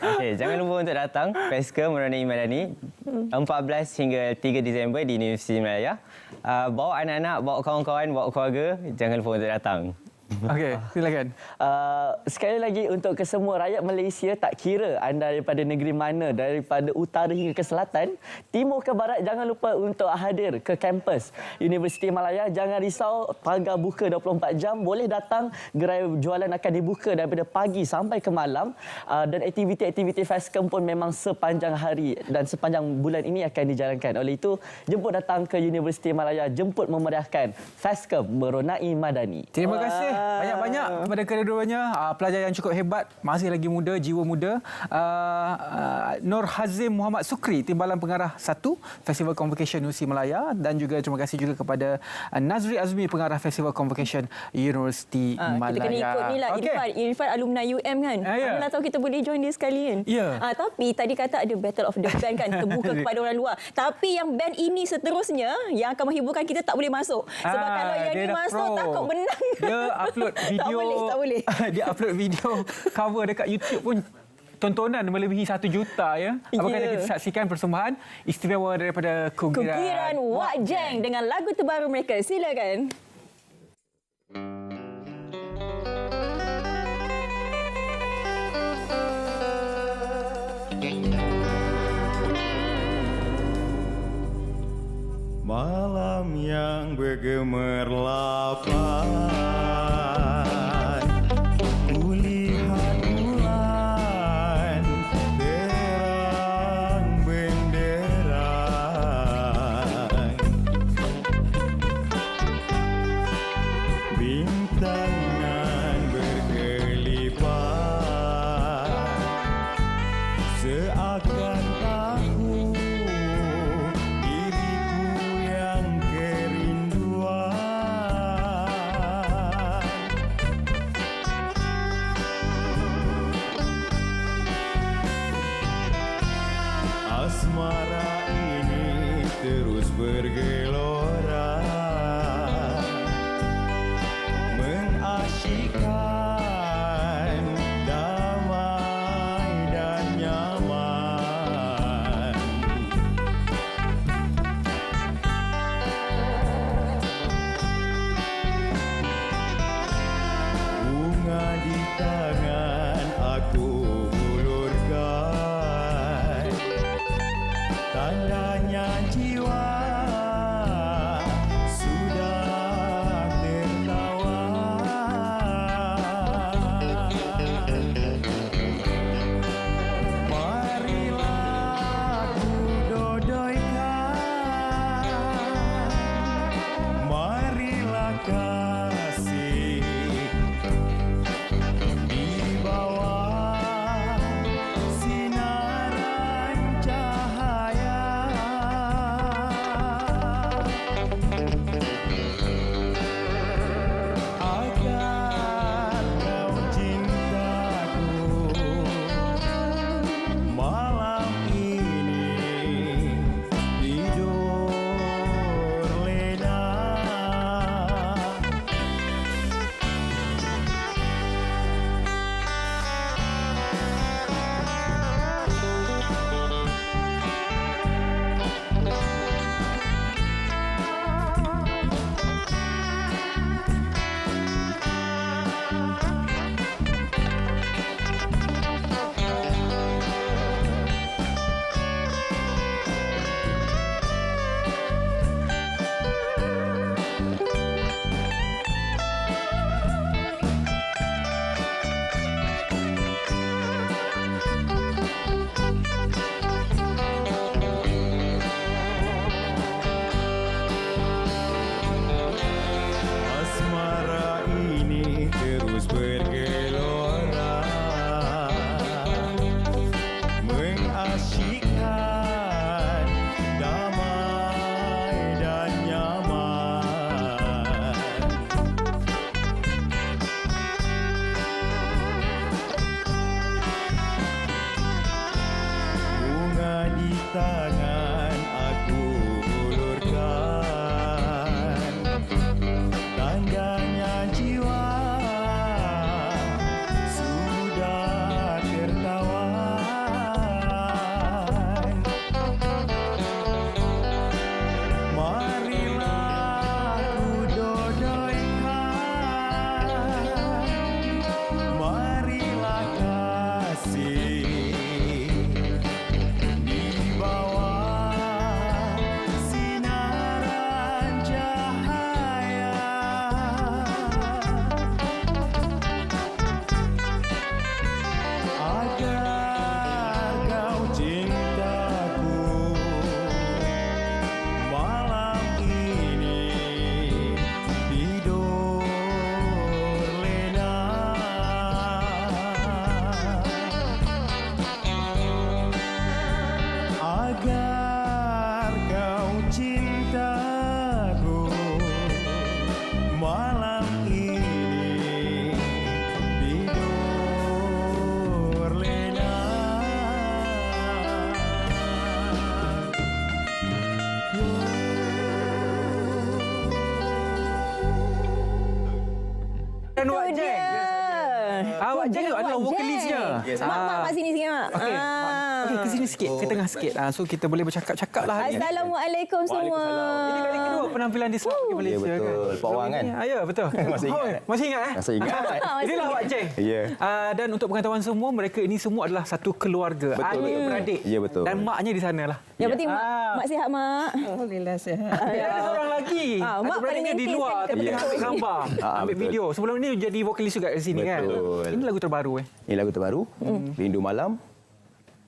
Okey, jangan lupa untuk datang FESCAM Meronai Madani 14 hingga 3 Disember di Universiti Malaya. Bawa anak-anak, bawa kawan-kawan, bawa keluarga, jangan lupa untuk datang. Okey, silakan. Sekali lagi untuk kesemua rakyat Malaysia, tak kira anda daripada negeri mana, daripada utara hingga ke selatan, timur ke barat, jangan lupa untuk hadir ke kampus Universiti Malaya. Jangan risau, pagar buka 24 jam. Boleh datang, gerai jualan akan dibuka daripada pagi sampai ke malam. Dan aktiviti-aktiviti FESCAM pun memang sepanjang hari dan sepanjang bulan ini akan dijalankan. Oleh itu, jemput datang ke Universiti Malaya, jemput memeriahkan FESCAM Meronai Madani. Terima kasih banyak-banyak kepada kedua-duanya, pelajar yang cukup hebat, masih lagi muda, jiwa muda. Nur Hazim Muhammad Sukri, Timbalan Pengarah 1 Festival Convocation Universiti Malaya, dan juga terima kasih juga kepada Nazri Azmi, Pengarah Festival Convocation Universiti Malaya. Kita kena ikut ni lah, Irfan alumni UM kan. Mana tahu kita boleh join dia sekali kan. Tapi tadi kata ada Battle of the Band kan, terbuka kepada orang luar. Tapi yang band ini seterusnya yang akan menghiburkan kita tak boleh masuk. Sebab kalau yang ni masuk takut menang. Dia upload video, tak boleh. Dia upload video cover dekat YouTube pun tontonan melebihi 1 juta ya. Apakah kita saksikan persembahan istimewa daripada Kugiran Wak Jeng dengan lagu terbaru mereka. Silakan. Malam yang bergemerlapan, kulihat bulan terang benderang, bintangan berkelipan, seakan tahu asmara ini terus bergelora, mengasyikkan, damai dan nyaman. Bunga di tangan aku hulurkan, tandanya jiwa tangan aku ulurkan, tandanya jiwa sudah tertawan. Marilah ku dodoikan, marilah kasih di bawah sinaran cahaya. Agar kau cintaku malam ini tidur lena. Agar kau cintaku malam ini tidur lena. Dan Wak Jeng. Wak Jeng adalah vokalisnya. Mak sini sikit, Mak. Okey, okey ke sini sikit, ke tengah sikit. So kita boleh bercakap-cakap lah hari ni. Assalamualaikum semua. Ini kali kedua penampilan di Selamat Pagi Malaysia kan. Betul. Pak Wang kan? Ya, betul. Masih ingat? Masih ingat eh? Masih ingat. Inilah Wak Jeng. Ya. Dan untuk pengetahuan semua, mereka ini semua adalah satu keluarga. Adik-beradik. Ya, betul. Dan maknya di sana lah. Yang penting mak sihat, Mak. Alhamdulillah sihat. Ada seorang lagi. Mak Adik-beradiknya di luar tapi tengah ambil gambar, ambil betul. video. Sebelum ni jadi vokalis juga di sini kan. Betul. Ini lagu terbaru Ini lagu terbaru, Rindu Malam.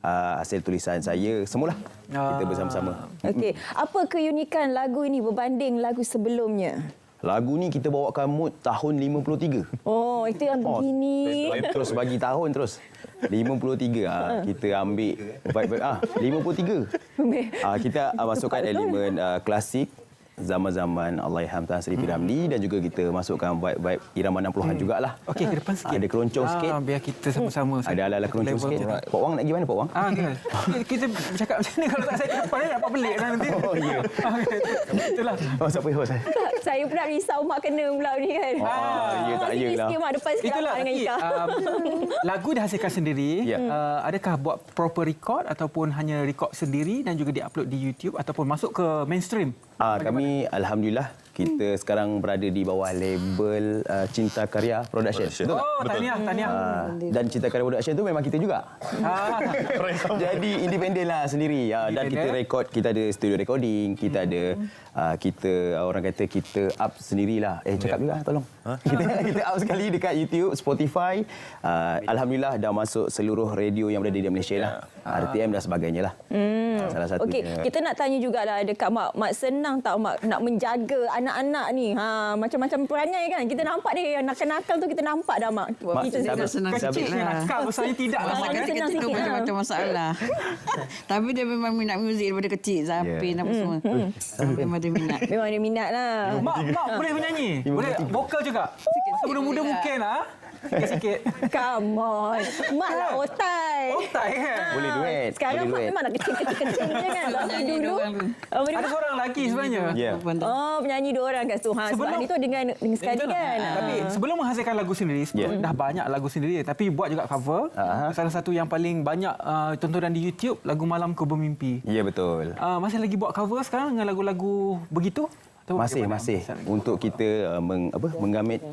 Hasil tulisan saya semualah. Kita bersama-sama. Okey, apa keunikan lagu ini berbanding lagu sebelumnya? Lagu ni kita bawakan mood tahun 53. Oh, itu yang begini. Terus bagi tahun terus. 53 kita ambil vibe 53. Kita masukkan elemen klasik zaman-zaman Allahyarham Tan Sri P. Ramlee dan juga kita masukkan vibe-vibe irama 60-an jugalah. Okey, ke depan sikit. Ada keroncong sikit. Biar kita sama-sama. Ada ala-ala keroncong sikit. Pak Wang nak pergi mana Pak Wang? Kita bercakap macam ni kalau tak saya ke depan ni dapat pelik lah nanti. Oh ya. Itulah. Siapa host saya? Saya pula risau Mak kena pula ni kan. Ya tak Sini yalah. sikit Mak depan sikit Itulah dengan Ika. lagu dihasilkan sendiri. Adakah buat proper record ataupun hanya record sendiri dan juga diupload di YouTube ataupun masuk ke mainstream? Kami alhamdulillah kita sekarang berada di bawah label Cinta Karya Production. Betul tak? Oh, tahniah. Dan Cinta Karya Production tu memang kita juga. Jadi independen lah sendiri. Dan kita record, kita ada studio recording, kita ada kita orang kata kita up sendirilah. Cakap juga tolong. Kita up sekali dekat YouTube, Spotify. Alhamdulillah dah masuk seluruh radio yang berada di Malaysia lah. RTM dan sebagainya lah. Salah satunya. Okey, kita nak tanya jugalah dekat Mak. Mak senang tak Mak nak menjaga anak-anak ni? Macam-macam perangai kan. Kita nampak dia nakal-nakal tu kita nampak dah Mak. Kita senang kecil sikit lah. nakal besarnya tidak lah. Senang sikit. Macam masalah. Tapi dia memang minat muzik daripada kecil. Zapin apa semua. Memang dia minat. Memang dia minat lah. Mak boleh menyanyi? Boleh vokal juga? Muda-muda mungkin lah. Sikit-sikit. Come on. Mak lah otai. Otai kan? Boleh duet. Sekarang Mak memang nak kecil-kecil je kan. Tapi dulu. Ada seorang lagi sebenarnya. Oh, penyanyi dua orang kat situ. Sebab ni tu dengan sekali kan. Tapi sebelum menghasilkan lagu sendiri, dah banyak lagu sendiri. Tapi buat juga cover. Salah satu yang paling banyak tontonan di YouTube, lagu Malam Ku Bermimpi. Ya, betul. Masih lagi buat cover sekarang dengan lagu-lagu begitu? Masih. Untuk kita menggamit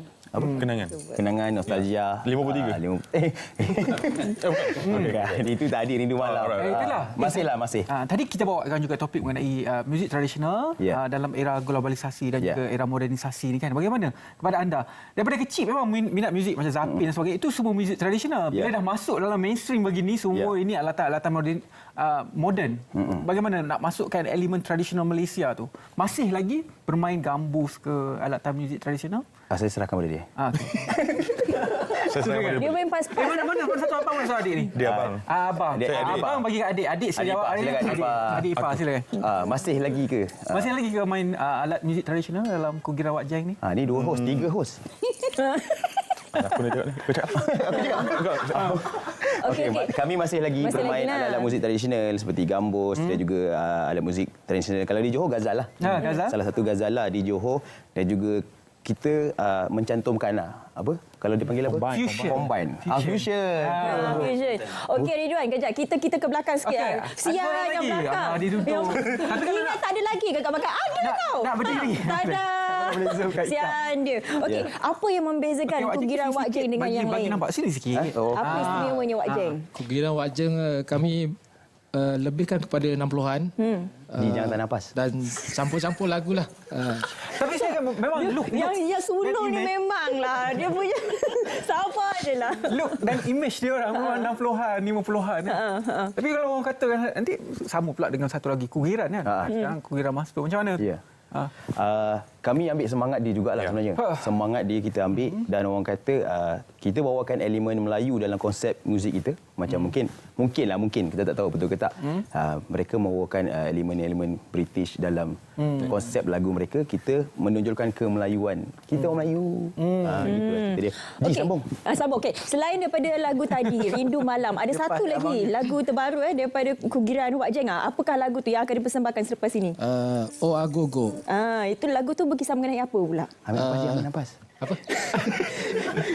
kenangan nostalgia 53. Itu tadi Rindu Malam. Itulah. Masih. Tadi kita bawakan juga topik mengenai muzik tradisional dalam era globalisasi dan juga era modernisasi ni kan. Bagaimana kepada anda? Daripada kecil memang minat muzik macam Zapin dan sebagainya. Itu semua muzik tradisional. Bila dah masuk dalam mainstream begini, semua ini alatan-alatan moden. Bagaimana nak masukkan elemen tradisional Malaysia tu? Masih lagi bermain gambus ke alatan muzik tradisional? Saya serahkan pada dia. Dia main pas-pas. Mana satu abang mana adik ni? Dia abang. Abang. Abang bagi kat adik. Adik saya jawab hari ni. Adik Ifah silakan. Masih lagi ke? Masih lagi ke main alat muzik tradisional dalam Kugira Wak Jeng ni? Ni 2 host, 3 host. Aku nak cakap ni. Kau cakap. Okey. Kami masih lagi Masih bermain lagi nak. alat-alat muzik tradisional seperti gambus dan juga alat muzik tradisional. Kalau di Johor, ghazal lah. Ghazal? Salah satu ghazal lah di Johor. Dan juga kita mencantumkan apa? Kalau dipanggil apa? Combine. Fusion. Fusion. Okey Ridwan, kejap. Kita ke belakang sikit. Okey. Siang Ada yang lagi? belakang. Dia duduk. Ingat tak ada lagi ke kat belakang? Ada tau. nak berdiri. Tada. Siang dia. Okey, apa yang membezakan kugiran Wak Jeng dengan yang Bagi lain? nampak sini sikit. Apa istimewanya Wak Jeng? Kugiran Wak Jeng kami lebihkan kepada 60-an. Di Jangan Tak Nafas. Dan campur-campur lagu lah. Tapi saya memang look Yang sulung ni memanglah. Dia punya sabar je lah. Look dan image dia orang memang 60-an, 50-an. Tapi kalau orang katakan nanti sama pula dengan satu lagi kugiran kan. Sekarang kugiran Masbuk macam mana? Ya. Kami ambil semangat dia jugalah sebenarnya. Semangat dia kita ambil dan orang kata kita bawakan elemen Melayu dalam konsep muzik kita. Macam mungkin kita tak tahu betul ke tak. Mereka membawakan elemen-elemen British dalam konsep lagu mereka. Kita menonjolkan kemelayuan. Kita orang Melayu. Gitu cerita dia. Sambung. Sambung. Okey. Selain daripada lagu tadi Rindu Malam, ada satu lagi lagu terbaru daripada kugiran Wak Jeng. Apakah lagu tu yang akan dipersembahkan selepas ini? Oh Agogo. Itu lagu tu berkisah mengenai apa pula? Ambil nafas. Apa?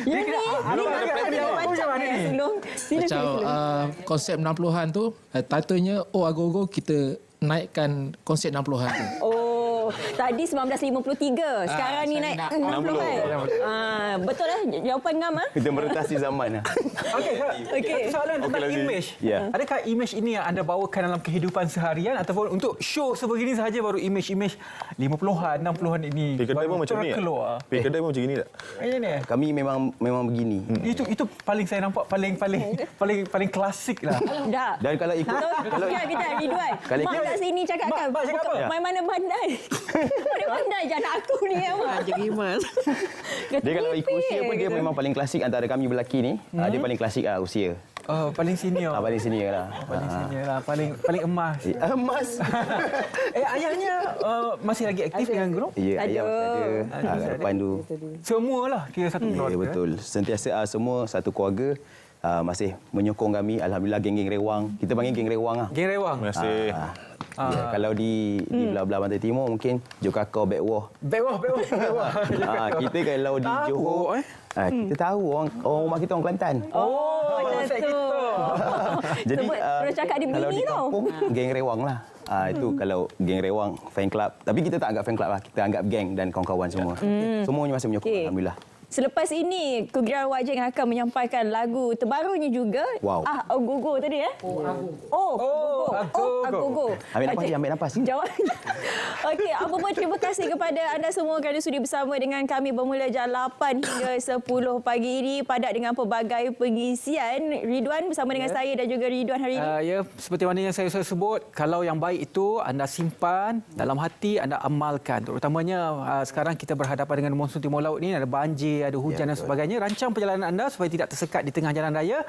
Yang ni macam ni. Macam konsep 60-an tu, titlenya Oh Agogo, kita naikkan konsep 60-an tu. Oh, tadi 1953. Sekarang ni naik 60. Betul lah jawapan Ngam. Kita merentasi zaman. Okey. Soalan tentang image. Adakah image ini yang anda bawakan dalam kehidupan seharian ataupun untuk show sebegini sahaja baru image 50-an, 60-an ini Pergi kedai pun macam ni. Pergi kedai pun macam ni tak? Macam ni. Kami memang begini. Itu paling saya nampak paling klasik lah. Dah. Dan kalau ikut kita Ridwan. Mak kat sini cakapkan. Main mana pandai. Mana pandai je anak aku ni. Jadi Mas. Dia kalau ikut usia pun dia memang paling klasik antara kami berlaki ni. Dia paling klasik usia. Paling senior. Paling senior lah. Paling senior lah. Paling emas. Emas. Ayahnya masih lagi aktif dengan grup? Ya, ayah masih ada. Depan tu. Semualah kira satu keluarga. Ya, betul. Sentiasa semua satu keluarga. Masih menyokong kami. Alhamdulillah geng-geng Rewang. Kita panggil geng Rewang lah. Geng Rewang? Terima kasih. Kalau di belah-belah Pantai Timur mungkin Jokakau Backwah. Backwah. Kita kalau di Johor kita tahu orang rumah kita orang Kelantan. Macam tu. Jadi terus cakap dia kalau bini di tau. kampung geng Rewang lah. Itu kalau geng Rewang fan club. Tapi kita tak anggap fan club lah. Kita anggap geng dan kawan-kawan semua. Semuanya masih menyokong. Alhamdulillah. Selepas ini, kugiran Wak Jeng akan menyampaikan lagu terbarunya juga. Wow. Agogo tadi Agogo. Ambil nafas. Jawab. Okey, apa pun terima kasih kepada anda semua kerana sudi bersama dengan kami bermula jam 8 hingga 10 pagi ini padat dengan pelbagai pengisian. Ridwan bersama dengan saya dan juga Ridwan hari ini. Ya, seperti mana yang saya sebut, kalau yang baik itu anda simpan dalam hati, anda amalkan. Terutamanya sekarang kita berhadapan dengan monsun timur laut ni, ada banjir, ada hujan dan sebagainya. Rancang perjalanan anda supaya tidak tersekat di tengah jalan raya.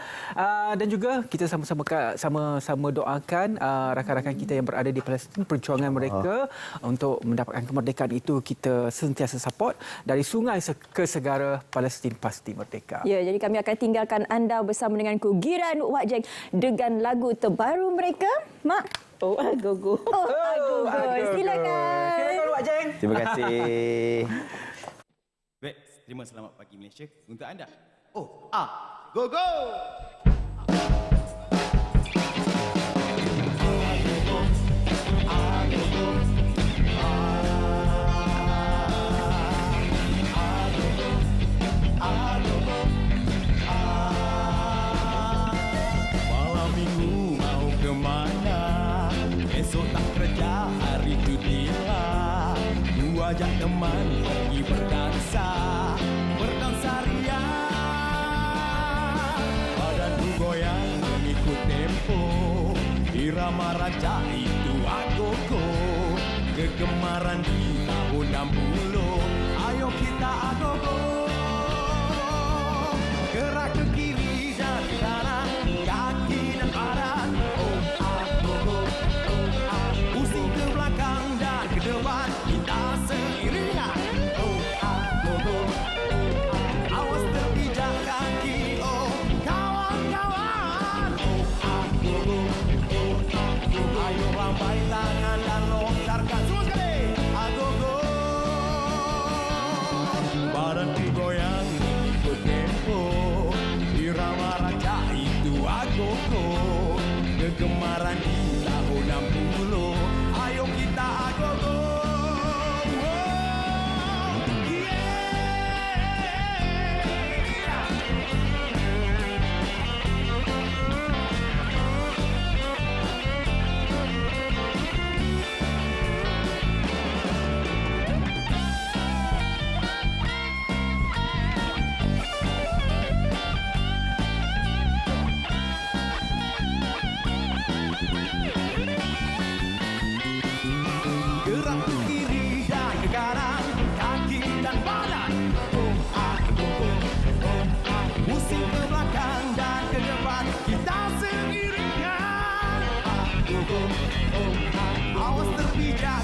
Dan juga kita sama-sama doakan rakan-rakan kita yang berada di Palestin, perjuangan mereka untuk mendapatkan kemerdekaan itu kita sentiasa support. Dari sungai ke segara, Palestin pasti merdeka. Ya, jadi kami akan tinggalkan anda bersama dengan kugiran Wak Jeng dengan lagu terbaru mereka, Mak. Oh Agogo. Silakan. Silakan Wak Jeng. Terima kasih. Baik, terima selamat pagi Malaysia untuk anda. Go go. Malam minggu mau kemana? Esok tak kerja, hari cuti lah. Ajak teman pergi berdansa riang. Badanku goyang mengikut tempo. Irama raja itu agogo. Kegemaran di tahun 60. Ayo kita agogo. Gerak ke kiri dan ke kanan, kaki dan badan. Oh agogo. Pusing ke belakang dan ke depan. Kita seiringan. Oh agogo. Awas terpijak. Baik tangan dan lontarkan semua sekali. Agogo. Badan digoyang ikut tempo. Irama raja itu agogo. Kegemaran di tahun 60. Ayo kita agogo. Gerak ke kiri dan ke kanan, kaki dan badan. Oh ah, oh oh, oh ah. Pusing ke belakang dan ke depan, kita seiringan. Ah, oh oh, oh ah. Awas terpijak